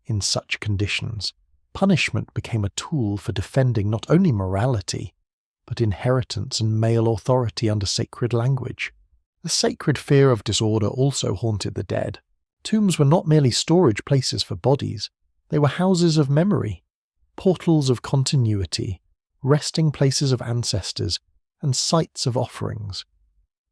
In such conditions, punishment became a tool for defending not only morality, but inheritance and male authority under sacred language. The sacred fear of disorder also haunted the dead. Tombs were not merely storage places for bodies, they were houses of memory, portals of continuity, resting places of ancestors, and sites of offerings.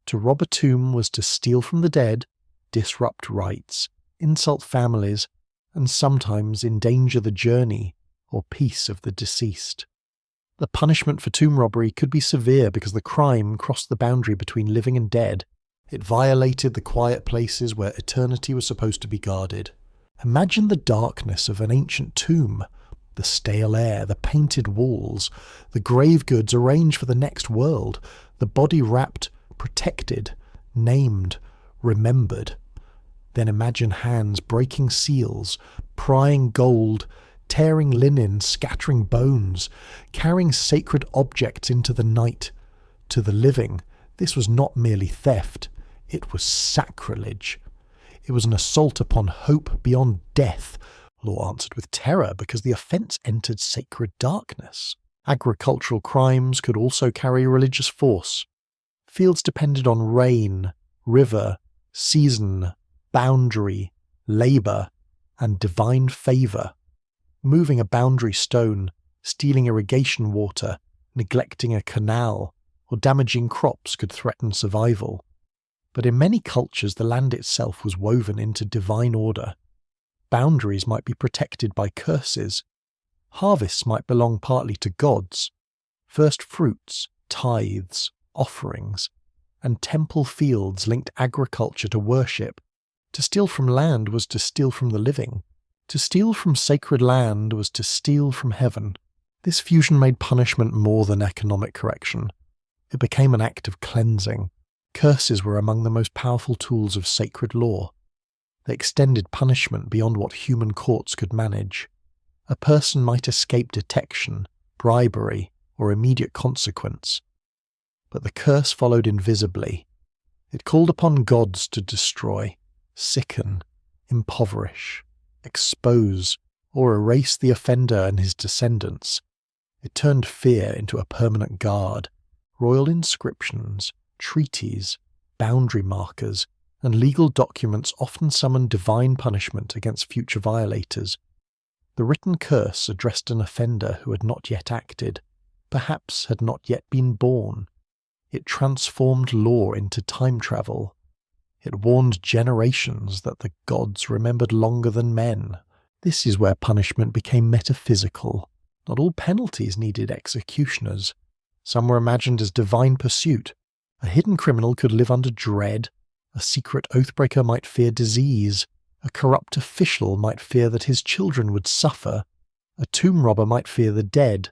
To rob a tomb was to steal from the dead, disrupt rites, insult families, and sometimes endanger the journey or peace of the deceased. The punishment for tomb robbery could be severe because the crime crossed the boundary between living and dead. It violated the quiet places where eternity was supposed to be guarded. Imagine the darkness of an ancient tomb, the stale air, the painted walls, the grave goods arranged for the next world, the body wrapped, protected, named, remembered. Then imagine hands breaking seals, prying gold, tearing linen, scattering bones, carrying sacred objects into the night. To the living, this was not merely theft, it was sacrilege. It was an assault upon hope beyond death. Law answered with terror because the offence entered sacred darkness. Agricultural crimes could also carry religious force. Fields depended on rain, river, season, boundary, labour, and divine favour. Moving a boundary stone, stealing irrigation water, neglecting a canal, or damaging crops could threaten survival. But in many cultures the land itself was woven into divine order. Boundaries might be protected by curses. Harvests might belong partly to gods. First fruits, tithes, offerings, and temple fields linked agriculture to worship. To steal from land was to steal from the living. To steal from sacred land was to steal from heaven. This fusion made punishment more than economic correction. It became an act of cleansing. Curses were among the most powerful tools of sacred law. They extended punishment beyond what human courts could manage. A person might escape detection, bribery, or immediate consequence. But the curse followed invisibly. It called upon gods to destroy, sicken, impoverish, expose, or erase the offender and his descendants. It turned fear into a permanent guard. Royal inscriptions, treaties, boundary markers, and legal documents often summoned divine punishment against future violators. The written curse addressed an offender who had not yet acted, perhaps had not yet been born. It transformed law into time travel. It warned generations that the gods remembered longer than men. This is where punishment became metaphysical. Not all penalties needed executioners. Some were imagined as divine pursuit. A hidden criminal could live under dread. A secret oathbreaker might fear disease. A corrupt official might fear that his children would suffer. A tomb robber might fear the dead.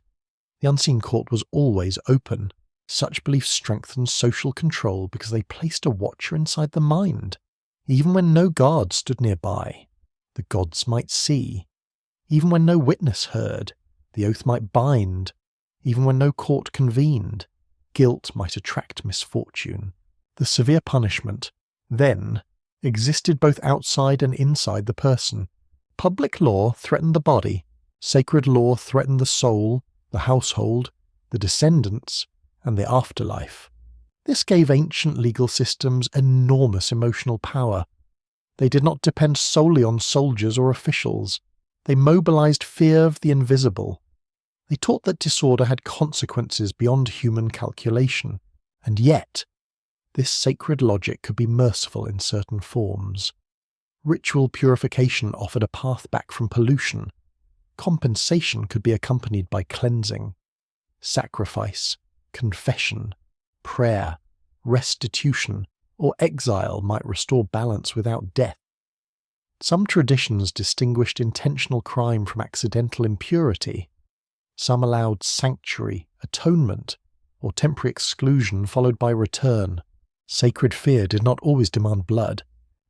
The unseen court was always open. Such beliefs strengthened social control because they placed a watcher inside the mind. Even when no guard stood nearby, the gods might see. Even when no witness heard, the oath might bind. Even when no court convened, guilt might attract misfortune. The severe punishment, then, existed both outside and inside the person. Public law threatened the body. Sacred law threatened the soul, the household, the descendants, and the afterlife. This gave ancient legal systems enormous emotional power. They did not depend solely on soldiers or officials. They mobilized fear of the invisible. They taught that disorder had consequences beyond human calculation, and yet, this sacred logic could be merciful in certain forms. Ritual purification offered a path back from pollution. Compensation could be accompanied by cleansing. Sacrifice, confession, prayer, restitution, or exile might restore balance without death. Some traditions distinguished intentional crime from accidental impurity. Some allowed sanctuary, atonement, or temporary exclusion followed by return. Sacred fear did not always demand blood,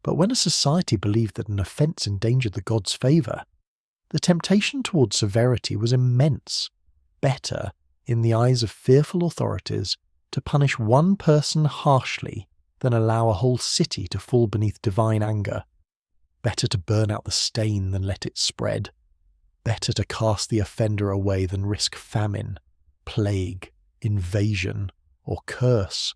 but when a society believed that an offence endangered the gods' favour, the temptation toward severity was immense. Better, in the eyes of fearful authorities, to punish one person harshly than allow a whole city to fall beneath divine anger. Better to burn out the stain than let it spread. Better to cast the offender away than risk famine, plague, invasion, or curse.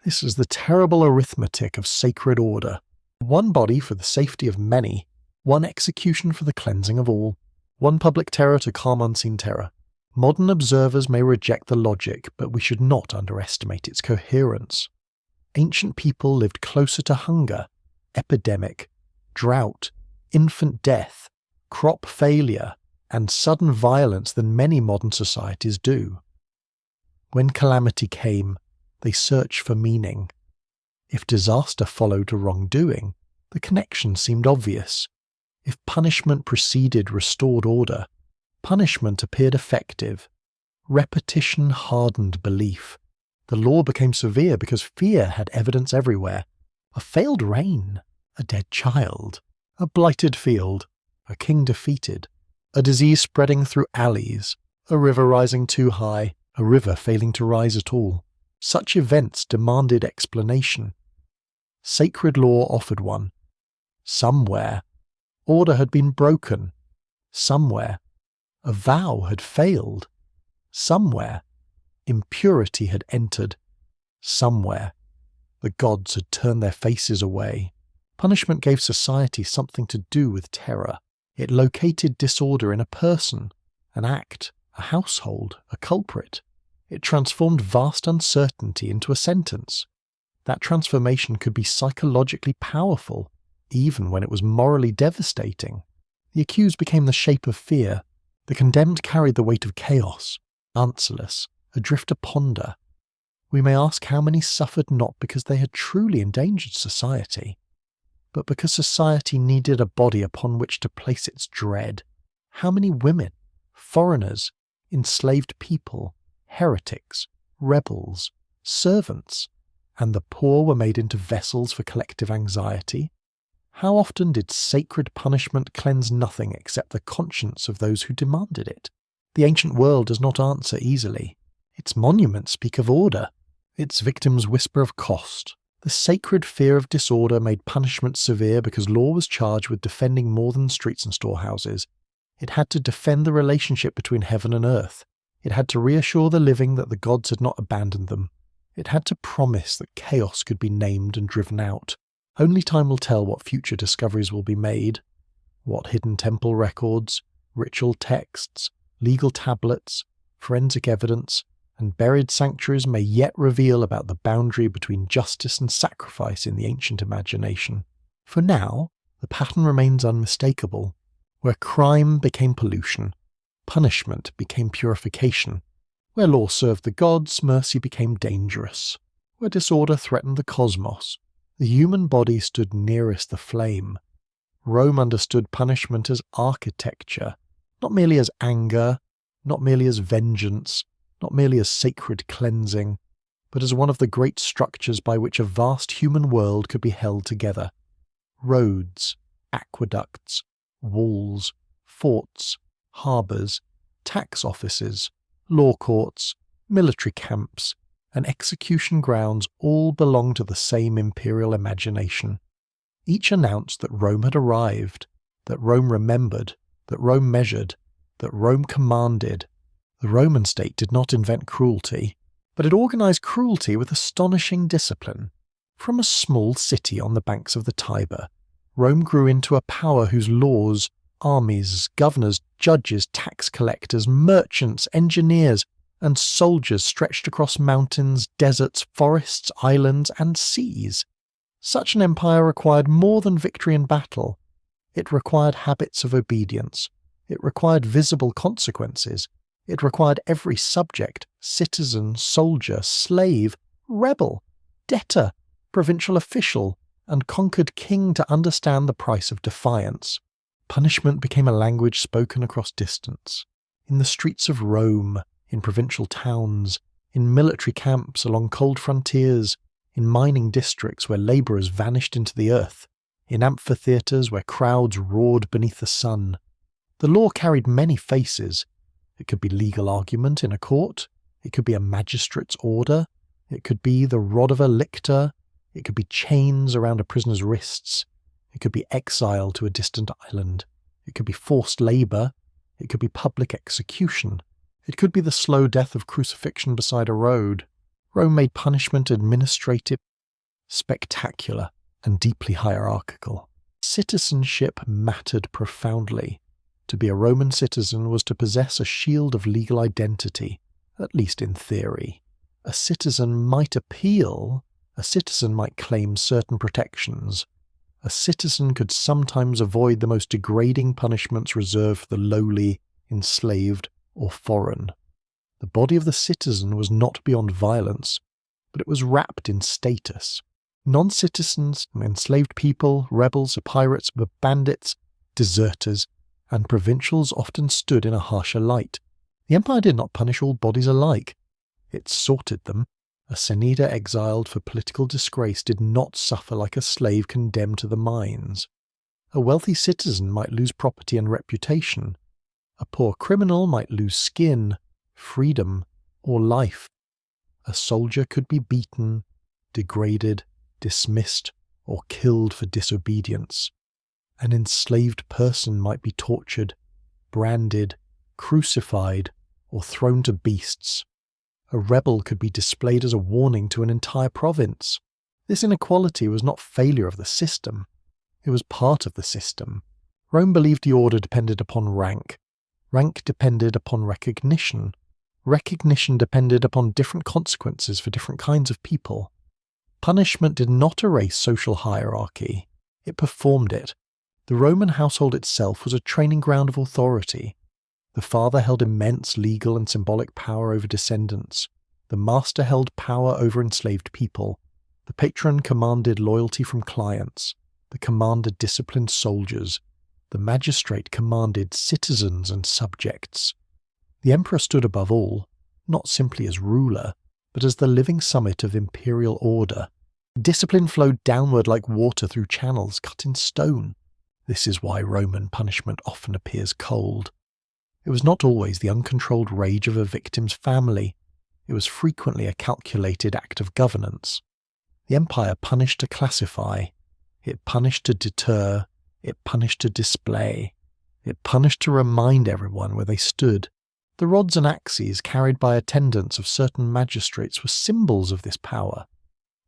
This is the terrible arithmetic of sacred order. One body for the safety of many, one execution for the cleansing of all, one public terror to calm unseen terror. Modern observers may reject the logic, but we should not underestimate its coherence. Ancient people lived closer to hunger, epidemic, drought, infant death, crop failure, and sudden violence than many modern societies do. When calamity came, they searched for meaning. If disaster followed a wrongdoing, the connection seemed obvious. If punishment preceded restored order, punishment appeared effective. Repetition hardened belief. The law became severe because fear had evidence everywhere. A failed reign, a dead child, a blighted field, a king defeated, a disease spreading through alleys, a river rising too high, a river failing to rise at all. Such events demanded explanation. Sacred law offered one. Somewhere, order had been broken. Somewhere, a vow had failed. Somewhere, impurity had entered. Somewhere, the gods had turned their faces away. Punishment gave society something to do with terror. It located disorder in a person, an act, a household, a culprit. It transformed vast uncertainty into a sentence. That transformation could be psychologically powerful, even when it was morally devastating. The accused became the shape of fear. The condemned carried the weight of chaos, answerless, adrift to ponder. We may ask how many suffered not because they had truly endangered society, but because society needed a body upon which to place its dread. How many women, foreigners, enslaved people, heretics, rebels, servants, and the poor were made into vessels for collective anxiety? How often did sacred punishment cleanse nothing except the conscience of those who demanded it? The ancient world does not answer easily. Its monuments speak of order. Its victims whisper of cost. The sacred fear of disorder made punishment severe because law was charged with defending more than streets and storehouses. It had to defend the relationship between heaven and earth. It had to reassure the living that the gods had not abandoned them. It had to promise that chaos could be named and driven out. Only time will tell what future discoveries will be made, what hidden temple records, ritual texts, legal tablets, forensic evidence, and buried sanctuaries may yet reveal about the boundary between justice and sacrifice in the ancient imagination. For now, the pattern remains unmistakable. Where crime became pollution, punishment became purification. Where law served the gods, mercy became dangerous. Where disorder threatened the cosmos, the human body stood nearest the flame. Rome understood punishment as architecture, not merely as anger, not merely as vengeance, not merely as sacred cleansing, but as one of the great structures by which a vast human world could be held together. Roads, aqueducts, walls, forts, harbours, tax offices, law courts, military camps, and execution grounds all belong to the same imperial imagination. Each announced that Rome had arrived, that Rome remembered, that Rome measured, that Rome commanded. The Roman state did not invent cruelty, but it organized cruelty with astonishing discipline. From a small city on the banks of the Tiber, Rome grew into a power whose laws, armies, governors, judges, tax collectors, merchants, engineers, and soldiers stretched across mountains, deserts, forests, islands, and seas. Such an empire required more than victory in battle. It required habits of obedience. It required visible consequences. It required every subject, citizen, soldier, slave, rebel, debtor, provincial official, and conquered king to understand the price of defiance. Punishment became a language spoken across distance. In the streets of Rome, in provincial towns, in military camps along cold frontiers, in mining districts where labourers vanished into the earth, in amphitheatres where crowds roared beneath the sun. The law carried many faces. It could be legal argument in a court. It could be a magistrate's order. It could be the rod of a lictor. It could be chains around a prisoner's wrists. It could be exile to a distant island. It could be forced labour. It could be public execution. It could be the slow death of crucifixion beside a road. Rome made punishment administrative, spectacular, and deeply hierarchical. Citizenship mattered profoundly. To be a Roman citizen was to possess a shield of legal identity, at least in theory. A citizen might appeal, a citizen might claim certain protections. A citizen could sometimes avoid the most degrading punishments reserved for the lowly, enslaved, or foreign. The body of the citizen was not beyond violence, but it was wrapped in status. Non-citizens, enslaved people, rebels, pirates, bandits, deserters, and provincials often stood in a harsher light. The empire did not punish all bodies alike. It sorted them. A senator exiled for political disgrace did not suffer like a slave condemned to the mines. A wealthy citizen might lose property and reputation. A poor criminal might lose skin, freedom, or life. A soldier could be beaten, degraded, dismissed, or killed for disobedience. An enslaved person might be tortured, branded, crucified, or thrown to beasts. A rebel could be displayed as a warning to an entire province. This inequality was not failure of the system. It was part of the system. Rome believed the order depended upon rank. Rank depended upon recognition. Recognition depended upon different consequences for different kinds of people. Punishment did not erase social hierarchy. It performed it. The Roman household itself was a training ground of authority. The father held immense legal and symbolic power over descendants. The master held power over enslaved people. The patron commanded loyalty from clients. The commander disciplined soldiers. The magistrate commanded citizens and subjects. The emperor stood above all, not simply as ruler, but as the living summit of imperial order. Discipline flowed downward like water through channels cut in stone. This is why Roman punishment often appears cold. It was not always the uncontrolled rage of a victim's family. It was frequently a calculated act of governance. The empire punished to classify. It punished to deter. It punished to display. It punished to remind everyone where they stood. The rods and axes carried by attendants of certain magistrates were symbols of this power.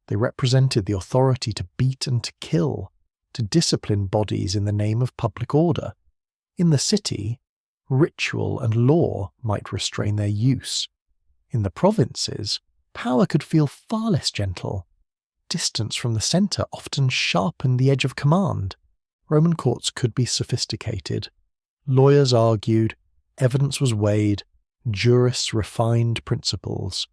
They represented the authority to beat and to kill, to discipline bodies in the name of public order. In the city, ritual and law might restrain their use. In the provinces, power could feel far less gentle. Distance from the centre often sharpened the edge of command. Roman courts could be sophisticated. Lawyers argued, evidence was weighed, jurists refined principles.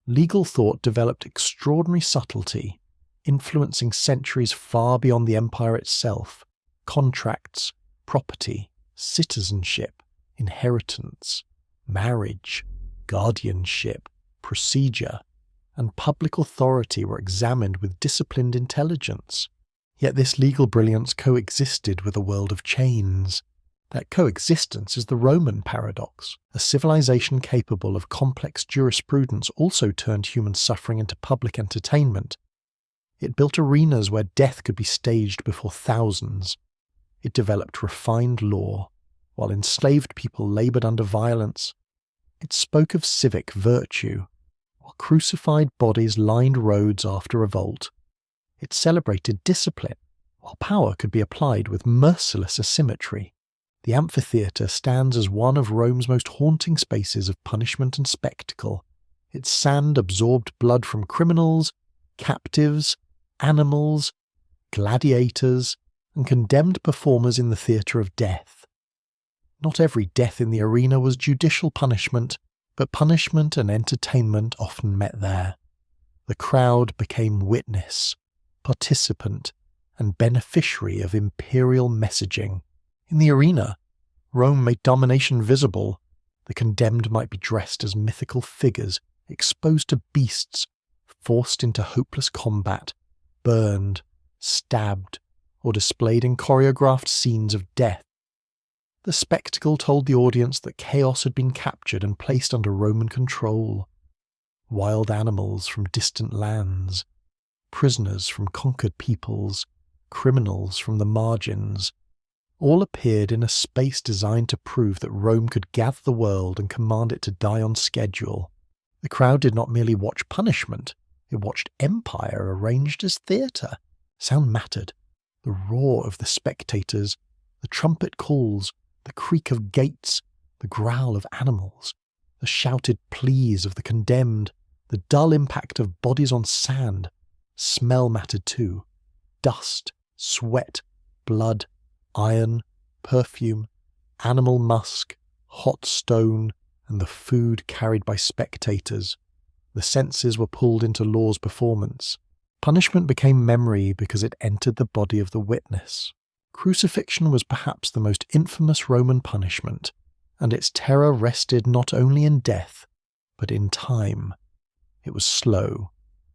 Legal thought developed extraordinary subtlety, influencing centuries far beyond the empire itself. Contracts, property, citizenship, inheritance, marriage, guardianship, procedure, and public authority were examined with disciplined intelligence. Yet this legal brilliance coexisted with a world of chains. That coexistence is the Roman paradox. A civilization capable of complex jurisprudence also turned human suffering into public entertainment. It built arenas where death could be staged before thousands. It developed refined law, while enslaved people laboured under violence. It spoke of civic virtue, while crucified bodies lined roads after revolt. It celebrated discipline, while power could be applied with merciless asymmetry. The amphitheatre stands as one of Rome's most haunting spaces of punishment and spectacle. Its sand absorbed blood from criminals, captives, animals, gladiators, and condemned performers in the theatre of death. Not every death in the arena was judicial punishment, but punishment and entertainment often met there. The crowd became witness, participant, and beneficiary of imperial messaging. In the arena, Rome made domination visible. The condemned might be dressed as mythical figures, exposed to beasts, forced into hopeless combat, burned, stabbed, or displayed in choreographed scenes of death. The spectacle told the audience that chaos had been captured and placed under Roman control. Wild animals from distant lands, prisoners from conquered peoples, criminals from the margins, all appeared in a space designed to prove that Rome could gather the world and command it to die on schedule. The crowd did not merely watch punishment, it watched empire arranged as theatre. Sound mattered. The roar of the spectators, the trumpet calls, the creak of gates, the growl of animals, the shouted pleas of the condemned, the dull impact of bodies on sand. Smell mattered too. Dust, sweat, blood, iron, perfume, animal musk, hot stone, and the food carried by spectators. The senses were pulled into law's performance. Punishment became memory because it entered the body of the witness. Crucifixion was perhaps the most infamous Roman punishment, and its terror rested not only in death, but in time. It was slow,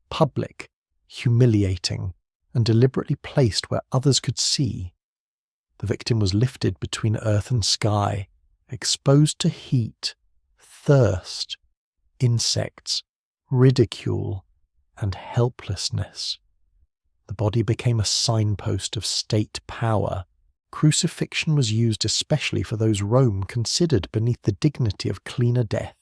public, humiliating, and deliberately placed where others could see. The victim was lifted between earth and sky, exposed to heat, thirst, insects, ridicule, and helplessness. The body became a signpost of state power. Crucifixion was used especially for those Rome considered beneath the dignity of cleaner death.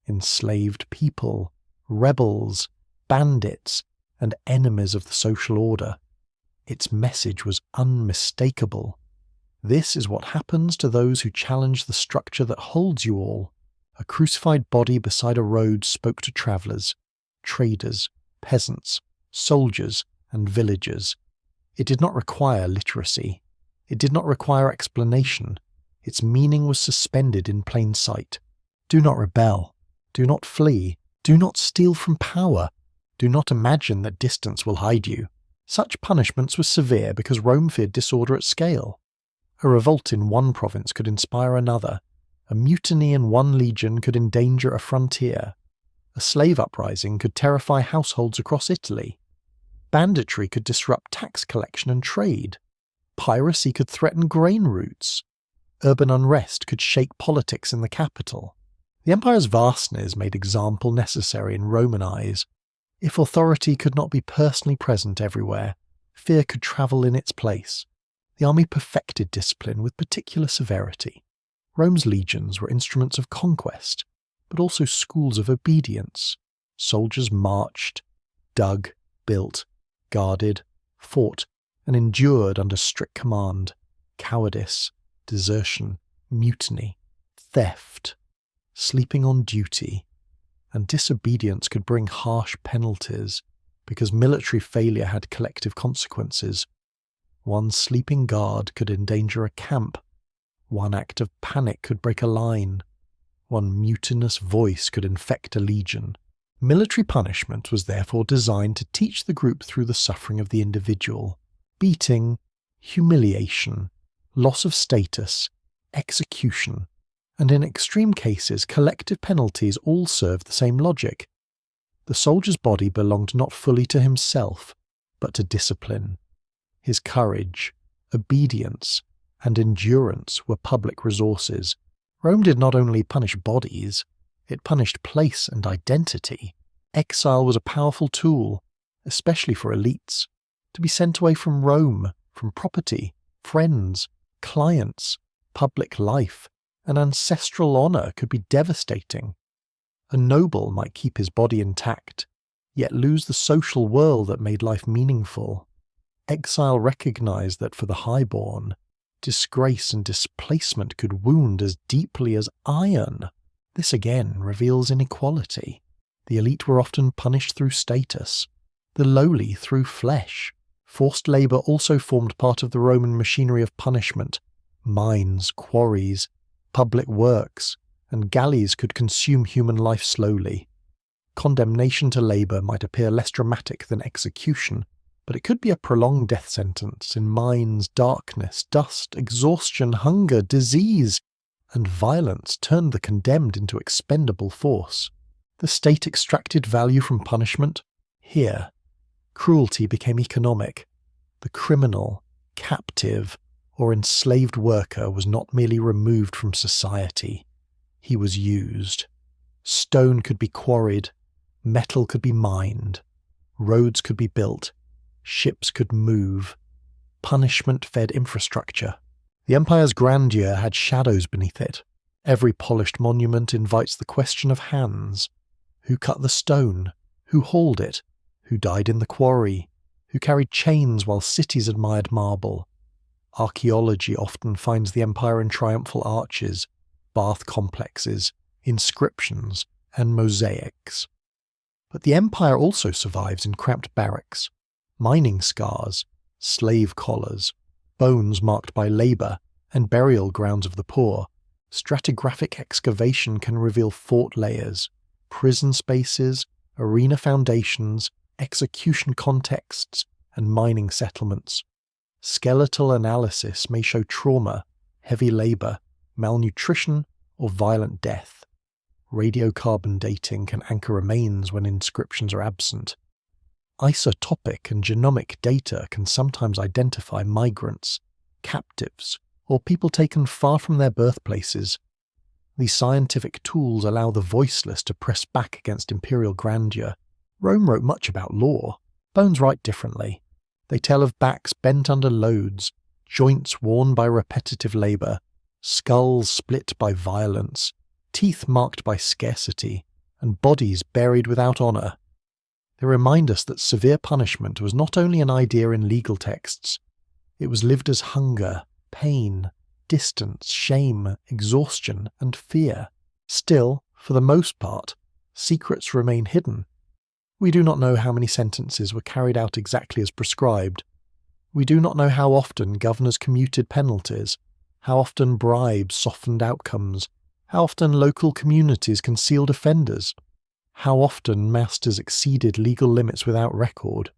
Enslaved people, rebels, bandits, and enemies of the social order. Its message was unmistakable. This is what happens to those who challenge the structure that holds you all. A crucified body beside a road spoke to travellers, traders, peasants, soldiers, and villagers. It did not require literacy. It did not require explanation. Its meaning was suspended in plain sight. Do not rebel. Do not flee. Do not steal from power. Do not imagine that distance will hide you. Such punishments were severe because Rome feared disorder at scale. A revolt in one province could inspire another. A mutiny in one legion could endanger a frontier. A slave uprising could terrify households across Italy. Banditry could disrupt tax collection and trade. Piracy could threaten grain routes. Urban unrest could shake politics in the capital. The empire's vastness made example necessary in Roman eyes. If authority could not be personally present everywhere, fear could travel in its place. The army perfected discipline with particular severity. Rome's legions were instruments of conquest, but also schools of obedience. Soldiers marched, dug, built, guarded, fought, and endured under strict command. Cowardice, desertion, mutiny, theft, sleeping on duty, and disobedience could bring harsh penalties because military failure had collective consequences. One sleeping guard could endanger a camp. One act of panic could break a line. One mutinous voice could infect a legion. Military punishment was therefore designed to teach the group through the suffering of the individual. Beating, humiliation, loss of status, execution, and in extreme cases collective penalties all served the same logic. The soldier's body belonged not fully to himself, but to discipline. His courage, obedience, and endurance were public resources. Rome did not only punish bodies, it punished place and identity. Exile was a powerful tool, especially for elites. To be sent away from Rome, from property, friends, clients, public life, and ancestral honour could be devastating. A noble might keep his body intact, yet lose the social world that made life meaningful. Exile recognised that for the highborn, disgrace and displacement could wound as deeply as iron. This again reveals inequality. The elite were often punished through status, the lowly through flesh. Forced labour also formed part of the Roman machinery of punishment. Mines, quarries, public works, and galleys could consume human life slowly. Condemnation to labour might appear less dramatic than execution, but it could be a prolonged death sentence in mines, darkness, dust, exhaustion, hunger, disease, and violence turned the condemned into expendable force. The state extracted value from punishment. Here, cruelty became economic. The criminal, captive, or enslaved worker was not merely removed from society, he was used. Stone could be quarried, metal could be mined, roads could be built, ships could move. Punishment fed infrastructure. The empire's grandeur had shadows beneath it. Every polished monument invites the question of hands. Who cut the stone? Who hauled it? Who died in the quarry? Who carried chains while cities admired marble? Archaeology often finds the empire in triumphal arches, bath complexes, inscriptions, and mosaics. But the empire also survives in cramped barracks, mining scars, slave collars, bones marked by labour, and burial grounds of the poor. Stratigraphic excavation can reveal fort layers, prison spaces, arena foundations, execution contexts, and mining settlements. Skeletal analysis may show trauma, heavy labour, malnutrition, or violent death. Radiocarbon dating can anchor remains when inscriptions are absent. Isotopic and genomic data can sometimes identify migrants, captives, or people taken far from their birthplaces. These scientific tools allow the voiceless to press back against imperial grandeur. Rome wrote much about law. Bones write differently. They tell of backs bent under loads, joints worn by repetitive labour, skulls split by violence, teeth marked by scarcity, and bodies buried without honour. They remind us that severe punishment was not only an idea in legal texts, it was lived as hunger, pain, distance, shame, exhaustion, and fear. Still, for the most part, secrets remain hidden. We do not know how many sentences were carried out exactly as prescribed. We do not know how often governors commuted penalties, how often bribes softened outcomes, how often local communities concealed offenders, how often masters exceeded legal limits without record.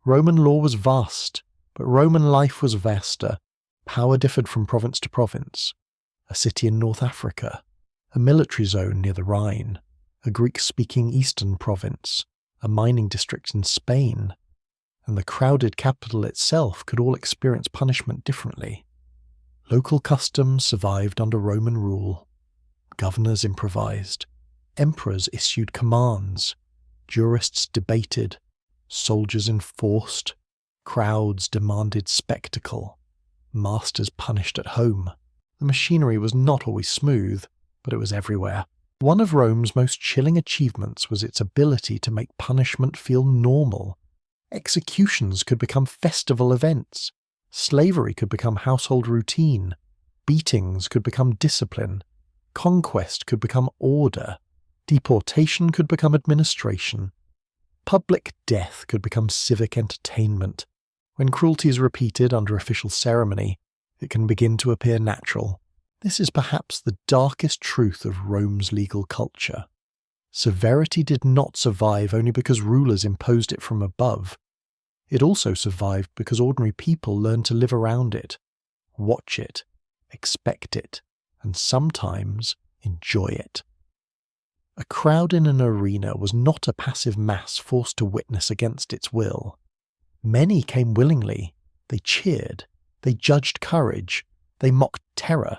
Roman law was vast, but Roman life was vaster. Power differed from province to province. a city in North Africa, a military zone near the Rhine, a Greek-speaking eastern province, a mining district in Spain, and the crowded capital itself could all experience punishment differently. Local customs survived under Roman rule. Governors improvised. Emperors issued commands. Jurists debated. Soldiers enforced. Crowds demanded spectacle. Masters punished at home. The machinery was not always smooth, but it was everywhere. One of Rome's most chilling achievements was its ability to make punishment feel normal. Executions could become festival events. Slavery could become household routine. Beatings could become discipline. Conquest could become order. Deportation could become administration. Public death could become civic entertainment. When cruelty is repeated under official ceremony, it can begin to appear natural. This is perhaps the darkest truth of Rome's legal culture. Severity did not survive only because rulers imposed it from above. It also survived because ordinary people learned to live around it, watch it, expect it, and sometimes enjoy it. A crowd in an arena was not a passive mass forced to witness against its will. Many came willingly. They cheered. They judged courage. They mocked terror.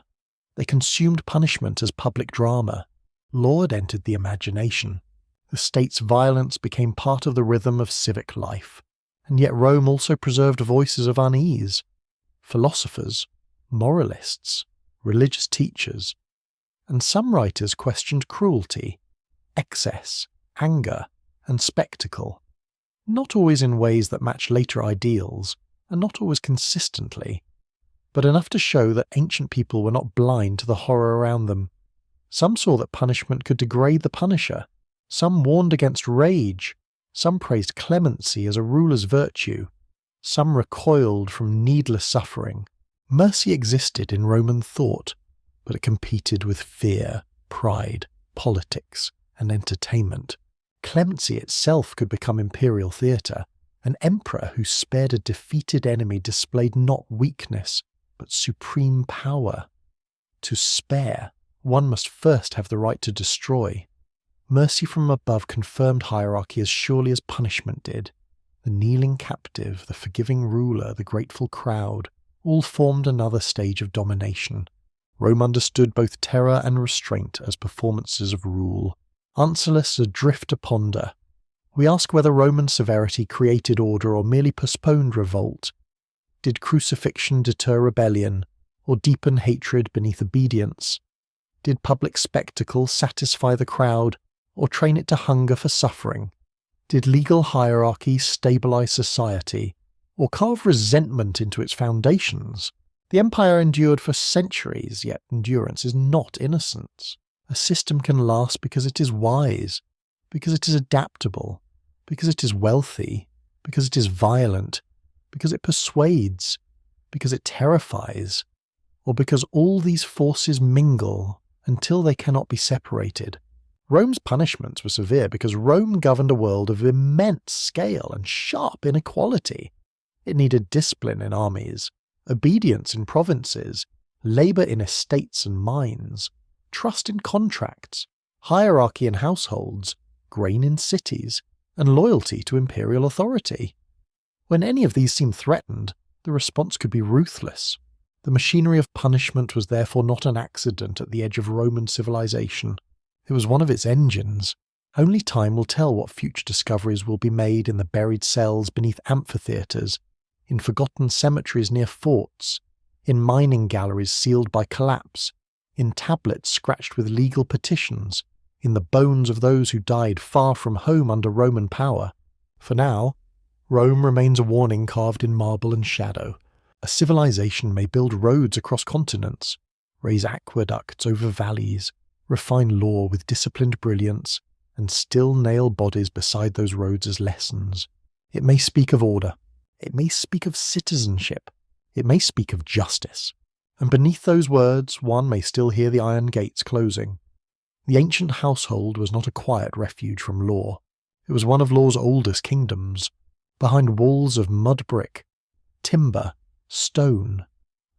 They consumed punishment as public drama. Law had entered the imagination. The state's violence became part of the rhythm of civic life. And yet Rome also preserved voices of unease. Philosophers, moralists, religious teachers, and some writers questioned cruelty, excess, anger, and spectacle, not always in ways that match later ideals, and not always consistently, but enough to show that ancient people were not blind to the horror around them. Some saw that punishment could degrade the punisher. Some warned against rage. Some praised clemency as a ruler's virtue. Some recoiled from needless suffering. Mercy existed in Roman thought, but it competed with fear, pride, politics, and entertainment. Clemency itself could become imperial theatre. An emperor who spared a defeated enemy displayed not weakness, but supreme power. To spare, one must first have the right to destroy. Mercy from above confirmed hierarchy as surely as punishment did. The kneeling captive, the forgiving ruler, the grateful crowd, all formed another stage of domination. Rome understood both terror and restraint as performances of rule. Answer us adrift to ponder. We ask whether Roman severity created order or merely postponed revolt. Did crucifixion deter rebellion, or deepen hatred beneath obedience? Did public spectacle satisfy the crowd, or train it to hunger for suffering? Did legal hierarchy stabilize society, or carve resentment into its foundations? The empire endured for centuries, yet endurance is not innocence. A system can last because it is wise, because it is adaptable, because it is wealthy, because it is violent, because it persuades, because it terrifies, or because all these forces mingle until they cannot be separated. Rome's punishments were severe because Rome governed a world of immense scale and sharp inequality. It needed discipline in armies, obedience in provinces, labour in estates and mines, trust in contracts, hierarchy in households, grain in cities, and loyalty to imperial authority. When any of these seemed threatened, the response could be ruthless. The machinery of punishment was therefore not an accident at the edge of Roman civilization. It was one of its engines. Only time will tell what future discoveries will be made in the buried cells beneath amphitheatres, in forgotten cemeteries near forts, in mining galleries sealed by collapse, in tablets scratched with legal petitions, in the bones of those who died far from home under Roman power. For now, Rome remains a warning carved in marble and shadow. A civilization may build roads across continents, raise aqueducts over valleys, refine law with disciplined brilliance, and still nail bodies beside those roads as lessons. It may speak of order. It may speak of citizenship. It may speak of justice. And beneath those words, one may still hear the iron gates closing. The ancient household was not a quiet refuge from law. It was one of law's oldest kingdoms. Behind walls of mud brick, timber, stone,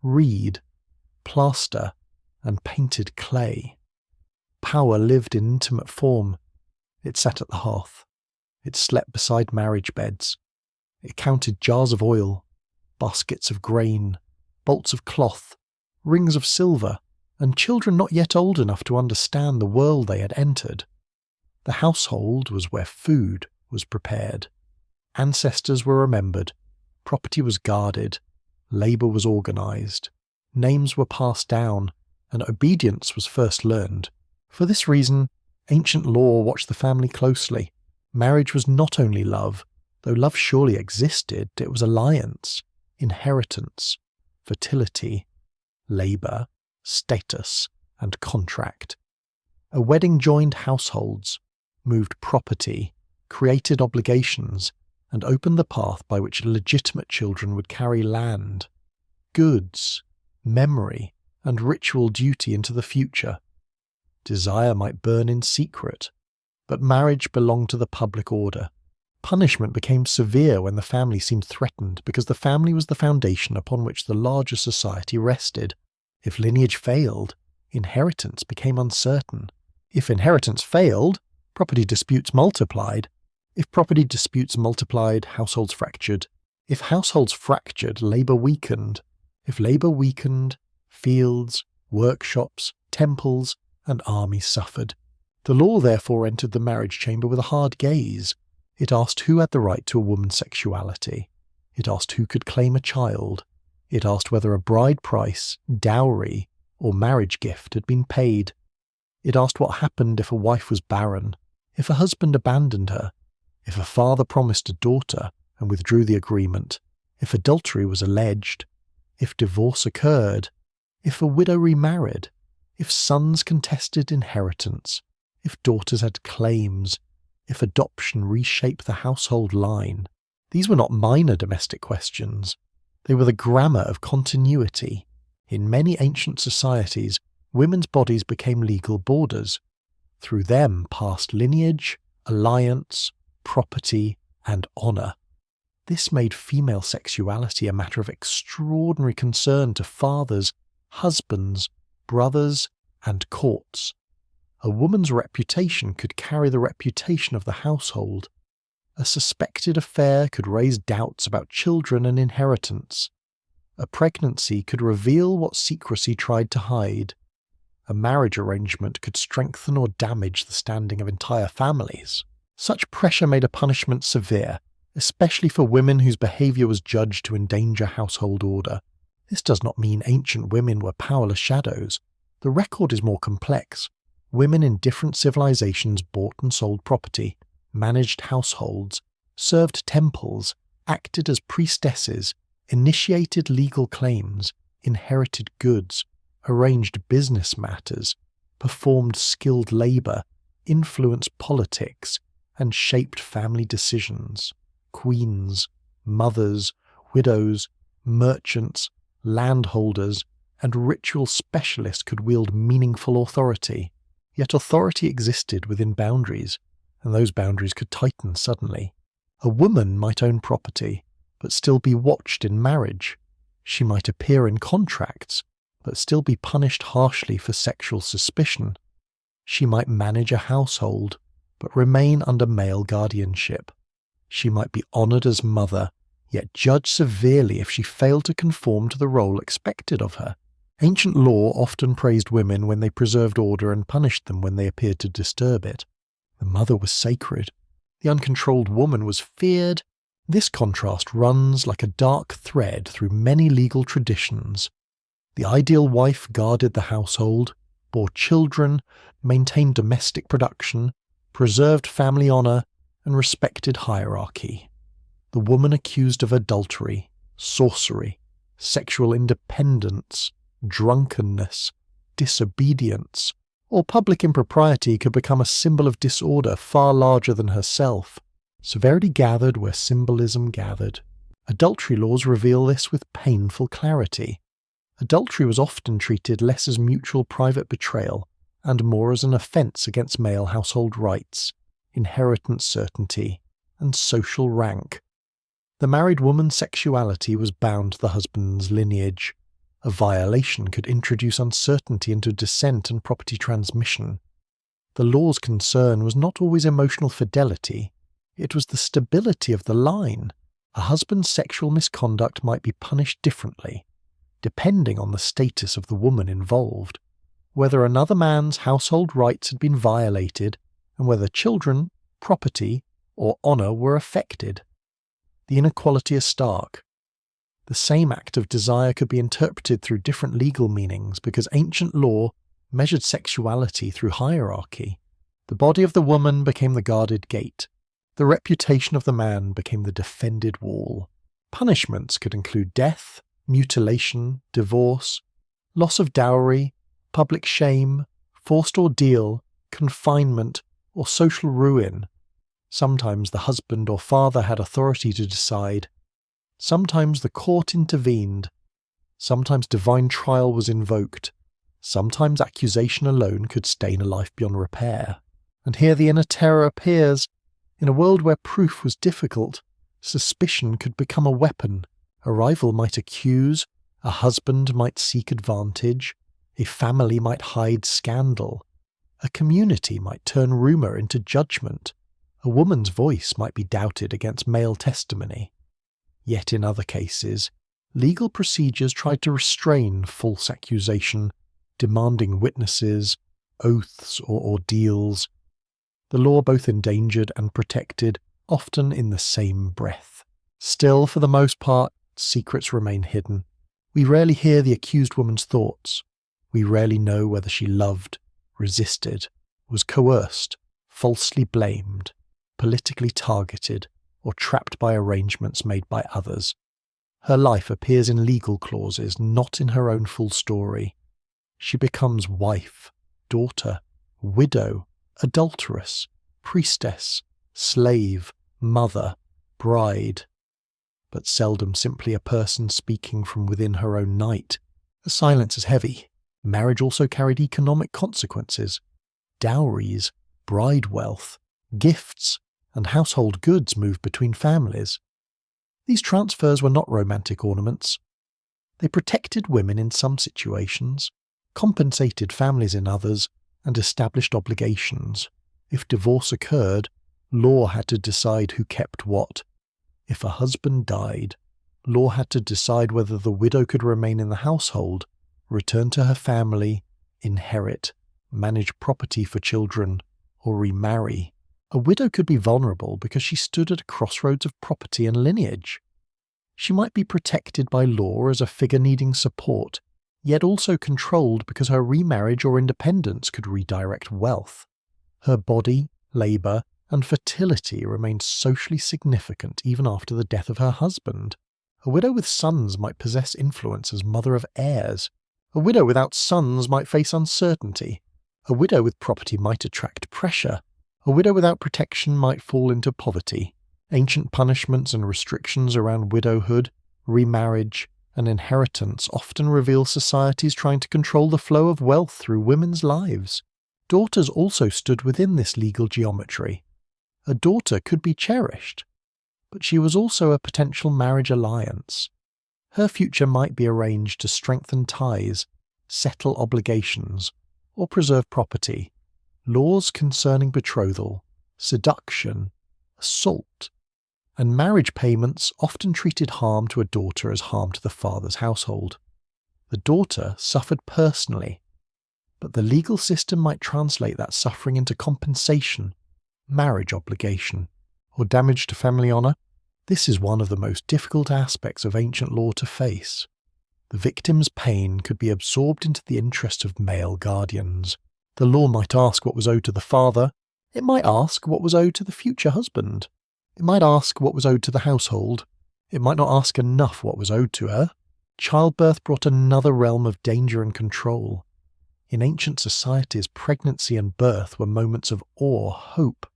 reed, plaster, and painted clay. Power lived in intimate form. It sat at the hearth. It slept beside marriage beds. It counted jars of oil, baskets of grain, bolts of cloth, rings of silver, and children not yet old enough to understand the world they had entered. The household was where food was prepared. Ancestors were remembered, property was guarded, labour was organised, names were passed down, and obedience was first learned. For this reason, ancient law watched the family closely. Marriage was not only love, though love surely existed, it was alliance, inheritance, fertility, labour, status, and contract. A wedding joined households, moved property, created obligations, and opened the path by which legitimate children would carry land, goods, memory, and ritual duty into the future. Desire might burn in secret, but marriage belonged to the public order. Punishment became severe when the family seemed threatened because the family was the foundation upon which the larger society rested. If lineage failed, inheritance became uncertain. If inheritance failed, property disputes multiplied. If property disputes multiplied, households fractured. If households fractured, labour weakened. If labour weakened, fields, workshops, temples, and armies suffered. The law therefore entered the marriage chamber with a hard gaze. It asked who had the right to a woman's sexuality. It asked who could claim a child. It asked whether a bride price, dowry, or marriage gift had been paid. It asked what happened if a wife was barren, if a husband abandoned her, if a father promised a daughter and withdrew the agreement, if adultery was alleged, if divorce occurred, if a widow remarried, if sons contested inheritance, if daughters had claims, if adoption reshaped the household line. These were not minor domestic questions. They were the grammar of continuity. In many ancient societies, women's bodies became legal borders. Through them passed lineage, alliance, property, and honour. This made female sexuality a matter of extraordinary concern to fathers, husbands, brothers, and courts. A woman's reputation could carry the reputation of the household. A suspected affair could raise doubts about children and inheritance. A pregnancy could reveal what secrecy tried to hide. A marriage arrangement could strengthen or damage the standing of entire families. Such pressure made a punishment severe, especially for women whose behaviour was judged to endanger household order. This does not mean ancient women were powerless shadows. The record is more complex. Women in different civilizations bought and sold property, managed households, served temples, acted as priestesses, initiated legal claims, inherited goods, arranged business matters, performed skilled labour, influenced politics, and shaped family decisions. Queens, mothers, widows, merchants, landholders, and ritual specialists could wield meaningful authority. Yet authority existed within boundaries, and those boundaries could tighten suddenly. A woman might own property, but still be watched in marriage. She might appear in contracts, but still be punished harshly for sexual suspicion. She might manage a household, but remain under male guardianship. She might be honoured as mother, yet judged severely if she failed to conform to the role expected of her. Ancient law often praised women when they preserved order and punished them when they appeared to disturb it. The mother was sacred. The uncontrolled woman was feared. This contrast runs like a dark thread through many legal traditions. The ideal wife guarded the household, bore children, maintained domestic production, preserved family honour, and respected hierarchy. The woman accused of adultery, sorcery, sexual independence, drunkenness, disobedience, or public impropriety could become a symbol of disorder far larger than herself. Severity gathered where symbolism gathered. Adultery laws reveal this with painful clarity. Adultery was often treated less as mutual private betrayal and more as an offence against male household rights, inheritance certainty, and social rank. The married woman's sexuality was bound to the husband's lineage. A violation could introduce uncertainty into descent and property transmission. The law's concern was not always emotional fidelity, it was the stability of the line. A husband's sexual misconduct might be punished differently, depending on the status of the woman involved, whether another man's household rights had been violated, and whether children, property, or honour were affected. The inequality is stark. The same act of desire could be interpreted through different legal meanings because ancient law measured sexuality through hierarchy. The body of the woman became the guarded gate. The reputation of the man became the defended wall. Punishments could include death, mutilation, divorce, loss of dowry, public shame, forced ordeal, confinement, or social ruin. Sometimes the husband or father had authority to decide. Sometimes the court intervened. Sometimes divine trial was invoked. Sometimes accusation alone could stain a life beyond repair. And here the inner terror appears. In a world where proof was difficult, suspicion could become a weapon. A rival might accuse, a husband might seek advantage, a family might hide scandal, a community might turn rumour into judgment, a woman's voice might be doubted against male testimony. Yet in other cases, legal procedures tried to restrain false accusation, demanding witnesses, oaths or ordeals. The law both endangered and protected, often in the same breath. Still, for the most part, secrets remain hidden. We rarely hear the accused woman's thoughts. We rarely know whether she loved, resisted, was coerced, falsely blamed, politically targeted, or trapped by arrangements made by others. Her life appears in legal clauses, not in her own full story. She becomes wife, daughter, widow, adulteress, priestess, slave, mother, bride, but seldom simply a person speaking from within her own night. The silence is heavy. Marriage also carried economic consequences. Dowries, bride wealth, gifts, and household goods moved between families. These transfers were not romantic ornaments. They protected women in some situations, compensated families in others, and established obligations. If divorce occurred, law had to decide who kept what. If a husband died, law had to decide whether the widow could remain in the household, return to her family, inherit, manage property for children, or remarry. A widow could be vulnerable because she stood at a crossroads of property and lineage. She might be protected by law as a figure needing support, yet also controlled because her remarriage or independence could redirect wealth. Her body, labour, and fertility remained socially significant even after the death of her husband. A widow with sons might possess influence as mother of heirs. A widow without sons might face uncertainty. A widow with property might attract pressure. A widow without protection might fall into poverty. Ancient punishments and restrictions around widowhood, remarriage, and inheritance often reveal societies trying to control the flow of wealth through women's lives. Daughters also stood within this legal geometry. A daughter could be cherished, but she was also a potential marriage alliance. Her future might be arranged to strengthen ties, settle obligations, or preserve property. Laws concerning betrothal, seduction, assault, and marriage payments often treated harm to a daughter as harm to the father's household. The daughter suffered personally, but the legal system might translate that suffering into compensation, marriage obligation, or damage to family honour. This is one of the most difficult aspects of ancient law to face. The victim's pain could be absorbed into the interest of male guardians. The law might ask what was owed to the father. It might ask what was owed to the future husband. It might ask what was owed to the household. It might not ask enough what was owed to her. Childbirth brought another realm of danger and control. In ancient societies, pregnancy and birth were moments of awe, hope,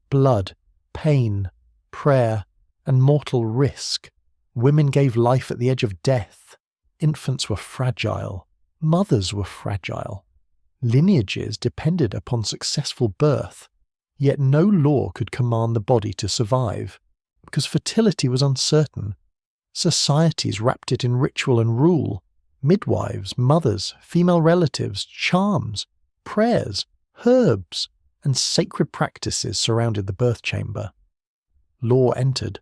blood, pain, prayer, and mortal risk. Women gave life at the edge of death. Infants were fragile. Mothers were fragile. Lineages depended upon successful birth, yet no law could command the body to survive, because fertility was uncertain. Societies wrapped it in ritual and rule, Midwives, mothers, female relatives, charms, prayers, herbs, and sacred practices surrounded the birth chamber. Law entered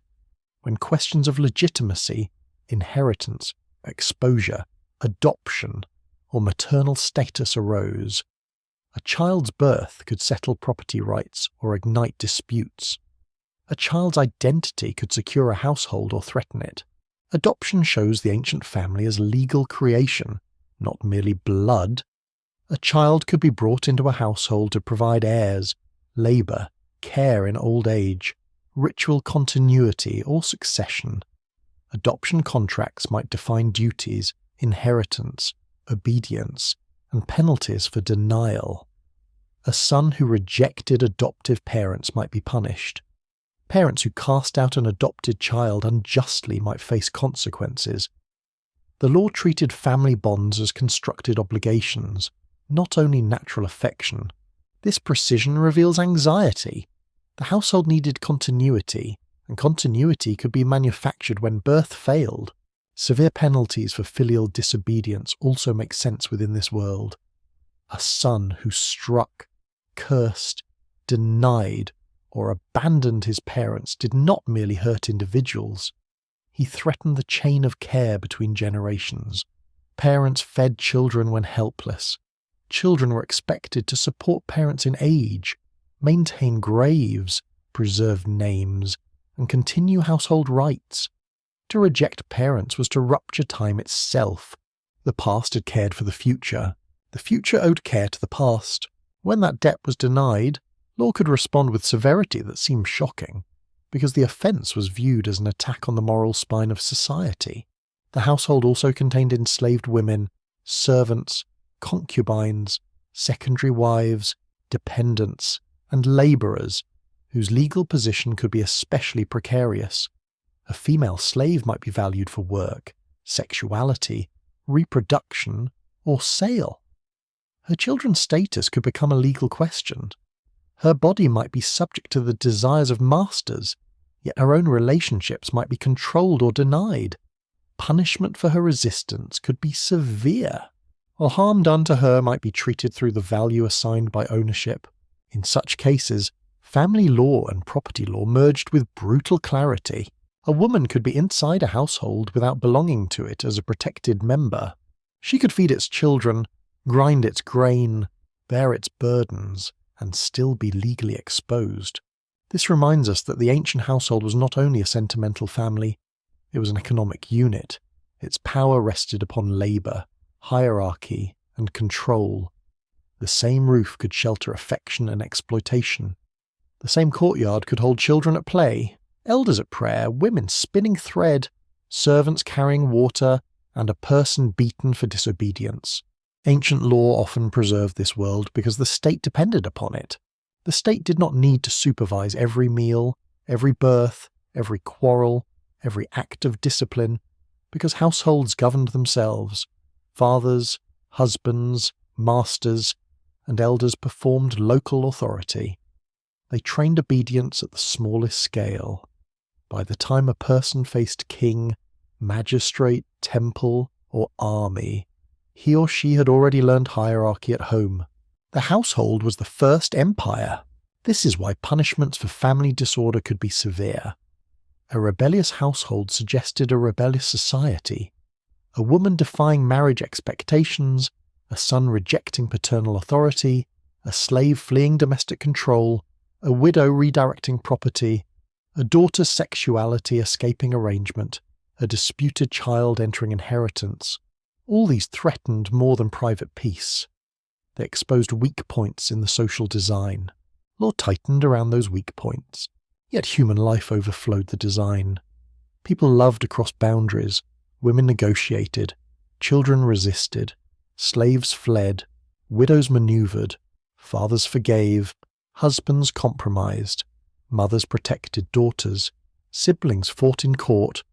when questions of legitimacy, inheritance, exposure, adoption, or maternal status arose. A child's birth could settle property rights or ignite disputes. A child's identity could secure a household or threaten it. Adoption shows the ancient family as legal creation, not merely blood. A child could be brought into a household to provide heirs, labour, care in old age, ritual continuity or succession. Adoption contracts might define duties, inheritance, obedience, and penalties for denial. A son who rejected adoptive parents might be punished. Parents who cast out an adopted child unjustly might face consequences. The law treated family bonds as constructed obligations, not only natural affection. This precision reveals anxiety. The household needed continuity, and continuity could be manufactured when birth failed. Severe penalties for filial disobedience also make sense within this world. A son who struck, cursed, denied, or abandoned his parents did not merely hurt individuals. He threatened the chain of care between generations. Parents fed children when helpless. Children were expected to support parents in age, maintain graves, preserve names, and continue household rites. To reject parents was to rupture time itself. The past had cared for the future owed care to the past. When that debt was denied, law could respond with severity that seemed shocking, because the offence was viewed as an attack on the moral spine of society. The household also contained enslaved women, servants, concubines, secondary wives, dependents, and labourers, whose legal position could be especially precarious. A female slave might be valued for work, sexuality, reproduction, or sale. Her children's status could become a legal question. Her body might be subject to the desires of masters, yet her own relationships might be controlled or denied. Punishment for her resistance could be severe, while harm done to her might be treated through the value assigned by ownership. In such cases, family law and property law merged with brutal clarity. A woman could be inside a household without belonging to it as a protected member. She could feed its children, grind its grain, bear its burdens, and still be legally exposed. This reminds us that the ancient household was not only a sentimental family, it was an economic unit. Its power rested upon labour, hierarchy, and control. The same roof could shelter affection and exploitation. The same courtyard could hold children at play, elders at prayer, women spinning thread, servants carrying water, and a person beaten for disobedience. Ancient law often preserved this world because the state depended upon it. The state did not need to supervise every meal, every birth, every quarrel, every act of discipline, because households governed themselves. Fathers, husbands, masters, and elders performed local authority. They trained obedience at the smallest scale. By the time a person faced king, magistrate, temple, or army, he or she had already learned hierarchy at home. The household was the first empire. This is why punishments for family disorder could be severe. A rebellious household suggested a rebellious society. A woman defying marriage expectations, a son rejecting paternal authority, a slave fleeing domestic control, a widow redirecting property, a daughter's sexuality escaping arrangement, a disputed child entering inheritance. All these threatened more than private peace. They exposed weak points in the social design. Law tightened around those weak points, yet human life overflowed the design. People loved across boundaries, women negotiated, children resisted, slaves fled, widows manoeuvred, fathers forgave, husbands compromised, mothers protected daughters, siblings fought in court,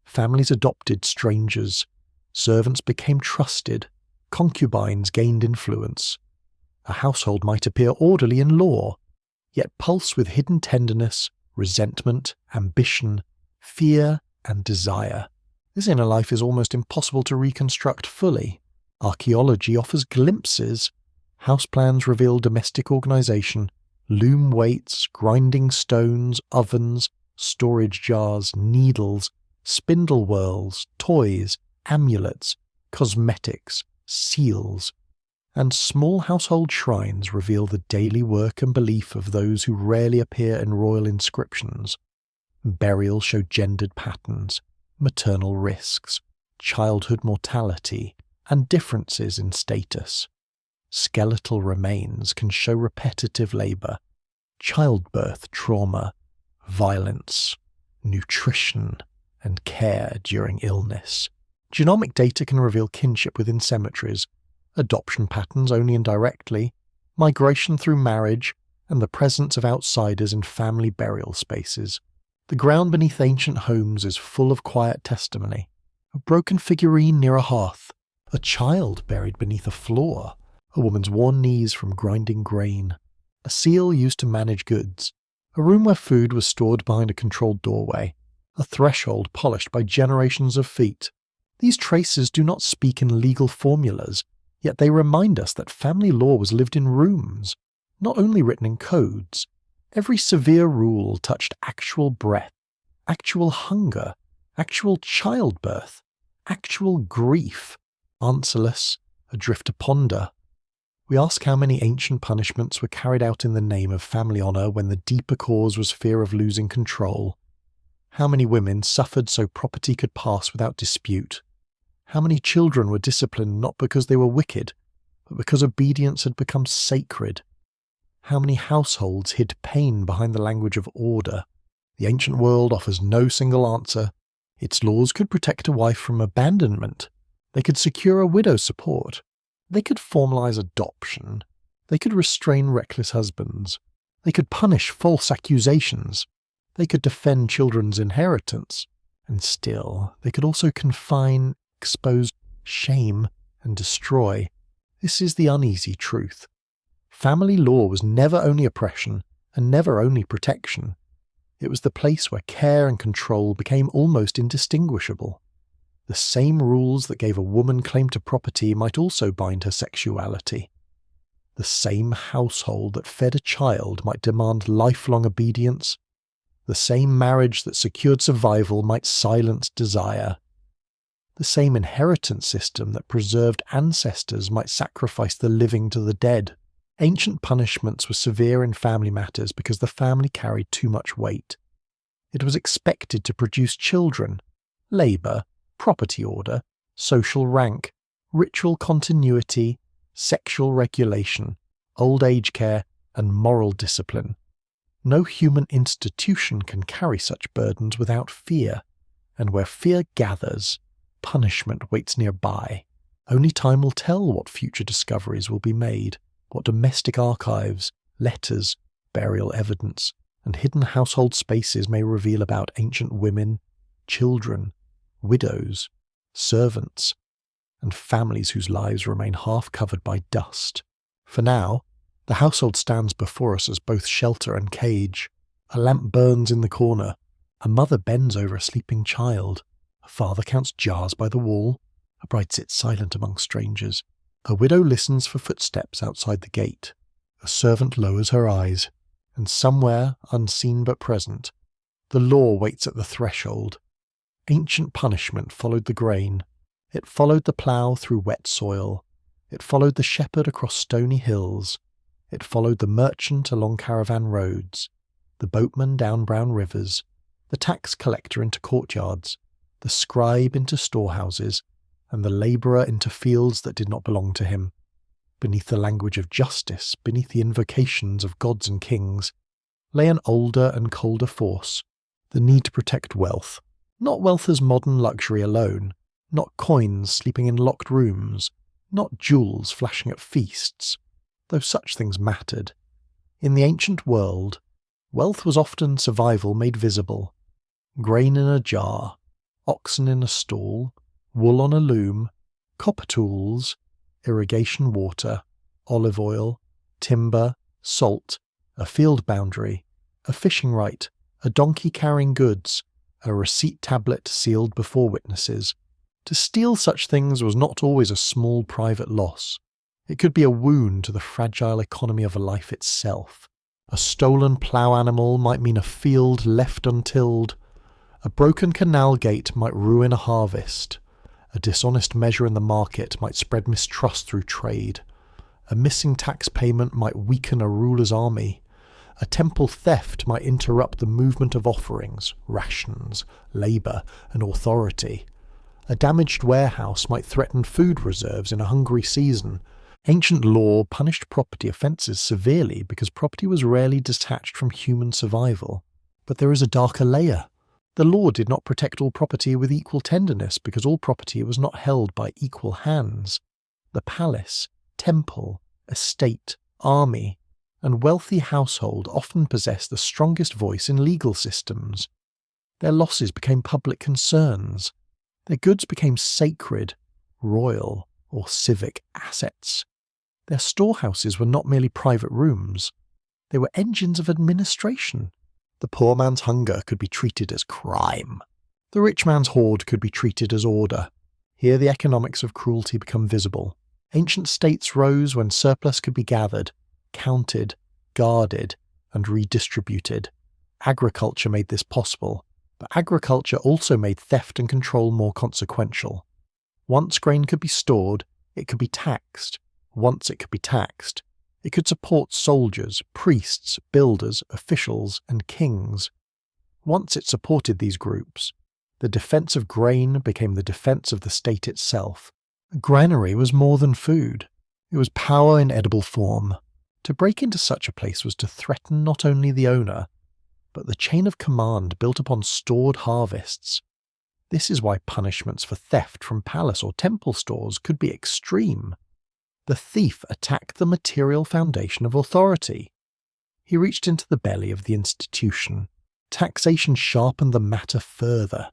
families adopted strangers, servants became trusted, concubines gained influence. A household might appear orderly in law, yet pulse with hidden tenderness, resentment, ambition, fear, and desire. This inner life is almost impossible to reconstruct fully. Archaeology offers glimpses. House plans reveal domestic organisation, loom weights, grinding stones, ovens, storage jars, needles, spindle whorls, toys, amulets, cosmetics, seals, and small household shrines reveal the daily work and belief of those who rarely appear in royal inscriptions. Burials show gendered patterns, maternal risks, childhood mortality, and differences in status. Skeletal remains can show repetitive labour, childbirth trauma, violence, nutrition, and care during illness. Genomic data can reveal kinship within cemeteries, adoption patterns only indirectly, migration through marriage, and the presence of outsiders in family burial spaces. The ground beneath ancient homes is full of quiet testimony. A broken figurine near a hearth, a child buried beneath a floor, a woman's worn knees from grinding grain, a seal used to manage goods, a room where food was stored behind a controlled doorway, a threshold polished by generations of feet. These traces do not speak in legal formulas, yet they remind us that family law was lived in rooms, not only written in codes. Every severe rule touched actual breath, actual hunger, actual childbirth, actual grief. Answerless, adrift to ponder. We ask how many ancient punishments were carried out in the name of family honour when the deeper cause was fear of losing control. How many women suffered so property could pass without dispute. How many children were disciplined not because they were wicked, but because obedience had become sacred. How many households hid pain behind the language of order. The ancient world offers no single answer. Its laws could protect a wife from abandonment. They could secure a widow's support. They could formalize adoption. They could restrain reckless husbands. They could punish false accusations. They could defend children's inheritance. And still, they could also confine, expose, shame, and destroy. This is the uneasy truth. Family law was never only oppression and never only protection. It was the place where care and control became almost indistinguishable. The same rules that gave a woman claim to property might also bind her sexuality. The same household that fed a child might demand lifelong obedience. The same marriage that secured survival might silence desire. The same inheritance system that preserved ancestors might sacrifice the living to the dead. Ancient punishments were severe in family matters because the family carried too much weight. It was expected to produce children, labour, property order, social rank, ritual continuity, sexual regulation, old age care, and moral discipline. No human institution can carry such burdens without fear, and where fear gathers, punishment waits nearby. Only time will tell what future discoveries will be made, what domestic archives, letters, burial evidence, and hidden household spaces may reveal about ancient women, children, widows, servants, and families whose lives remain half covered by dust. For now, the household stands before us as both shelter and cage. A lamp burns in the corner. A mother bends over a sleeping child. A father counts jars by the wall. A bride sits silent among strangers. A widow listens for footsteps outside the gate. A servant lowers her eyes. And somewhere, unseen but present, the law waits at the threshold. Ancient punishment followed the grain. It followed the plough through wet soil. It followed the shepherd across stony hills. It followed the merchant along caravan roads, the boatman down brown rivers, the tax collector into courtyards, the scribe into storehouses, and the labourer into fields that did not belong to him. Beneath the language of justice, beneath the invocations of gods and kings, lay an older and colder force, the need to protect wealth. Not wealth as modern luxury alone, not coins sleeping in locked rooms, not jewels flashing at feasts, though such things mattered. In the ancient world, wealth was often survival made visible. Grain in a jar, oxen in a stall, wool on a loom, copper tools, irrigation water, olive oil, timber, salt, a field boundary, a fishing right, a donkey carrying goods, and a receipt tablet sealed before witnesses. To steal such things was not always a small private loss. It could be a wound to the fragile economy of life itself. A stolen plough animal might mean a field left untilled. A broken canal gate might ruin a harvest. A dishonest measure in the market might spread mistrust through trade. A missing tax payment might weaken a ruler's army. A temple theft might interrupt the movement of offerings, rations, labour, and authority. A damaged warehouse might threaten food reserves in a hungry season. Ancient law punished property offences severely because property was rarely detached from human survival. But there is a darker layer. The law did not protect all property with equal tenderness because all property was not held by equal hands. The palace, temple, estate, army, and wealthy household often possessed the strongest voice in legal systems. Their losses became public concerns. Their goods became sacred, royal, or civic assets. Their storehouses were not merely private rooms. They were engines of administration. The poor man's hunger could be treated as crime. The rich man's hoard could be treated as order. Here the economics of cruelty become visible. Ancient states rose when surplus could be gathered, counted, guarded, and redistributed. Agriculture made this possible, but agriculture also made theft and control more consequential. Once grain could be stored, it could be taxed. Once it could be taxed, it could support soldiers, priests, builders, officials, and kings. Once it supported these groups, the defence of grain became the defence of the state itself. A granary was more than food. It was power in edible form. To break into such a place was to threaten not only the owner, but the chain of command built upon stored harvests. This is why punishments for theft from palace or temple stores could be extreme. The thief attacked the material foundation of authority. He reached into the belly of the institution. Taxation sharpened the matter further.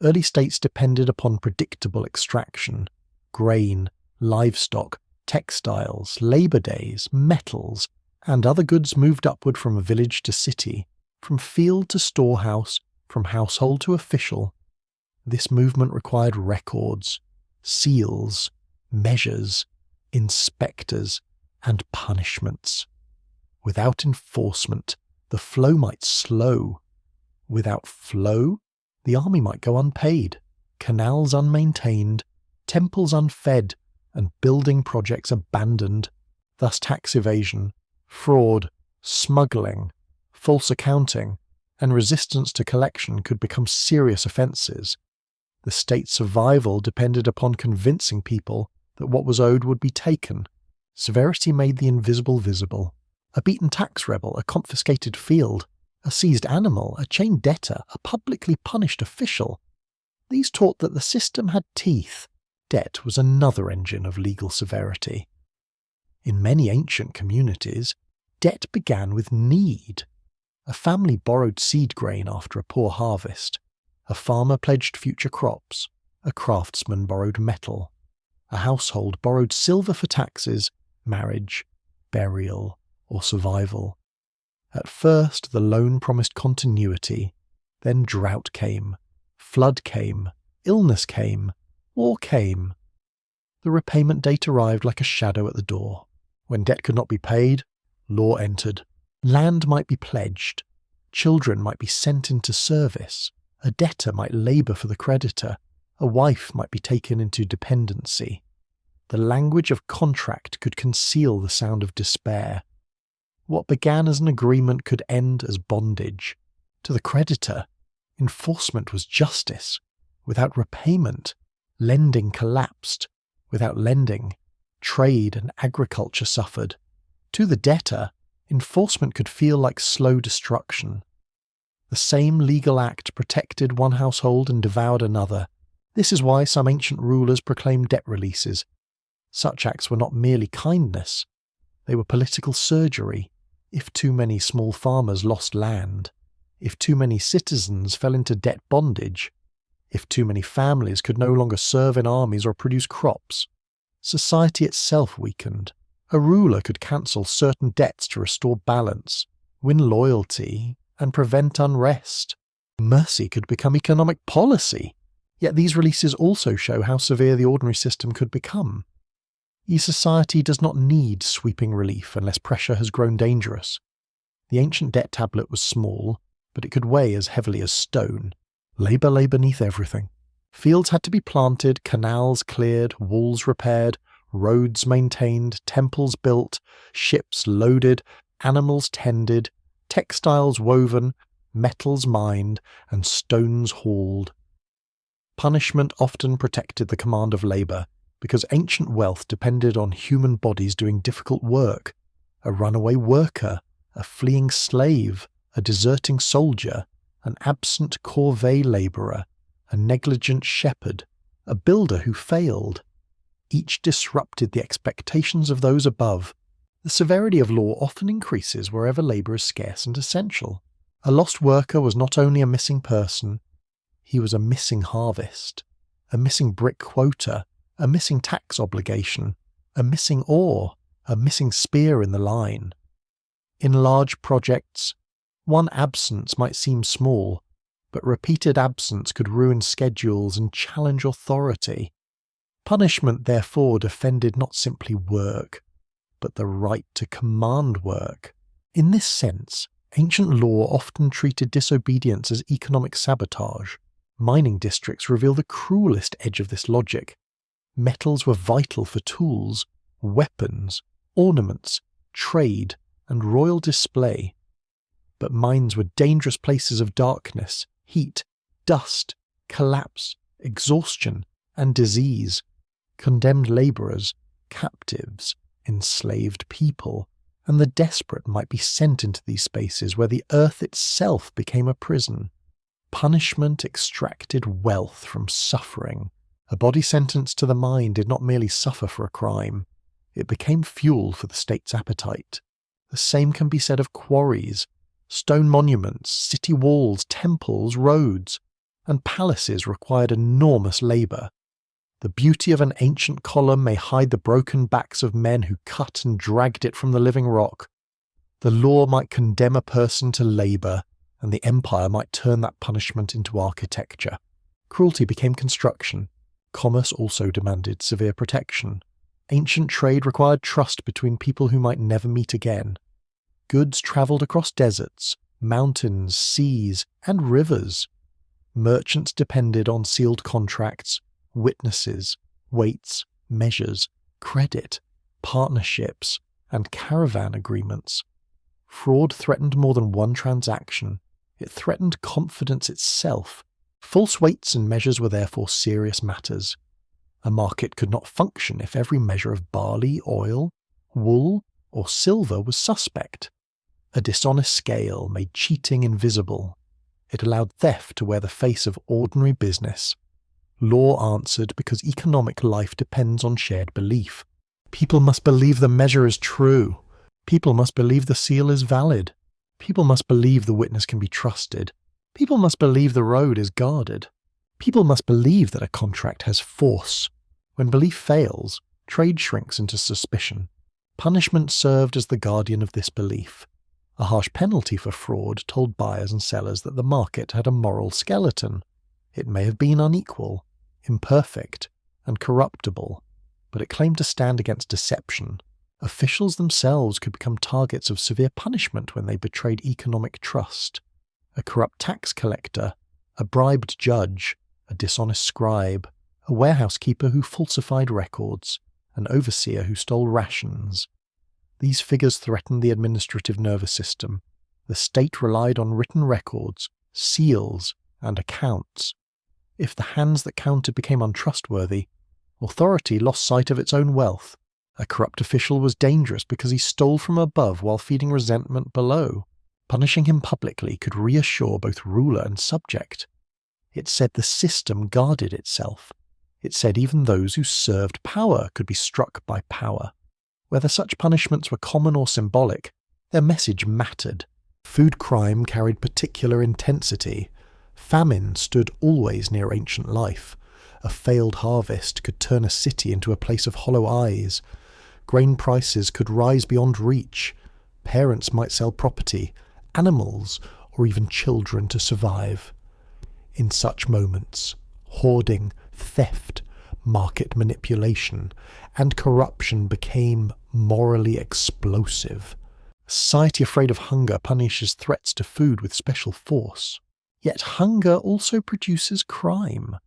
Early states depended upon predictable extraction. Grain, livestock, textiles, labour days, metals, and other goods moved upward from village to city, from field to storehouse, from household to official. This movement required records, seals, measures, inspectors, and punishments. Without enforcement, the flow might slow. Without flow, the army might go unpaid, canals unmaintained, temples unfed, and building projects abandoned. Thus tax evasion, fraud, smuggling, false accounting, and resistance to collection could become serious offences. The state's survival depended upon convincing people that what was owed would be taken. Severity made the invisible visible. A beaten tax rebel, a confiscated field, a seized animal, a chained debtor, a publicly punished official. These taught that the system had teeth. Debt was another engine of legal severity. In many ancient communities, debt began with need. A family borrowed seed grain after a poor harvest. A farmer pledged future crops. A craftsman borrowed metal. A household borrowed silver for taxes, marriage, burial, or survival. At first, the loan promised continuity. Then drought came, flood came, illness came, war came. The repayment date arrived like a shadow at the door. When debt could not be paid, law entered. Land might be pledged. Children might be sent into service. A debtor might labour for the creditor. A wife might be taken into dependency. The language of contract could conceal the sound of despair. What began as an agreement could end as bondage. To the creditor, enforcement was justice. Without repayment, lending collapsed. Without lending, trade and agriculture suffered. To the debtor, enforcement could feel like slow destruction. The same legal act protected one household and devoured another. This is why some ancient rulers proclaimed debt releases. Such acts were not merely kindness, they were political surgery. If too many small farmers lost land, if too many citizens fell into debt bondage, if too many families could no longer serve in armies or produce crops, society itself weakened. A ruler could cancel certain debts to restore balance, win loyalty, and prevent unrest. Mercy could become economic policy. Yet these releases also show how severe the ordinary system could become. E-society does not need sweeping relief unless pressure has grown dangerous. The ancient debt tablet was small, but it could weigh as heavily as stone. Labour lay beneath everything. Fields had to be planted, canals cleared, walls repaired, roads maintained, temples built, ships loaded, animals tended, textiles woven, metals mined, and stones hauled. Punishment often protected the command of labour, because ancient wealth depended on human bodies doing difficult work. A runaway worker, a fleeing slave, a deserting soldier, an absent corvée labourer, a negligent shepherd, a builder who failed. Each disrupted the expectations of those above. The severity of law often increases wherever labour is scarce and essential. A lost worker was not only a missing person, he was a missing harvest, a missing brick quota, a missing tax obligation, a missing oar, a missing spear in the line. In large projects, one absence might seem small, but repeated absence could ruin schedules and challenge authority. Punishment, therefore, defended not simply work, but the right to command work. In this sense, ancient law often treated disobedience as economic sabotage. Mining districts reveal the cruelest edge of this logic. Metals were vital for tools, weapons, ornaments, trade, and royal display. But mines were dangerous places of darkness, heat, dust, collapse, exhaustion, and disease. Condemned labourers, captives, enslaved people, and the desperate might be sent into these spaces where the earth itself became a prison. Punishment extracted wealth from suffering. A body sentenced to the mine did not merely suffer for a crime, it became fuel for the state's appetite. The same can be said of quarries, stone monuments, city walls, temples, roads, and palaces required enormous labour. The beauty of an ancient column may hide the broken backs of men who cut and dragged it from the living rock. The law might condemn a person to labour, and the empire might turn that punishment into architecture. Cruelty became construction. Commerce also demanded severe protection. Ancient trade required trust between people who might never meet again. Goods travelled across deserts, mountains, seas, and rivers. Merchants depended on sealed contracts, witnesses, weights, measures, credit, partnerships, and caravan agreements. Fraud threatened more than one transaction. It threatened confidence itself. False weights and measures were therefore serious matters. A market could not function if every measure of barley, oil, wool, or silver was suspect. A dishonest scale made cheating invisible. It allowed theft to wear the face of ordinary business. Law answered because economic life depends on shared belief. People must believe the measure is true. People must believe the seal is valid. People must believe the witness can be trusted. People must believe the road is guarded. People must believe that a contract has force. When belief fails, trade shrinks into suspicion. Punishment served as the guardian of this belief. A harsh penalty for fraud told buyers and sellers that the market had a moral skeleton. It may have been unequal, imperfect, and corruptible, but it claimed to stand against deception. Officials themselves could become targets of severe punishment when they betrayed economic trust. A corrupt tax collector, a bribed judge, a dishonest scribe, a warehouse keeper who falsified records, an overseer who stole rations. These figures threatened the administrative nervous system. The state relied on written records, seals, and accounts. If the hands that counted became untrustworthy, authority lost sight of its own wealth. A corrupt official was dangerous because he stole from above while feeding resentment below. Punishing him publicly could reassure both ruler and subject. It said the system guarded itself. It said even those who served power could be struck by power. Whether such punishments were common or symbolic, their message mattered. Food crime carried particular intensity. Famine stood always near ancient life. A failed harvest could turn a city into a place of hollow eyes. Grain prices could rise beyond reach. Parents might sell property, animals, or even children to survive. In such moments, hoarding, theft, market manipulation, and corruption became morally explosive. A society afraid of hunger punishes threats to food with special force. Yet hunger also produces crime.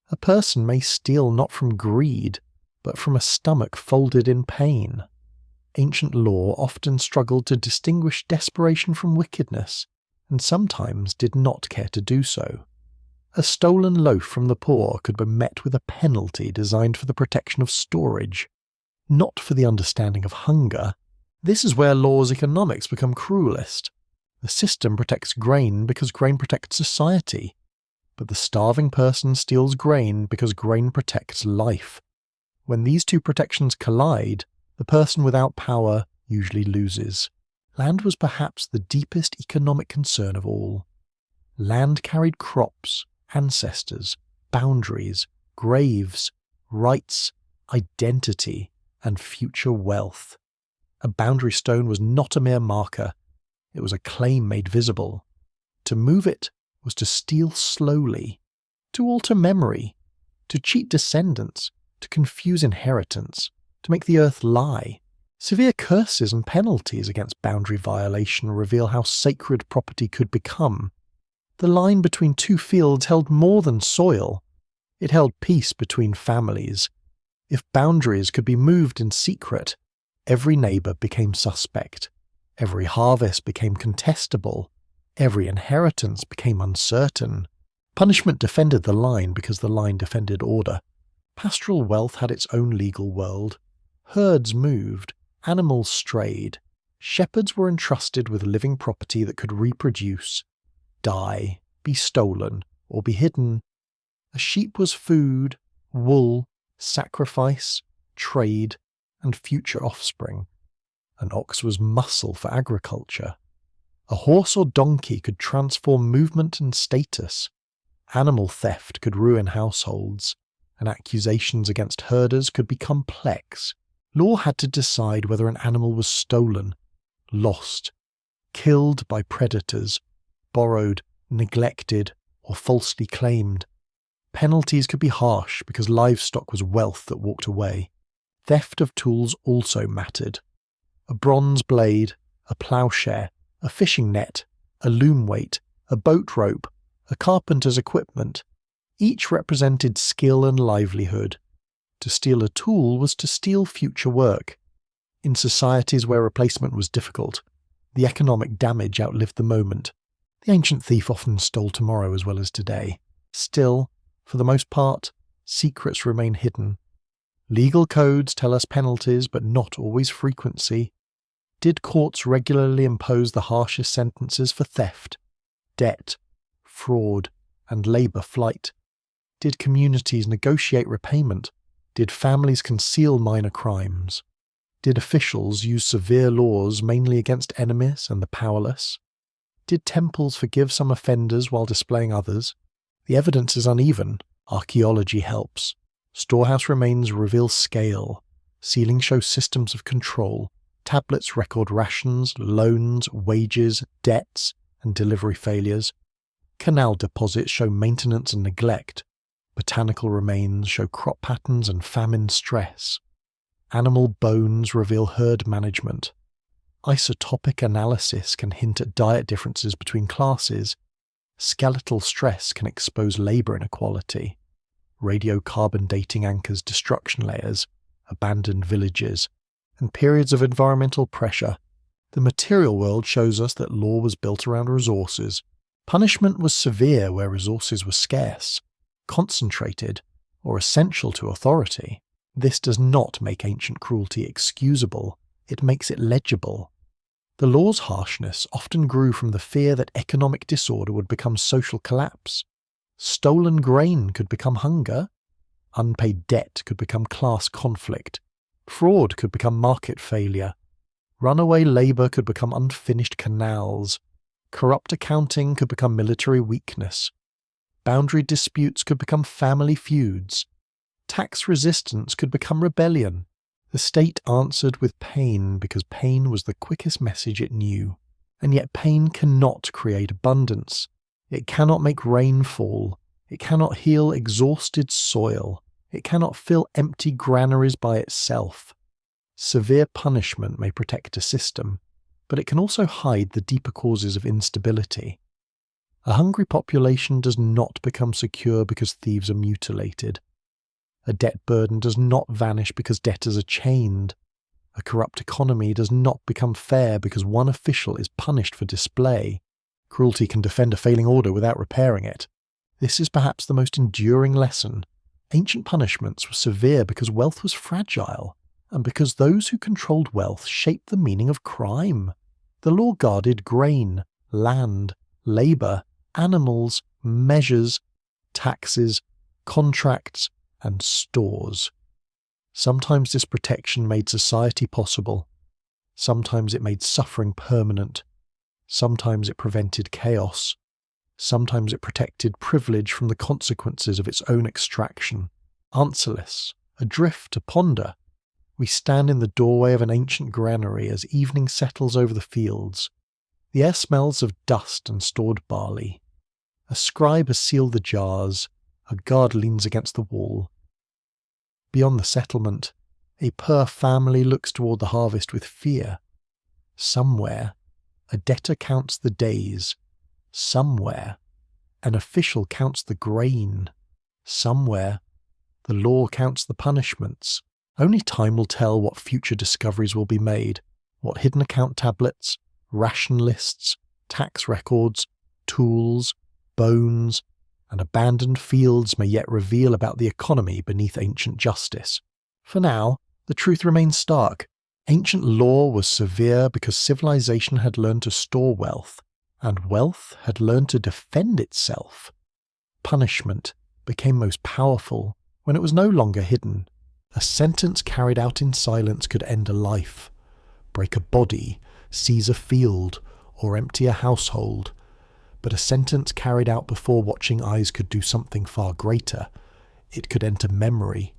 A person may steal not from greed, but from a stomach folded in pain. Ancient law often struggled to distinguish desperation from wickedness, and sometimes did not care to do so. A stolen loaf from the poor could be met with a penalty designed for the protection of storage, not for the understanding of hunger. This is where law's economics become cruelest. The system protects grain because grain protects society, but the starving person steals grain because grain protects life. When these two protections collide, the person without power usually loses. Land was perhaps the deepest economic concern of all. Land carried crops, ancestors, boundaries, graves, rights, identity, and future wealth. A boundary stone was not a mere marker, it was a claim made visible. To move it was to steal slowly, to alter memory, to cheat descendants, to confuse inheritance, to make the earth lie. Severe curses and penalties against boundary violation reveal how sacred property could become. The line between two fields held more than soil. It held peace between families. If boundaries could be moved in secret, every neighbour became suspect. Every harvest became contestable. Every inheritance became uncertain. Punishment defended the line because the line defended order. Pastoral wealth had its own legal world. Herds moved, animals strayed. Shepherds were entrusted with living property that could reproduce, die, be stolen, or be hidden. A sheep was food, wool, sacrifice, trade, and future offspring. An ox was muscle for agriculture. A horse or donkey could transform movement and status. Animal theft could ruin households, and accusations against herders could be complex. Law had to decide whether an animal was stolen, lost, killed by predators, borrowed, neglected, or falsely claimed. Penalties could be harsh because livestock was wealth that walked away. Theft of tools also mattered. A bronze blade, a ploughshare, a fishing net, a loom weight, a boat rope, a carpenter's equipment. Each represented skill and livelihood. To steal a tool was to steal future work. In societies where replacement was difficult, the economic damage outlived the moment. The ancient thief often stole tomorrow as well as today. Still, for the most part, secrets remain hidden. Legal codes tell us penalties, but not always frequency. Did courts regularly impose the harshest sentences for theft, debt, fraud, and labour flight? Did communities negotiate repayment? Did families conceal minor crimes? Did officials use severe laws mainly against enemies and the powerless? Did temples forgive some offenders while displaying others? The evidence is uneven. Archaeology helps. Storehouse remains reveal scale. Ceilings show systems of control. Tablets record rations, loans, wages, debts, and delivery failures. Canal deposits show maintenance and neglect. Botanical remains show crop patterns and famine stress. Animal bones reveal herd management. Isotopic analysis can hint at diet differences between classes. Skeletal stress can expose labour inequality. Radiocarbon dating anchors destruction layers, abandoned villages, and periods of environmental pressure. The material world shows us that law was built around resources. Punishment was severe where resources were scarce, concentrated, or essential to authority. This does not make ancient cruelty excusable, it makes it legible. The law's harshness often grew from the fear that economic disorder would become social collapse. Stolen grain could become hunger. Unpaid debt could become class conflict. Fraud could become market failure. Runaway labour could become unfinished canals. Corrupt accounting could become military weakness. Boundary disputes could become family feuds. Tax resistance could become rebellion. The state answered with pain because pain was the quickest message it knew. And yet pain cannot create abundance. It cannot make rain fall, It cannot heal exhausted soil. It cannot fill empty granaries by itself. Severe punishment may protect a system, but it can also hide the deeper causes of instability. A hungry population does not become secure because thieves are mutilated. A debt burden does not vanish because debtors are chained. A corrupt economy does not become fair because one official is punished for display. Cruelty can defend a failing order without repairing it. This is perhaps the most enduring lesson. Ancient punishments were severe because wealth was fragile, and because those who controlled wealth shaped the meaning of crime. The law guarded grain, land, labour, animals, measures, taxes, contracts, and stores. Sometimes this protection made society possible. Sometimes it made suffering permanent. Sometimes it prevented chaos. Sometimes it protected privilege from the consequences of its own extraction. Answerless, adrift to ponder, we stand in the doorway of an ancient granary as evening settles over the fields. The air smells of dust and stored barley. A scribe has sealed the jars. A guard leans against the wall. Beyond the settlement, a poor family looks toward the harvest with fear. Somewhere, a debtor counts the days. Somewhere, an official counts the grain. Somewhere, the law counts the punishments. Only time will tell what future discoveries will be made, what hidden account tablets, ration lists, tax records, tools, bones, and abandoned fields may yet reveal about the economy beneath ancient justice. For now, the truth remains stark. Ancient law was severe because civilization had learned to store wealth, and wealth had learned to defend itself. Punishment became most powerful when it was no longer hidden. A sentence carried out in silence could end a life, break a body, seize a field, or empty a household. But a sentence carried out before watching eyes could do something far greater. It could enter memory.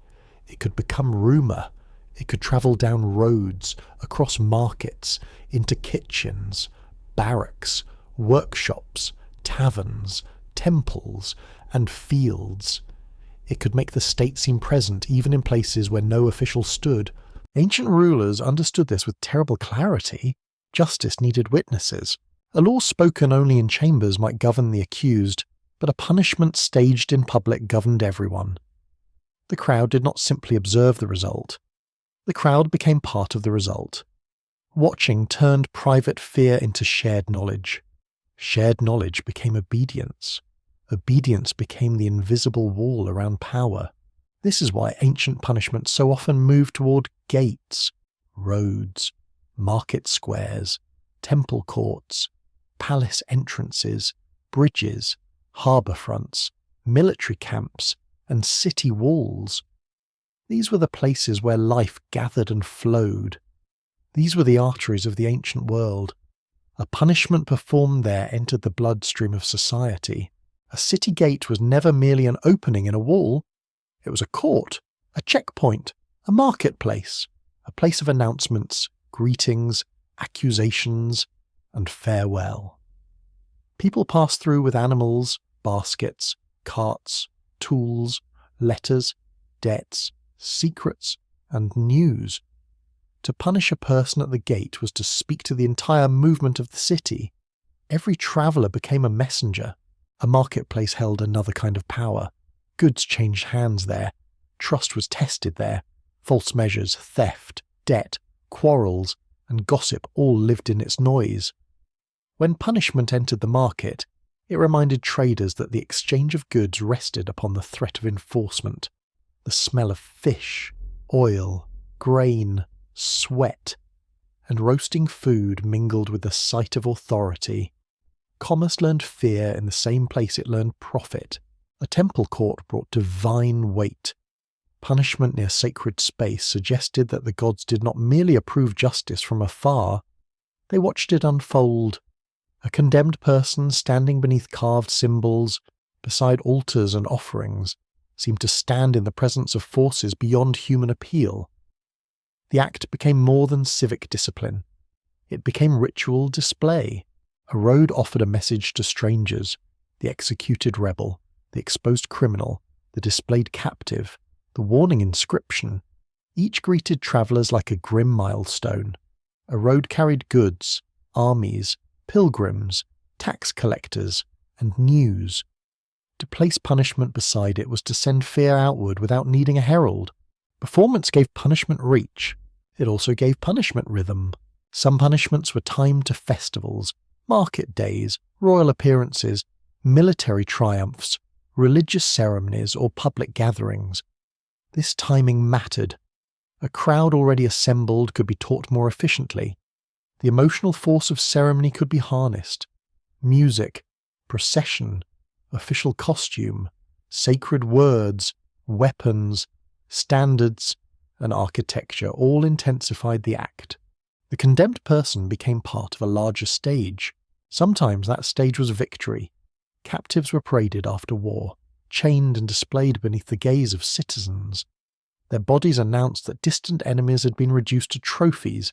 It could become rumour. It could travel down roads, across markets, into kitchens, barracks, workshops, taverns, temples, and fields. It could make the state seem present even in places where no official stood. Ancient rulers understood this with terrible clarity. Justice needed witnesses. A law spoken only in chambers might govern the accused, but a punishment staged in public governed everyone. The crowd did not simply observe the result. The crowd became part of the result. Watching turned private fear into shared knowledge. Shared knowledge became obedience. Obedience became the invisible wall around power. This is why ancient punishment so often moved toward gates, roads, market squares, temple courts, palace entrances, bridges, harbour fronts, military camps, and city walls. These were the places where life gathered and flowed. These were the arteries of the ancient world. A punishment performed there entered the bloodstream of society. A city gate was never merely an opening in a wall. It was a court, a checkpoint, a marketplace, a place of announcements, greetings, accusations, and farewell. People passed through with animals, baskets, carts, tools, letters, debts, secrets, and news. To punish a person at the gate was to speak to the entire movement of the city. Every traveller became a messenger. A marketplace held another kind of power. Goods changed hands there. Trust was tested there. False measures, theft, debt, quarrels, and gossip all lived in its noise. When punishment entered the market, it reminded traders that the exchange of goods rested upon the threat of enforcement. The smell of fish, oil, grain, sweat, and roasting food mingled with the sight of authority. Commerce learned fear in the same place it learned profit. A temple court brought divine weight. Punishment near sacred space suggested that the gods did not merely approve justice from afar, they watched it unfold. A condemned person standing beneath carved symbols, beside altars and offerings, seemed to stand in the presence of forces beyond human appeal. The act became more than civic discipline. It became ritual display. A road offered a message to strangers, the executed rebel, the exposed criminal, the displayed captive, the warning inscription, each greeted travellers like a grim milestone. A road carried goods, armies, pilgrims, tax collectors, and news. To place punishment beside it was to send fear outward without needing a herald. Performance gave punishment reach. It also gave punishment rhythm. Some punishments were timed to festivals, market days, royal appearances, military triumphs, religious ceremonies, or public gatherings. This timing mattered. A crowd already assembled could be taught more efficiently. The emotional force of ceremony could be harnessed. Music, procession, official costume, sacred words, weapons, standards, and architecture all intensified the act. The condemned person became part of a larger stage. Sometimes that stage was victory. Captives were paraded after war, chained and displayed beneath the gaze of citizens. Their bodies announced that distant enemies had been reduced to trophies.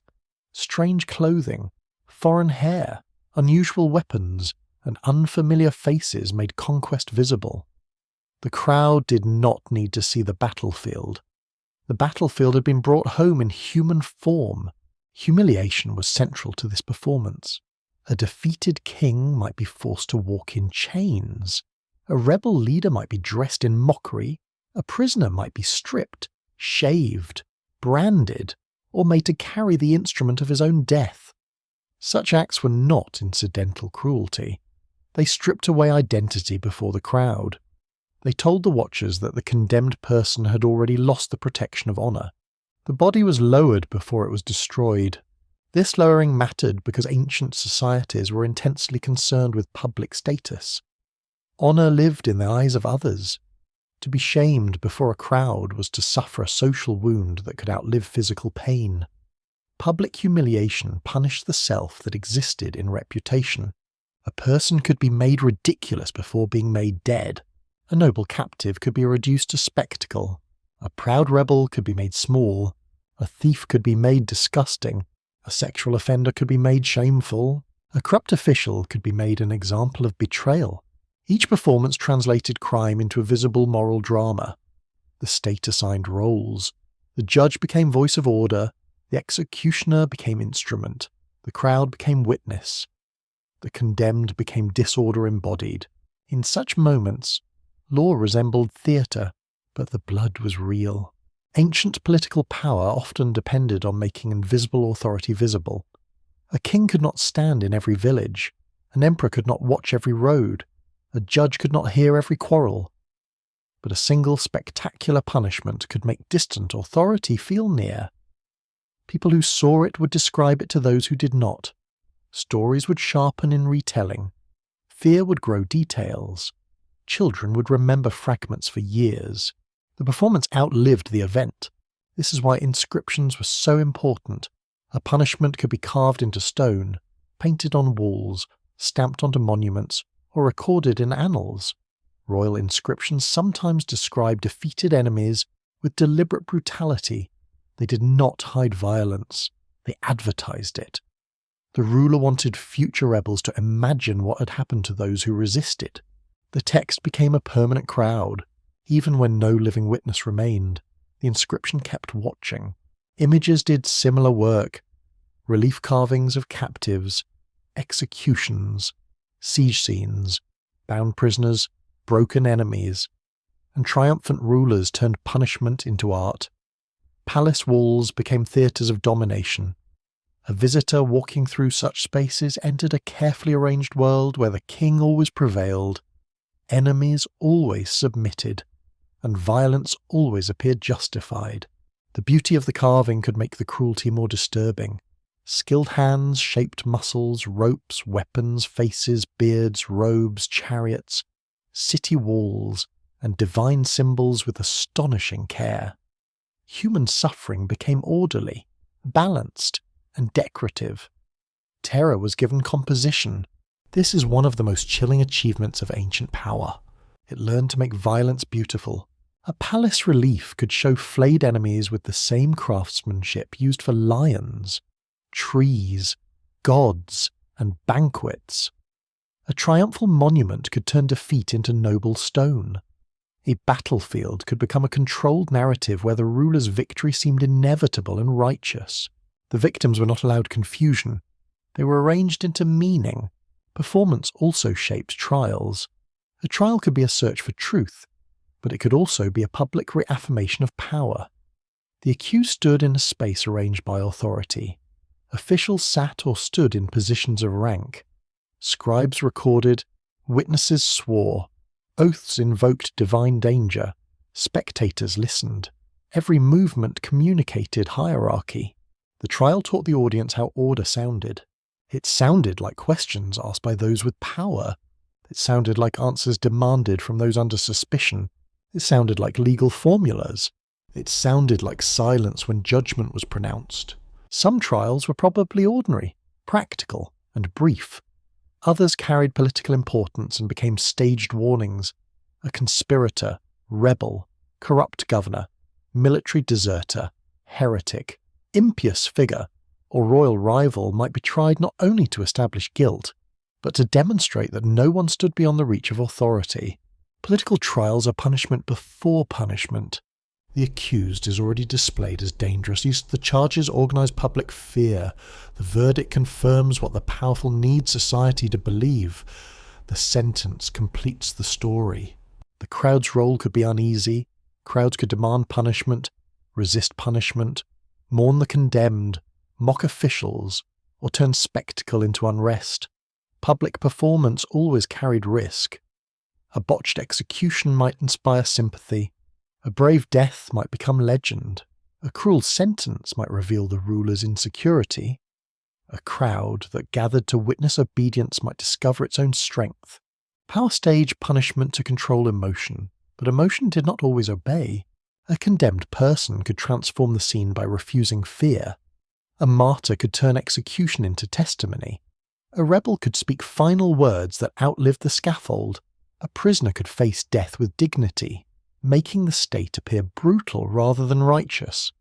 Strange clothing, foreign hair, unusual weapons, and unfamiliar faces made conquest visible. The crowd did not need to see the battlefield. The battlefield had been brought home in human form. Humiliation was central to this performance. A defeated king might be forced to walk in chains. A rebel leader might be dressed in mockery. A prisoner might be stripped, shaved, branded, or made to carry the instrument of his own death. Such acts were not incidental cruelty. They stripped away identity before the crowd. They told the watchers that the condemned person had already lost the protection of honour. The body was lowered before it was destroyed. This lowering mattered because ancient societies were intensely concerned with public status. Honour lived in the eyes of others. To be shamed before a crowd was to suffer a social wound that could outlive physical pain. Public humiliation punished the self that existed in reputation. A person could be made ridiculous before being made dead. A noble captive could be reduced to spectacle. A proud rebel could be made small. A thief could be made disgusting. A sexual offender could be made shameful. A corrupt official could be made an example of betrayal. Each performance translated crime into a visible moral drama. The state assigned roles. The judge became voice of order. The executioner became instrument. The crowd became witness. The condemned became disorder embodied. In such moments, law resembled theatre, but the blood was real. Ancient political power often depended on making invisible authority visible. A king could not stand in every village. An emperor could not watch every road. A judge could not hear every quarrel. But a single spectacular punishment could make distant authority feel near. People who saw it would describe it to those who did not. Stories would sharpen in retelling. Fear would grow details. Children would remember fragments for years. The performance outlived the event. This is why inscriptions were so important. A punishment could be carved into stone, painted on walls, stamped onto monuments, or recorded in annals. Royal inscriptions sometimes describe defeated enemies with deliberate brutality. They did not hide violence. They advertised it. The ruler wanted future rebels to imagine what had happened to those who resisted. The text became a permanent crowd. Even when no living witness remained, the inscription kept watching. Images did similar work. Relief carvings of captives, executions, siege scenes, bound prisoners, broken enemies, and triumphant rulers turned punishment into art. Palace walls became theatres of domination. A visitor walking through such spaces entered a carefully arranged world where the king always prevailed, enemies always submitted, and violence always appeared justified. The beauty of the carving could make the cruelty more disturbing. Skilled hands shaped muscles, ropes, weapons, faces, beards, robes, chariots, city walls, and divine symbols with astonishing care. Human suffering became orderly, balanced, and decorative. Terror was given composition. This is one of the most chilling achievements of ancient power. It learned to make violence beautiful. A palace relief could show flayed enemies with the same craftsmanship used for lions, trees, gods, and banquets. A triumphal monument could turn defeat into noble stone. A battlefield could become a controlled narrative where the ruler's victory seemed inevitable and righteous. The victims were not allowed confusion. They were arranged into meaning. Performance also shaped trials. A trial could be a search for truth, but it could also be a public reaffirmation of power. The accused stood in a space arranged by authority. Officials sat or stood in positions of rank. Scribes recorded, witnesses swore, oaths invoked divine danger, spectators listened. Every movement communicated hierarchy. The trial taught the audience how order sounded. It sounded like questions asked by those with power. It sounded like answers demanded from those under suspicion. It sounded like legal formulas. It sounded like silence when judgment was pronounced. Some trials were probably ordinary, practical, and brief. Others carried political importance and became staged warnings. A conspirator, rebel, corrupt governor, military deserter, heretic, impious figure, or royal rival might be tried not only to establish guilt, but to demonstrate that no one stood beyond the reach of authority. Political trials are punishment before punishment. The accused is already displayed as dangerous. The charges organise public fear. The verdict confirms what the powerful need society to believe. The sentence completes the story. The crowd's role could be uneasy. Crowds could demand punishment, resist punishment, mourn the condemned, mock officials, or turn spectacle into unrest. Public performance always carried risk. A botched execution might inspire sympathy. A brave death might become legend. A cruel sentence might reveal the ruler's insecurity. A crowd that gathered to witness obedience might discover its own strength. Power staged punishment to control emotion, but emotion did not always obey. A condemned person could transform the scene by refusing fear. A martyr could turn execution into testimony. A rebel could speak final words that outlived the scaffold. A prisoner could face death with dignity, making the state appear brutal rather than righteous.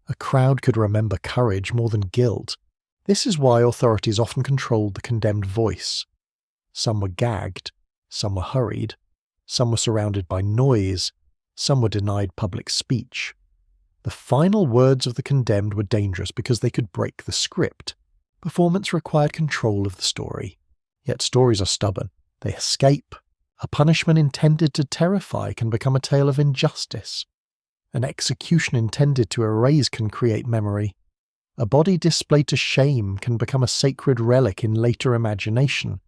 A crowd could remember courage more than guilt. This is why authorities often controlled the condemned voice. Some were gagged, some were hurried, some were surrounded by noise, some were denied public speech. The final words of the condemned were dangerous because they could break the script. Performance required control of the story. Yet stories are stubborn. They escape. A punishment intended to terrify can become a tale of injustice. An execution intended to erase can create memory. A body displayed to shame can become a sacred relic in later imagination.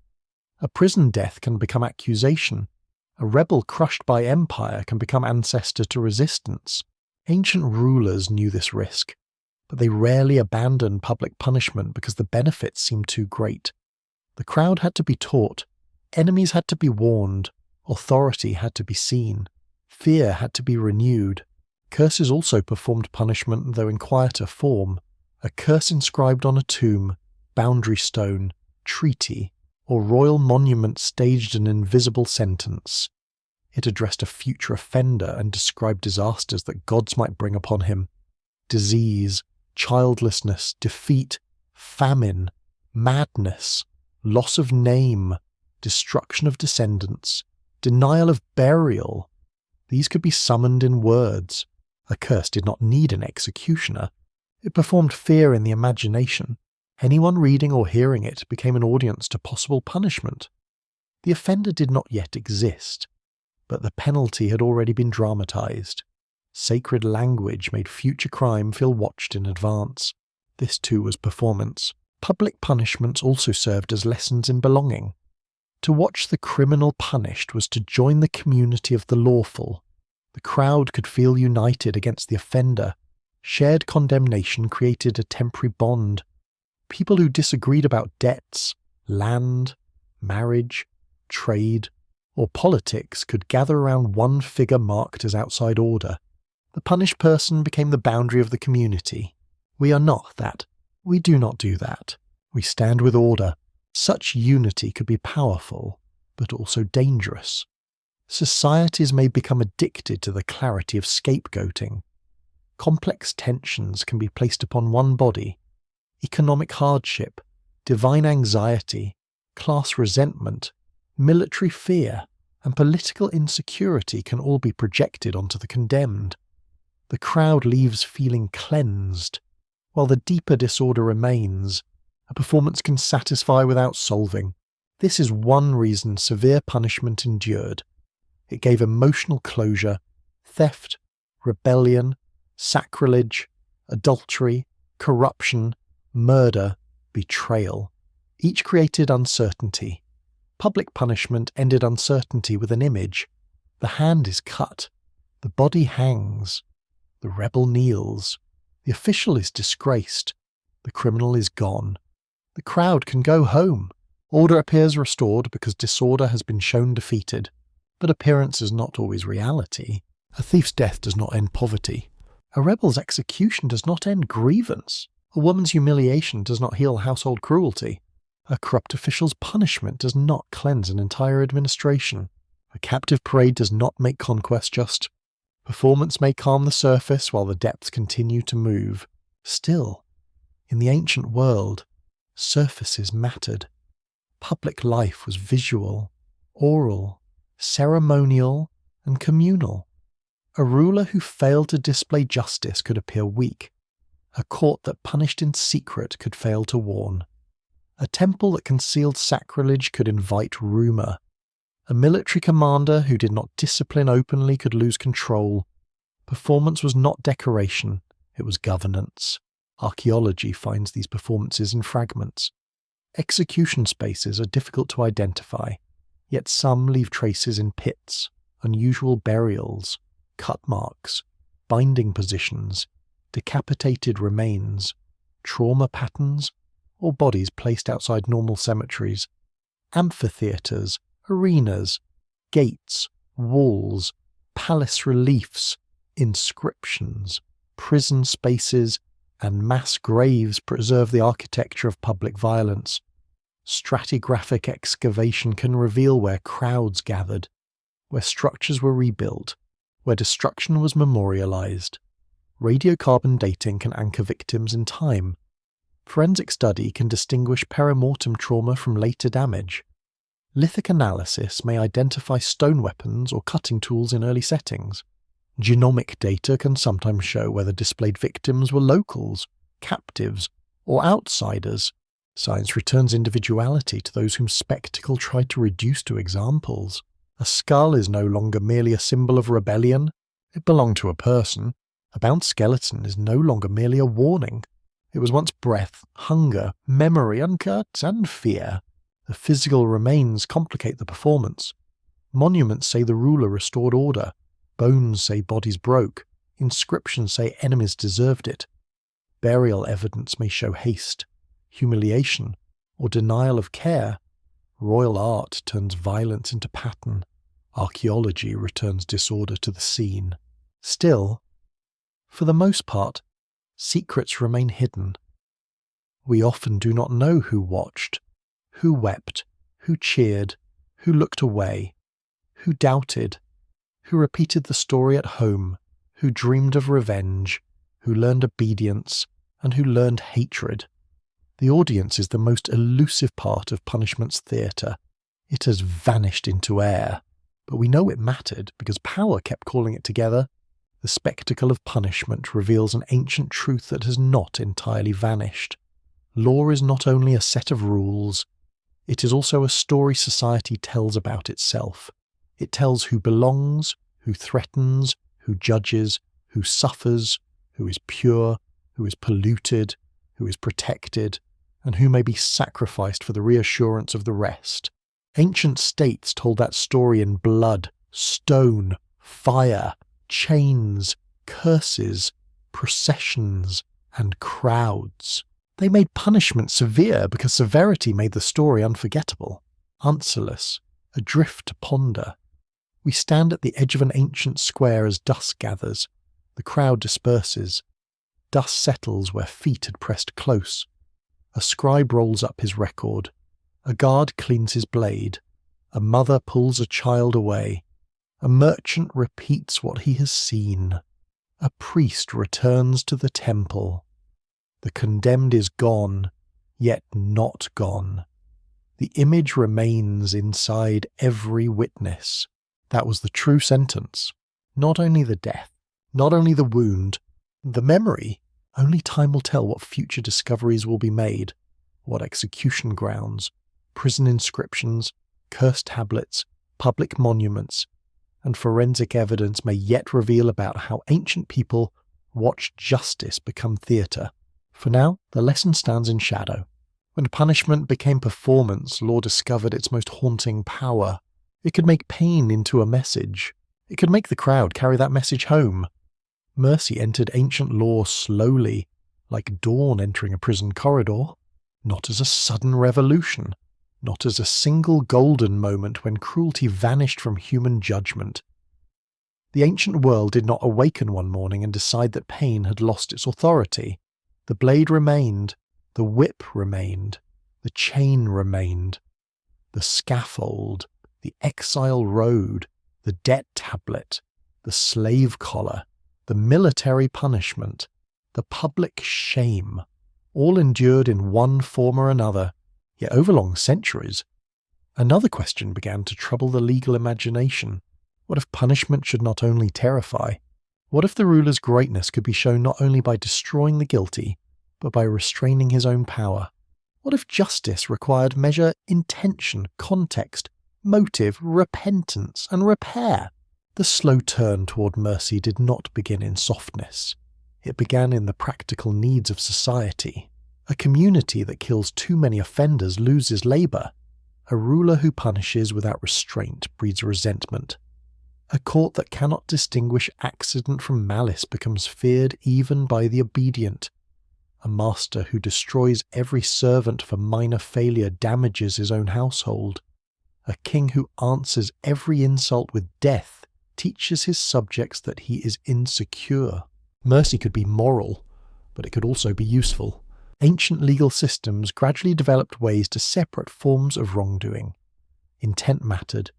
A prison death can become accusation. A rebel crushed by empire can become ancestor to resistance. Ancient rulers knew this risk, but they rarely abandoned public punishment because the benefits seemed too great. The crowd had to be taught. Enemies had to be warned, authority had to be seen, fear had to be renewed. Curses also performed punishment, though in quieter form. A curse inscribed on a tomb, boundary stone, treaty, or royal monument staged an invisible sentence. It addressed a future offender and described disasters that gods might bring upon him. Disease, childlessness, defeat, famine, madness, loss of name, destruction of descendants, denial of burial. These could be summoned in words. A curse did not need an executioner. It performed fear in the imagination. Anyone reading or hearing it became an audience to possible punishment. The offender did not yet exist, but the penalty had already been dramatized. Sacred language made future crime feel watched in advance. This too was performance. Public punishments also served as lessons in belonging. To watch the criminal punished was to join the community of the lawful. The crowd could feel united against the offender. Shared condemnation created a temporary bond. People who disagreed about debts, land, marriage, trade, or politics could gather around one figure marked as outside order. The punished person became the boundary of the community. We are not that. We do not do that. We stand with order. Such unity could be powerful, but also dangerous. Societies may become addicted to the clarity of scapegoating. Complex tensions can be placed upon one body. Economic hardship, divine anxiety, class resentment, Military fear and political insecurity can all be projected onto the condemned. The crowd leaves feeling cleansed, while the deeper disorder remains. A performance can satisfy without solving. This is one reason severe punishment endured. It gave emotional closure. Theft, rebellion, sacrilege, adultery, corruption, murder, betrayal. Each created uncertainty. Public punishment ended uncertainty with an image. The hand is cut. The body hangs. The rebel kneels. The official is disgraced. The criminal is gone. The crowd can go home. Order appears restored because disorder has been shown defeated. But appearance is not always reality. A thief's death does not end poverty. A rebel's execution does not end grievance. A woman's humiliation does not heal household cruelty. A corrupt official's punishment does not cleanse an entire administration. A captive parade does not make conquest just. Performance may calm the surface while the depths continue to move. Still, in the ancient world, surfaces mattered. Public life was visual, oral, ceremonial, and communal. A ruler who failed to display justice could appear weak. A court that punished in secret could fail to warn. A temple that concealed sacrilege could invite rumour. A military commander who did not discipline openly could lose control. Performance was not decoration, it was governance. Archaeology finds these performances in fragments. Execution spaces are difficult to identify, yet some leave traces in pits, unusual burials, cut marks, binding positions, decapitated remains, trauma patterns, or bodies placed outside normal cemeteries. Amphitheatres, arenas, gates, walls, palace reliefs, inscriptions, prison spaces, and mass graves preserve the architecture of public violence. Stratigraphic excavation can reveal where crowds gathered, where structures were rebuilt, where destruction was memorialized. Radiocarbon dating can anchor victims in time. Forensic study can distinguish perimortem trauma from later damage. Lithic analysis may identify stone weapons or cutting tools in early settings. Genomic data can sometimes show whether displayed victims were locals, captives, or outsiders. Science returns individuality to those whom spectacle tried to reduce to examples. A skull is no longer merely a symbol of rebellion. It belonged to a person. A bound skeleton is no longer merely a warning. It was once breath, hunger, memory, uncut, and fear. The physical remains complicate the performance. Monuments say the ruler restored order. Bones say bodies broke. Inscriptions say enemies deserved it. Burial evidence may show haste, humiliation, or denial of care. Royal art turns violence into pattern. Archaeology returns disorder to the scene. Still, for the most part, secrets remain hidden. We often do not know who watched, who wept, who cheered, who looked away, who doubted, who repeated the story at home, who dreamed of revenge, who learned obedience, and who learned hatred. The audience is the most elusive part of punishment's theatre. It has vanished into air, but we know it mattered because power kept calling it together. The spectacle of punishment reveals an ancient truth that has not entirely vanished. Law is not only a set of rules, it is also a story society tells about itself. It tells who belongs, who threatens, who judges, who suffers, who is pure, who is polluted, who is protected, and who may be sacrificed for the reassurance of the rest. Ancient states told that story in blood, stone, fire, chains, curses, processions, and crowds. They made punishment severe because severity made the story unforgettable, answerless, adrift to ponder. We stand at the edge of an ancient square as dusk gathers. The crowd disperses. Dust settles where feet had pressed close. A scribe rolls up his record. A guard cleans his blade. A mother pulls a child away. A merchant repeats what he has seen. A priest returns to the temple. The condemned is gone, yet not gone. The image remains inside every witness. That was the true sentence. Not only the death, not only the wound, the memory. Only time will tell what future discoveries will be made, what execution grounds, prison inscriptions, cursed tablets, public monuments, and forensic evidence may yet reveal about how ancient people watched justice become theatre. For now, the lesson stands in shadow. When punishment became performance, law discovered its most haunting power. It could make pain into a message. It could make the crowd carry that message home. Mercy entered ancient law slowly, like dawn entering a prison corridor, not as a sudden revolution, not as a single golden moment when cruelty vanished from human judgment. The ancient world did not awaken one morning and decide that pain had lost its authority. The blade remained, the whip remained, the chain remained, the scaffold, the exile road, the debt tablet, the slave collar, the military punishment, the public shame, all endured in one form or another, yet over long centuries. Another question began to trouble the legal imagination. What if punishment should not only terrify? What if the ruler's greatness could be shown not only by destroying the guilty, but by restraining his own power? What if justice required measure, intention, context, motive, repentance, and repair? The slow turn toward mercy did not begin in softness. It began in the practical needs of society. A community that kills too many offenders loses labour. A ruler who punishes without restraint breeds resentment. A court that cannot distinguish accident from malice becomes feared even by the obedient. A master who destroys every servant for minor failure damages his own household. A king who answers every insult with death teaches his subjects that he is insecure. Mercy could be moral, but it could also be useful. Ancient legal systems gradually developed ways to separate forms of wrongdoing. Intent mattered.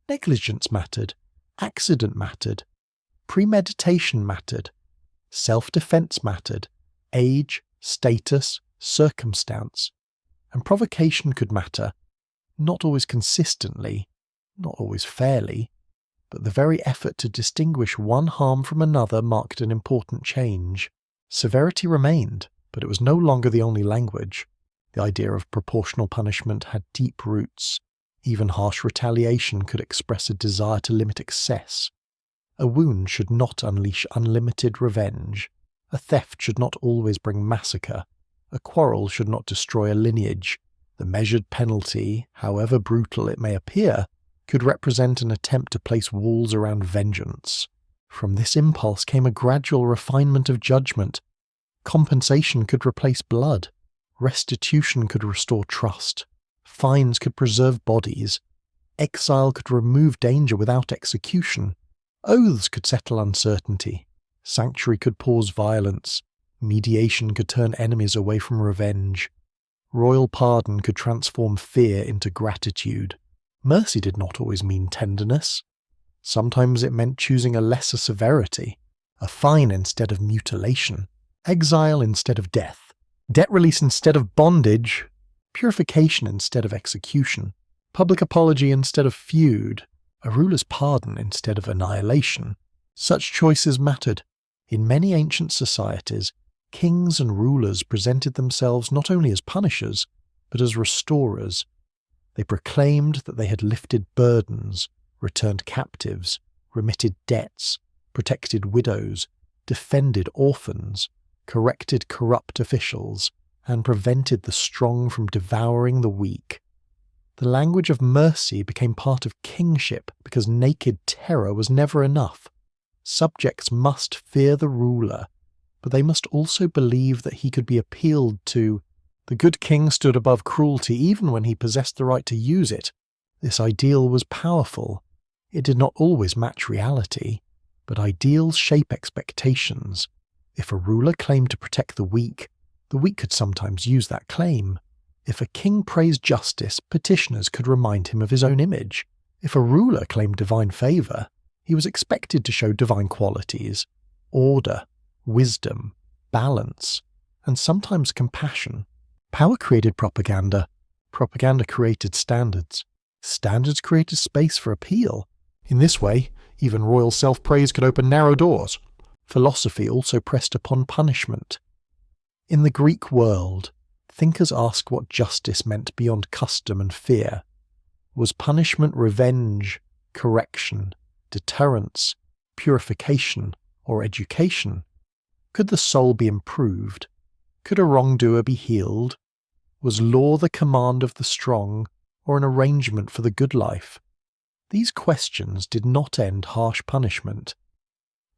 Negligence mattered. Accident mattered. Premeditation mattered. Self-defense mattered. Age, status, circumstance. And provocation could matter, not always consistently, not always fairly, but the very effort to distinguish one harm from another marked an important change. Severity remained, but it was no longer the only language. The idea of proportional punishment had deep roots. Even harsh retaliation could express a desire to limit excess. A wound should not unleash unlimited revenge. A theft should not always bring massacre. A quarrel should not destroy a lineage. The measured penalty, however brutal it may appear, could represent an attempt to place walls around vengeance. From this impulse came a gradual refinement of judgment. Compensation could replace blood. Restitution could restore trust. Fines could preserve bodies. Exile could remove danger without execution. Oaths could settle uncertainty. Sanctuary could pause violence. Mediation could turn enemies away from revenge. Royal pardon could transform fear into gratitude. Mercy did not always mean tenderness. Sometimes it meant choosing a lesser severity, a fine instead of mutilation, exile instead of death, debt release instead of bondage, purification instead of execution, public apology instead of feud, a ruler's pardon instead of annihilation. Such choices mattered. In many ancient societies, kings and rulers presented themselves not only as punishers, but as restorers. They proclaimed that they had lifted burdens, returned captives, remitted debts, protected widows, defended orphans, corrected corrupt officials, and prevented the strong from devouring the weak. The language of mercy became part of kingship because naked terror was never enough. Subjects must fear the ruler, but they must also believe that he could be appealed to. The good king stood above cruelty even when he possessed the right to use it. This ideal was powerful. It did not always match reality, but ideals shape expectations. If a ruler claimed to protect the weak could sometimes use that claim. If a king praised justice, petitioners could remind him of his own image. If a ruler claimed divine favour, he was expected to show divine qualities, order, wisdom, balance, and sometimes compassion. Power created propaganda. Propaganda created standards. Standards created space for appeal. In this way, even royal self-praise could open narrow doors. Philosophy also pressed upon punishment. In the Greek world, thinkers asked what justice meant beyond custom and fear. Was punishment revenge, correction, deterrence, purification, or education? Could the soul be improved? Could a wrongdoer be healed? Was law the command of the strong, or an arrangement for the good life? These questions did not end harsh punishment,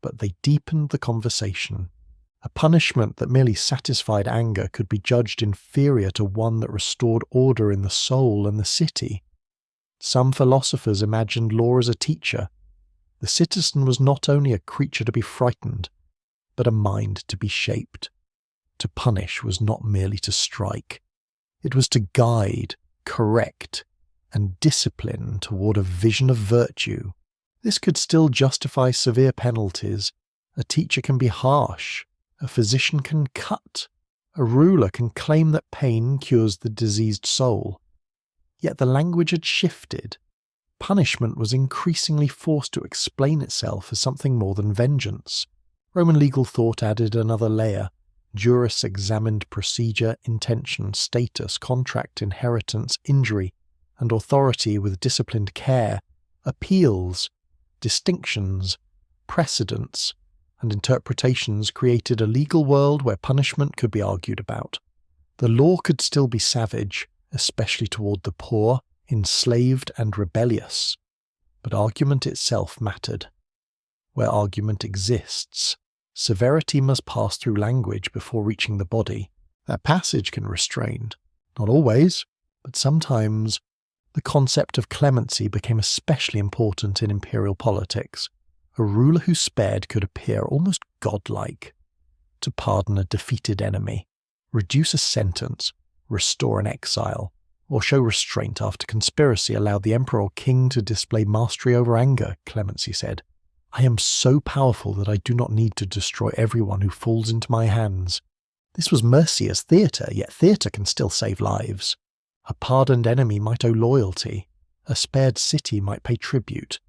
but they deepened the conversation. A punishment that merely satisfied anger could be judged inferior to one that restored order in the soul and the city. Some philosophers imagined law as a teacher. The citizen was not only a creature to be frightened, but a mind to be shaped. To punish was not merely to strike. It was to guide, correct, and discipline toward a vision of virtue. This could still justify severe penalties. A teacher can be harsh. A physician can cut. A ruler can claim that pain cures the diseased soul. Yet the language had shifted. Punishment was increasingly forced to explain itself as something more than vengeance. Roman legal thought added another layer. Juris examined procedure, intention, status, contract, inheritance, injury, and authority with disciplined care. Appeals, distinctions, precedents, and interpretations created a legal world where punishment could be argued about. The law could still be savage, especially toward the poor, enslaved, and rebellious, but argument itself mattered. Where argument exists, severity must pass through language before reaching the body. That passage can restrain. Not always, but sometimes. The concept of clemency became especially important in imperial politics. A ruler who spared could appear almost godlike. To pardon a defeated enemy, reduce a sentence, restore an exile, or show restraint after conspiracy allowed the emperor or king to display mastery over anger, clemency said. I am so powerful that I do not need to destroy everyone who falls into my hands. This was mercy as theatre, yet theatre can still save lives. A pardoned enemy might owe loyalty. A spared city might pay tribute.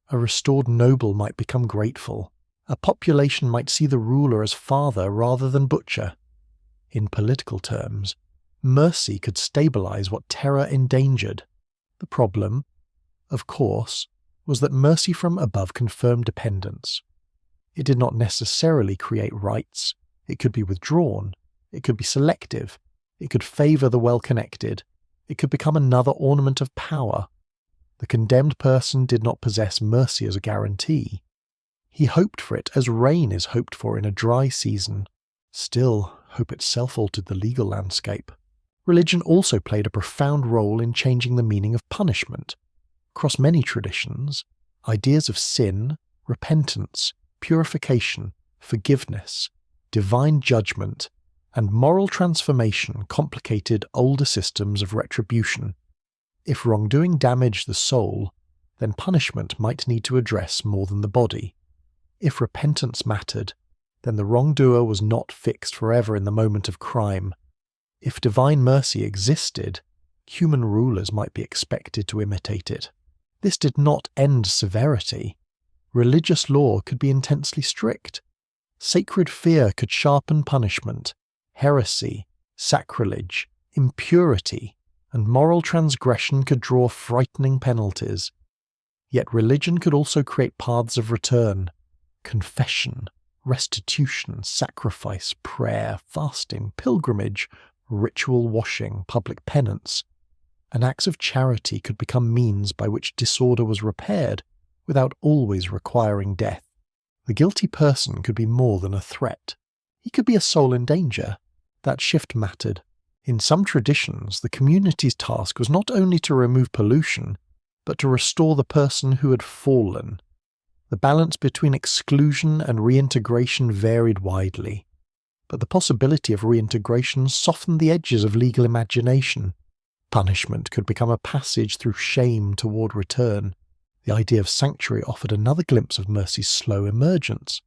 A restored noble might become grateful. A population might see the ruler as father rather than butcher. In political terms, mercy could stabilize what terror endangered. The problem, of course, was that mercy from above confirmed dependence. It did not necessarily create rights. It could be withdrawn. It could be selective. It could favor the well-connected. It could become another ornament of power. The condemned person did not possess mercy as a guarantee. He hoped for it as rain is hoped for in a dry season. Still, hope itself altered the legal landscape. Religion also played a profound role in changing the meaning of punishment. Across many traditions, ideas of sin, repentance, purification, forgiveness, divine judgment, and moral transformation complicated older systems of retribution. If wrongdoing damaged the soul, then punishment might need to address more than the body. If repentance mattered, then the wrongdoer was not fixed forever in the moment of crime. If divine mercy existed, human rulers might be expected to imitate it. This did not end severity. Religious law could be intensely strict. Sacred fear could sharpen punishment. Heresy, sacrilege, impurity, and moral transgression could draw frightening penalties. Yet religion could also create paths of return. Confession, restitution, sacrifice, prayer, fasting, pilgrimage, ritual washing, public penance, and acts of charity could become means by which disorder was repaired without always requiring death. The guilty person could be more than a threat. He could be a soul in danger. That shift mattered. In some traditions, the community's task was not only to remove pollution, but to restore the person who had fallen. The balance between exclusion and reintegration varied widely, but the possibility of reintegration softened the edges of legal imagination. Punishment could become a passage through shame toward return. The idea of sanctuary offered another glimpse of mercy's slow emergence.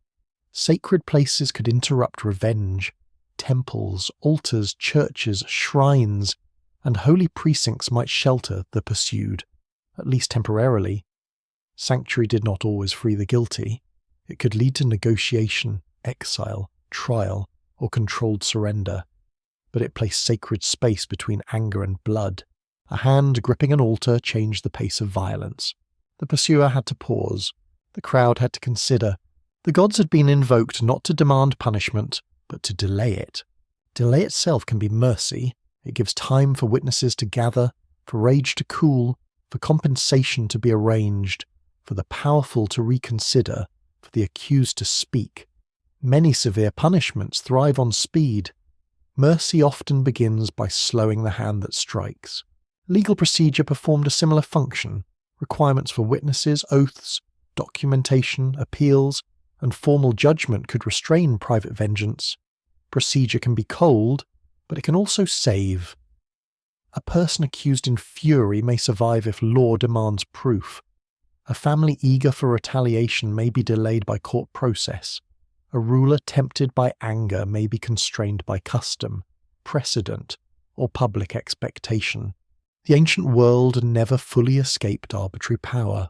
Sacred places could interrupt revenge. Temples, altars, churches, shrines, and holy precincts might shelter the pursued, at least temporarily. Sanctuary did not always free the guilty. It could lead to negotiation, exile, trial, or controlled surrender. But it placed sacred space between anger and blood. A hand gripping an altar changed the pace of violence. The pursuer had to pause. The crowd had to consider. The gods had been invoked not to demand punishment, but to delay it. Delay itself can be mercy. It gives time for witnesses to gather, for rage to cool, for compensation to be arranged, for the powerful to reconsider, for the accused to speak. Many severe punishments thrive on speed. Mercy often begins by slowing the hand that strikes. Legal procedure performed a similar function. Requirements for witnesses, oaths, documentation, appeals, and formal judgment could restrain private vengeance. Procedure can be cold, but it can also save. A person accused in fury may survive if law demands proof. A family eager for retaliation may be delayed by court process. A ruler tempted by anger may be constrained by custom, precedent, or public expectation. The ancient world never fully escaped arbitrary power,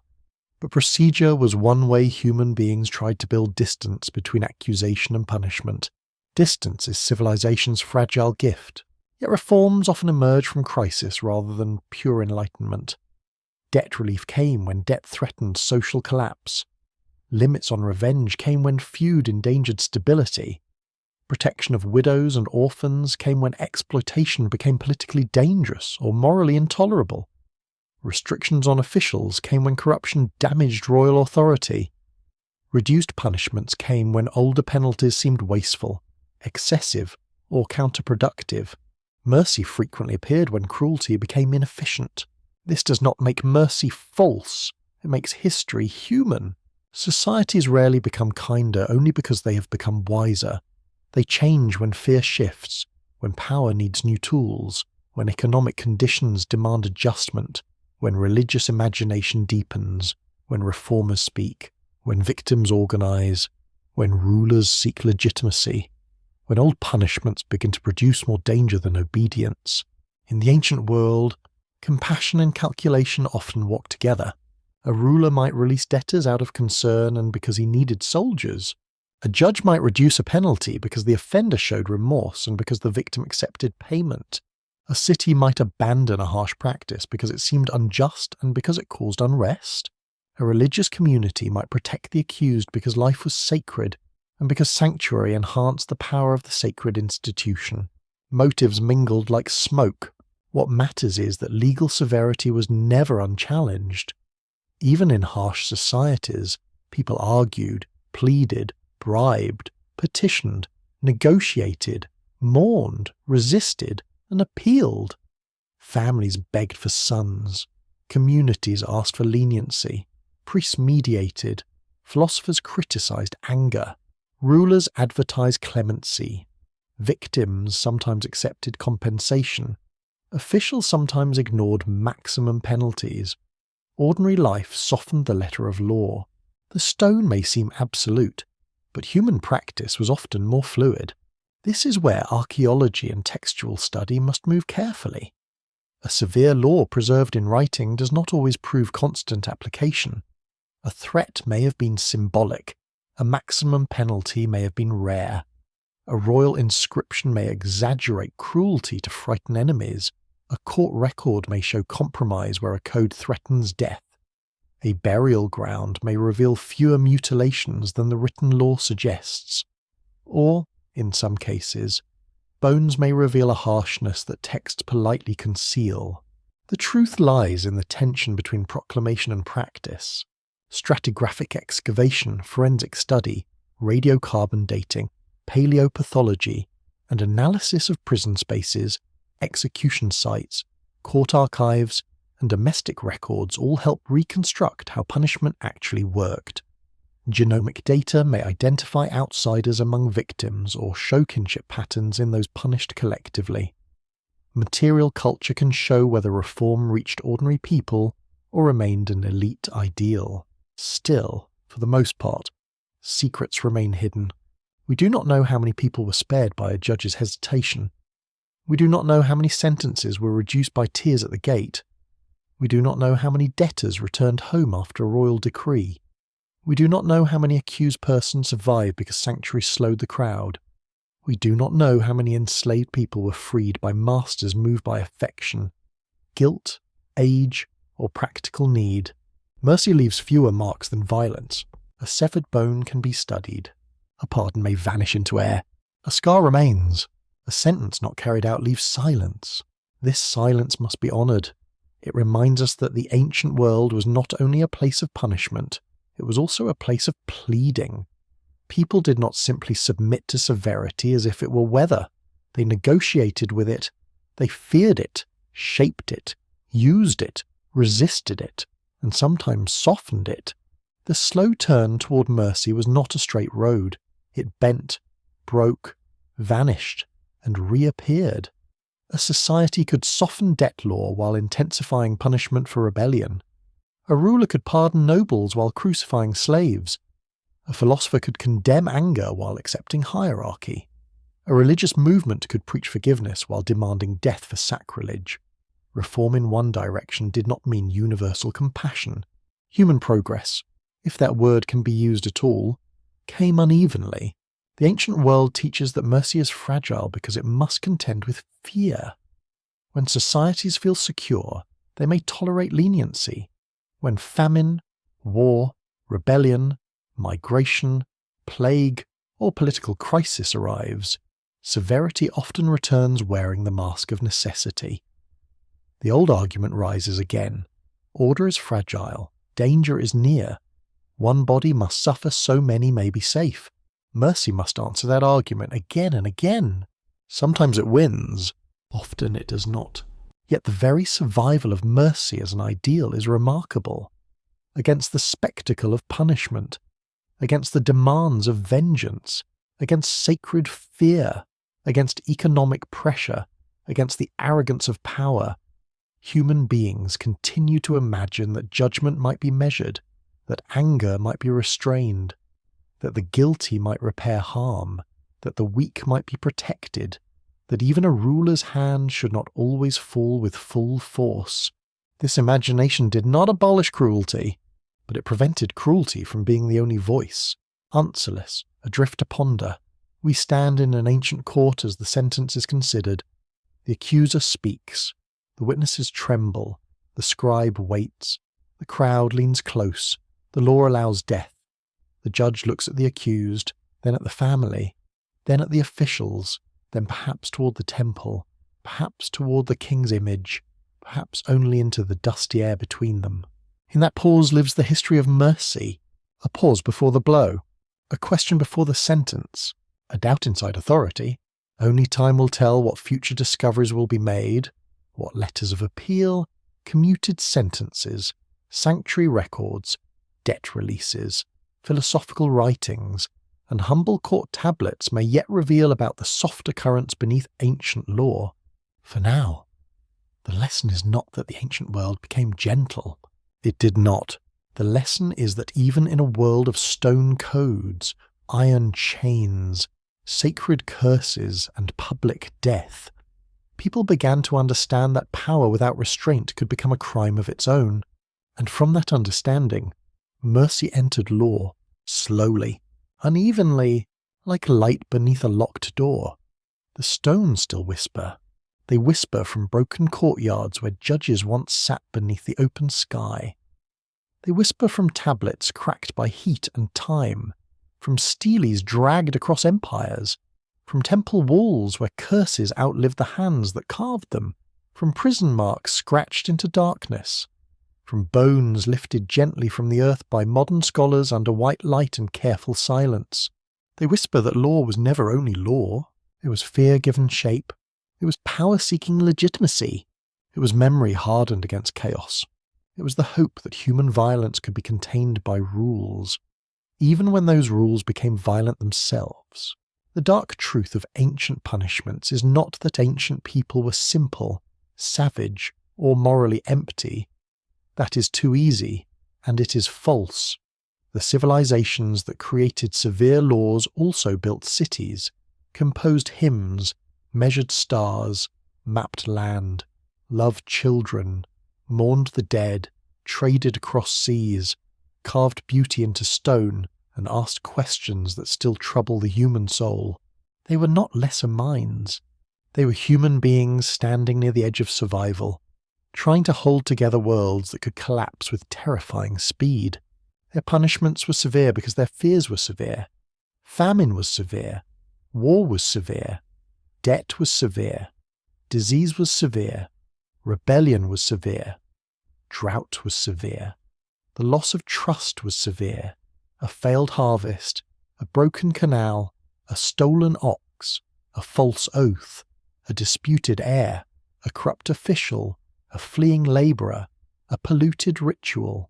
but procedure was one way human beings tried to build distance between accusation and punishment. Distance is civilization's fragile gift, yet reforms often emerge from crisis rather than pure enlightenment. Debt relief came when debt threatened social collapse. Limits on revenge came when feud endangered stability. Protection of widows and orphans came when exploitation became politically dangerous or morally intolerable. Restrictions on officials came when corruption damaged royal authority. Reduced punishments came when older penalties seemed wasteful, excessive, or counterproductive. Mercy frequently appeared when cruelty became inefficient. This does not make mercy false, it makes history human. Societies rarely become kinder only because they have become wiser. They change when fear shifts, when power needs new tools, when economic conditions demand adjustment, when religious imagination deepens, when reformers speak, when victims organize, when rulers seek legitimacy, when old punishments begin to produce more danger than obedience. In the ancient world, compassion and calculation often walk together. A ruler might release debtors out of concern and because he needed soldiers. A judge might reduce a penalty because the offender showed remorse and because the victim accepted payment. A city might abandon a harsh practice because it seemed unjust and because it caused unrest. A religious community might protect the accused because life was sacred and because sanctuary enhanced the power of the sacred institution. Motives mingled like smoke. What matters is that legal severity was never unchallenged. Even in harsh societies, people argued, pleaded, bribed, petitioned, negotiated, mourned, resisted, and appealed. Families begged for sons. Communities asked for leniency. Priests mediated. Philosophers criticized anger. Rulers advertised clemency. Victims sometimes accepted compensation. Officials sometimes ignored maximum penalties. Ordinary life softened the letter of law. The stone may seem absolute, but human practice was often more fluid. This is where archaeology and textual study must move carefully. A severe law preserved in writing does not always prove constant application. A threat may have been symbolic. A maximum penalty may have been rare. A royal inscription may exaggerate cruelty to frighten enemies. A court record may show compromise where a code threatens death. A burial ground may reveal fewer mutilations than the written law suggests. Or, in some cases, bones may reveal a harshness that texts politely conceal. The truth lies in the tension between proclamation and practice. Stratigraphic excavation, forensic study, radiocarbon dating, paleopathology, and analysis of prison spaces, execution sites, court archives, and domestic records all help reconstruct how punishment actually worked. Genomic data may identify outsiders among victims or show kinship patterns in those punished collectively. Material culture can show whether reform reached ordinary people or remained an elite ideal. Still, for the most part, secrets remain hidden. We do not know how many people were spared by a judge's hesitation. We do not know how many sentences were reduced by tears at the gate. We do not know how many debtors returned home after a royal decree. We do not know how many accused persons survived because sanctuaries slowed the crowd. We do not know how many enslaved people were freed by masters moved by affection, guilt, age, or practical need. Mercy leaves fewer marks than violence. A severed bone can be studied. A pardon may vanish into air. A scar remains. A sentence not carried out leaves silence. This silence must be honoured. It reminds us that the ancient world was not only a place of punishment, it was also a place of pleading. People did not simply submit to severity as if it were weather. They negotiated with it. They feared it, shaped it, used it, resisted it, and sometimes softened it. The slow turn toward mercy was not a straight road. It bent, broke, vanished, and reappeared. A society could soften debt law while intensifying punishment for rebellion. A ruler could pardon nobles while crucifying slaves. A philosopher could condemn anger while accepting hierarchy. A religious movement could preach forgiveness while demanding death for sacrilege. Reform in one direction did not mean universal compassion. Human progress, if that word can be used at all, came unevenly. The ancient world teaches that mercy is fragile because it must contend with fear. When societies feel secure, they may tolerate leniency. When famine, war, rebellion, migration, plague, or political crisis arrives, severity often returns wearing the mask of necessity. The old argument rises again. Order is fragile. Danger is near. One body must suffer so many may be safe. Mercy must answer that argument again and again. Sometimes it wins. Often it does not. Yet the very survival of mercy as an ideal is remarkable. Against the spectacle of punishment, against the demands of vengeance, against sacred fear, against economic pressure, against the arrogance of power, human beings continue to imagine that judgment might be measured, that anger might be restrained, that the guilty might repair harm, that the weak might be protected, that even a ruler's hand should not always fall with full force. This imagination did not abolish cruelty, but it prevented cruelty from being the only voice. Answerless, adrift to ponder, we stand in an ancient court as the sentence is considered. The accuser speaks. The witnesses tremble. The scribe waits. The crowd leans close. The law allows death. The judge looks at the accused, then at the family, then at the officials, then perhaps toward the temple, perhaps toward the king's image, perhaps only into the dusty air between them. In that pause lives the history of mercy, a pause before the blow, a question before the sentence, a doubt inside authority. Only time will tell what future discoveries will be made, what letters of appeal, commuted sentences, sanctuary records, debt releases, philosophical writings, and humble court tablets may yet reveal about the softer currents beneath ancient law. For now, the lesson is not that the ancient world became gentle. It did not. The lesson is that even in a world of stone codes, iron chains, sacred curses, and public death, people began to understand that power without restraint could become a crime of its own. And from that understanding, mercy entered law, slowly, unevenly, like light beneath a locked door. The stones still whisper. They whisper from broken courtyards where judges once sat beneath the open sky. They whisper from tablets cracked by heat and time, from steles dragged across empires, from temple walls where curses outlived the hands that carved them, from prison marks scratched into darkness, from bones lifted gently from the earth by modern scholars under white light and careful silence. They whisper that law was never only law. It was fear given shape. It was power-seeking legitimacy. It was memory hardened against chaos. It was the hope that human violence could be contained by rules, even when those rules became violent themselves. The dark truth of ancient punishments is not that ancient people were simple, savage, or morally empty. That is too easy, and it is false. The civilizations that created severe laws also built cities, composed hymns, measured stars, mapped land, loved children, mourned the dead, traded across seas, carved beauty into stone, and asked questions that still trouble the human soul. They were not lesser minds. They were human beings standing near the edge of survival, trying to hold together worlds that could collapse with terrifying speed. Their punishments were severe because their fears were severe. Famine was severe. War was severe. Debt was severe. Disease was severe. Rebellion was severe. Drought was severe. The loss of trust was severe. A failed harvest, a broken canal, a stolen ox, a false oath, a disputed heir, a corrupt official, a fleeing labourer, a polluted ritual.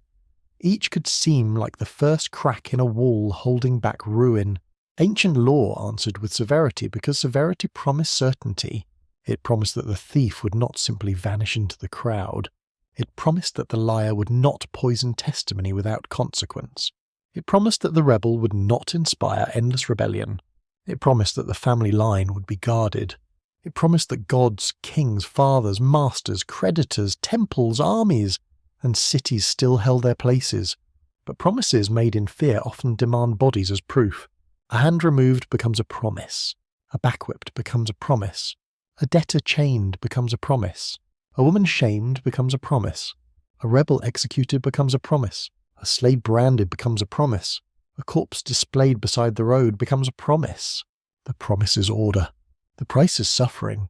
Each could seem like the first crack in a wall holding back ruin. Ancient law answered with severity because severity promised certainty. It promised that the thief would not simply vanish into the crowd. It promised that the liar would not poison testimony without consequence. It promised that the rebel would not inspire endless rebellion. It promised that the family line would be guarded. It promised that gods, kings, fathers, masters, creditors, temples, armies, and cities still held their places. But promises made in fear often demand bodies as proof. A hand removed becomes a promise. A back whipped becomes a promise. A debtor chained becomes a promise. A woman shamed becomes a promise. A rebel executed becomes a promise. A slave branded becomes a promise. A corpse displayed beside the road becomes a promise. The promise is order. The price is suffering.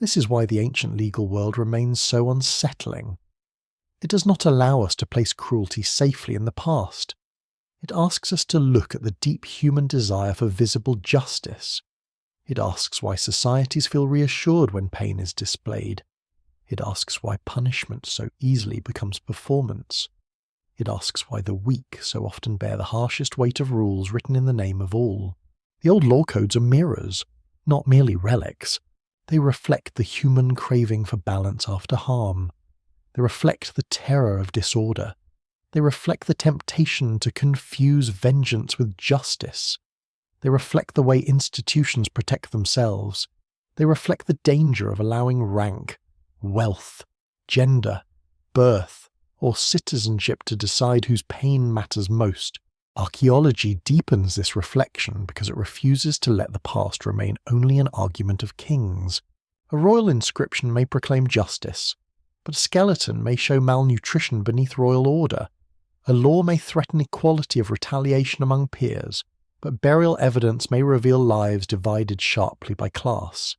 This is why the ancient legal world remains so unsettling. It does not allow us to place cruelty safely in the past. It asks us to look at the deep human desire for visible justice. It asks why societies feel reassured when pain is displayed. It asks why punishment so easily becomes performance. It asks why the weak so often bear the harshest weight of rules written in the name of all. The old law codes are mirrors, not merely relics. They reflect the human craving for balance after harm. They reflect the terror of disorder. They reflect the temptation to confuse vengeance with justice. They reflect the way institutions protect themselves. They reflect the danger of allowing rank, wealth, gender, birth, or citizenship to decide whose pain matters most. Archaeology deepens this reflection because it refuses to let the past remain only an argument of kings. A royal inscription may proclaim justice, but a skeleton may show malnutrition beneath royal order. A law may threaten equality of retaliation among peers, but burial evidence may reveal lives divided sharply by class.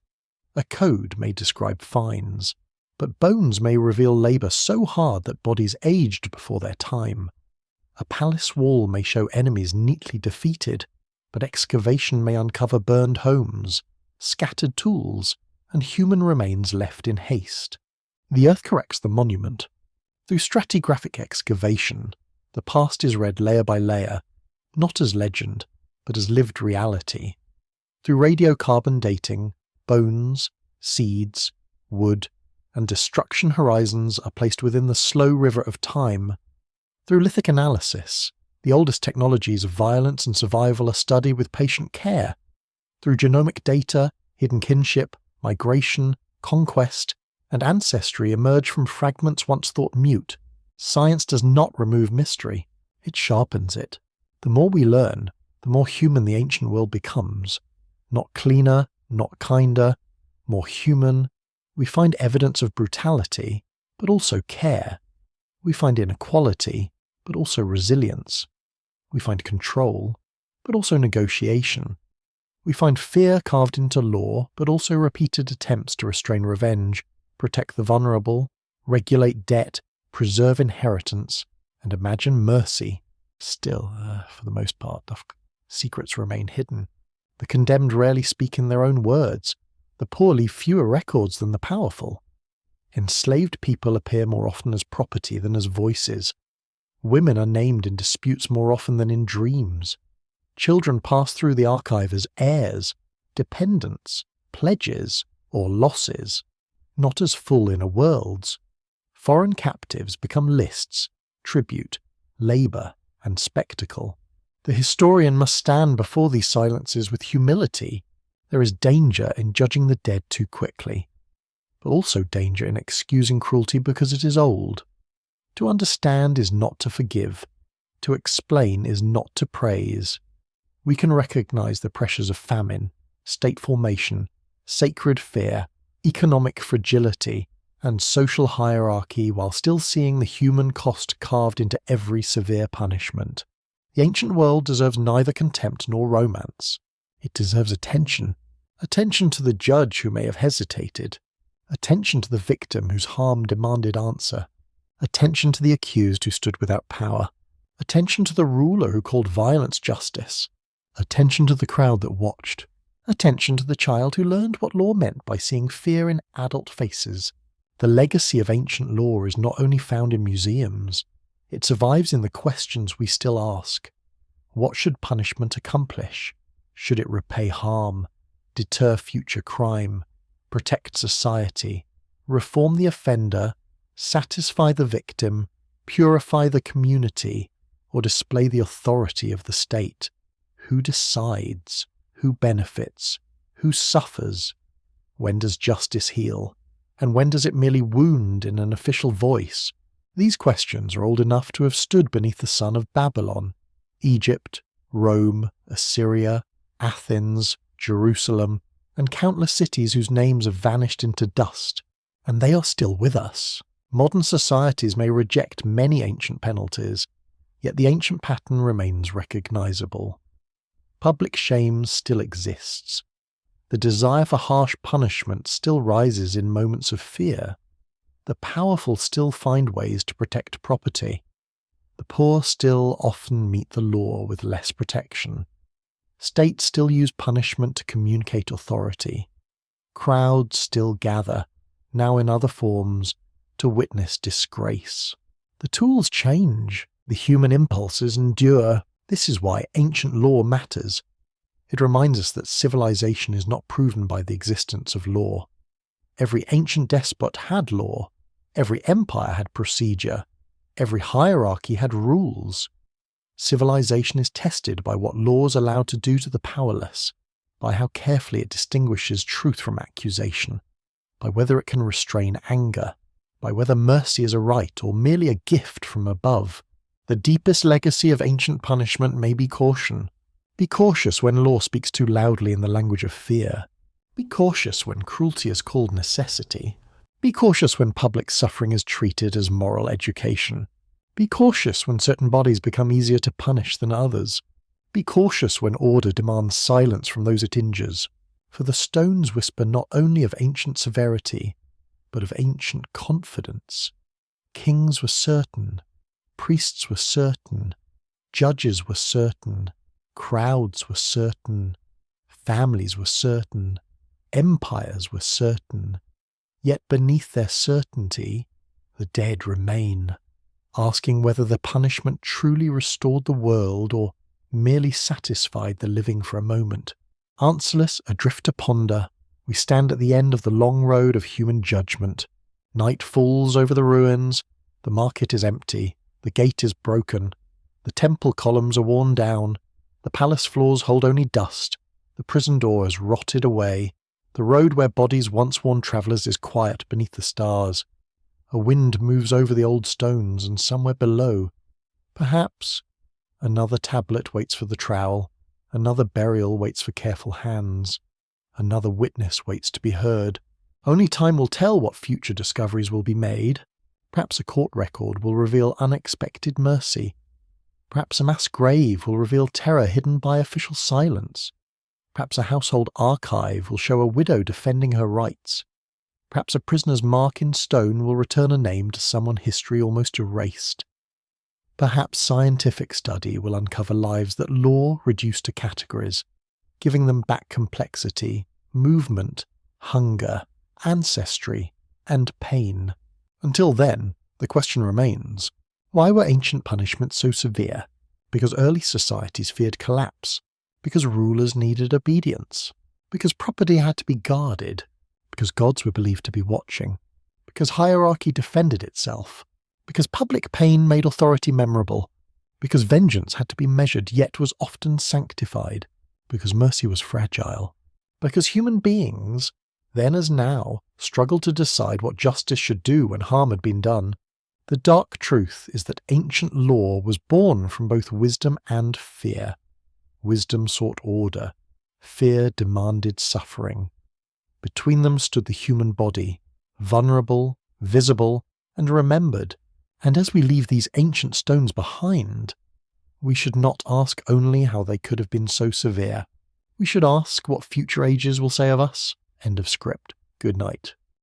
A code may describe fines, but bones may reveal labour so hard that bodies aged before their time. A palace wall may show enemies neatly defeated, but excavation may uncover burned homes, scattered tools, and human remains left in haste. The earth corrects the monument. Through stratigraphic excavation, the past is read layer by layer, not as legend, but as lived reality. Through radiocarbon dating, bones, seeds, wood, and destruction horizons are placed within the slow river of time. Through lithic analysis, the oldest technologies of violence and survival are studied with patient care. Through genomic data, hidden kinship, migration, conquest, and ancestry emerge from fragments once thought mute. Science does not remove mystery, it sharpens it. The more we learn, the more human the ancient world becomes. Not cleaner, not kinder, more human. We find evidence of brutality, but also care. We find inequality, but also resilience. We find control, but also negotiation. We find fear carved into law, but also repeated attempts to restrain revenge, protect the vulnerable, regulate debt, preserve inheritance, and imagine mercy. Still, for the most part, the secrets remain hidden. The condemned rarely speak in their own words. The poor leave fewer records than the powerful. Enslaved people appear more often as property than as voices. Women are named in disputes more often than in dreams. Children pass through the archive as heirs, dependents, pledges, or losses, not as full inner worlds. Foreign captives become lists, tribute, labour, and spectacle. The historian must stand before these silences with humility. There is danger in judging the dead too quickly, but also danger in excusing cruelty because it is old. To understand is not to forgive. To explain is not to praise. We can recognize the pressures of famine, state formation, sacred fear, economic fragility, and social hierarchy while still seeing the human cost carved into every severe punishment. The ancient world deserves neither contempt nor romance. It deserves attention. Attention to the judge who may have hesitated. Attention to the victim whose harm demanded answer. Attention to the accused who stood without power. Attention to the ruler who called violence justice. Attention to the crowd that watched. Attention to the child who learned what law meant by seeing fear in adult faces. The legacy of ancient law is not only found in museums, it survives in the questions we still ask. What should punishment accomplish? Should it repay harm, deter future crime, protect society, reform the offender, satisfy the victim, purify the community, or display the authority of the state? Who decides? Who benefits? Who suffers? When does justice heal? And when does it merely wound in an official voice? These questions are old enough to have stood beneath the sun of Babylon, Egypt, Rome, Assyria, Athens, Jerusalem, and countless cities whose names have vanished into dust. And they are still with us. Modern societies may reject many ancient penalties, yet the ancient pattern remains recognizable. Public shame still exists. The desire for harsh punishment still rises in moments of fear. The powerful still find ways to protect property. The poor still often meet the law with less protection. States still use punishment to communicate authority. Crowds still gather, now in other forms, to witness disgrace. The tools change. The human impulses endure. This is why ancient law matters. It reminds us that civilization is not proven by the existence of law. Every ancient despot had law. Every empire had procedure. Every hierarchy had rules. Civilization is tested by what laws allow to do to the powerless, by how carefully it distinguishes truth from accusation, by whether it can restrain anger, by whether mercy is a right or merely a gift from above. The deepest legacy of ancient punishment may be caution. Be cautious when law speaks too loudly in the language of fear. Be cautious when cruelty is called necessity. Be cautious when public suffering is treated as moral education. Be cautious when certain bodies become easier to punish than others. Be cautious when order demands silence from those it injures. For the stones whisper not only of ancient severity, but of ancient confidence. Kings were certain. Priests were certain. Judges were certain. Crowds were certain. Families were certain. Empires were certain. Yet beneath their certainty, the dead remain, asking whether the punishment truly restored the world or merely satisfied the living for a moment. Answerless, adrift to ponder, we stand at the end of the long road of human judgment. Night falls over the ruins, the market is empty, the gate is broken, the temple columns are worn down, the palace floors hold only dust, the prison door has rotted away, the road where bodies once warned travellers is quiet beneath the stars. A wind moves over the old stones, and somewhere below, perhaps, another tablet waits for the trowel, another burial waits for careful hands, another witness waits to be heard. Only time will tell what future discoveries will be made. Perhaps a court record will reveal unexpected mercy. Perhaps a mass grave will reveal terror hidden by official silence. Perhaps a household archive will show a widow defending her rights. Perhaps a prisoner's mark in stone will return a name to someone history almost erased. Perhaps scientific study will uncover lives that law reduced to categories, giving them back complexity, movement, hunger, ancestry, and pain. Until then, the question remains, why were ancient punishments so severe? Because early societies feared collapse. Because rulers needed obedience. Because property had to be guarded. Because gods were believed to be watching. Because hierarchy defended itself. Because public pain made authority memorable. Because vengeance had to be measured yet was often sanctified. Because mercy was fragile. Because human beings, then as now, struggle to decide what justice should do when harm had been done, the dark truth is that ancient law was born from both wisdom and fear. Wisdom sought order. Fear demanded suffering. Between them stood the human body, vulnerable, visible, and remembered. And as we leave these ancient stones behind, we should not ask only how they could have been so severe. We should ask what future ages will say of us. End of script. Good night.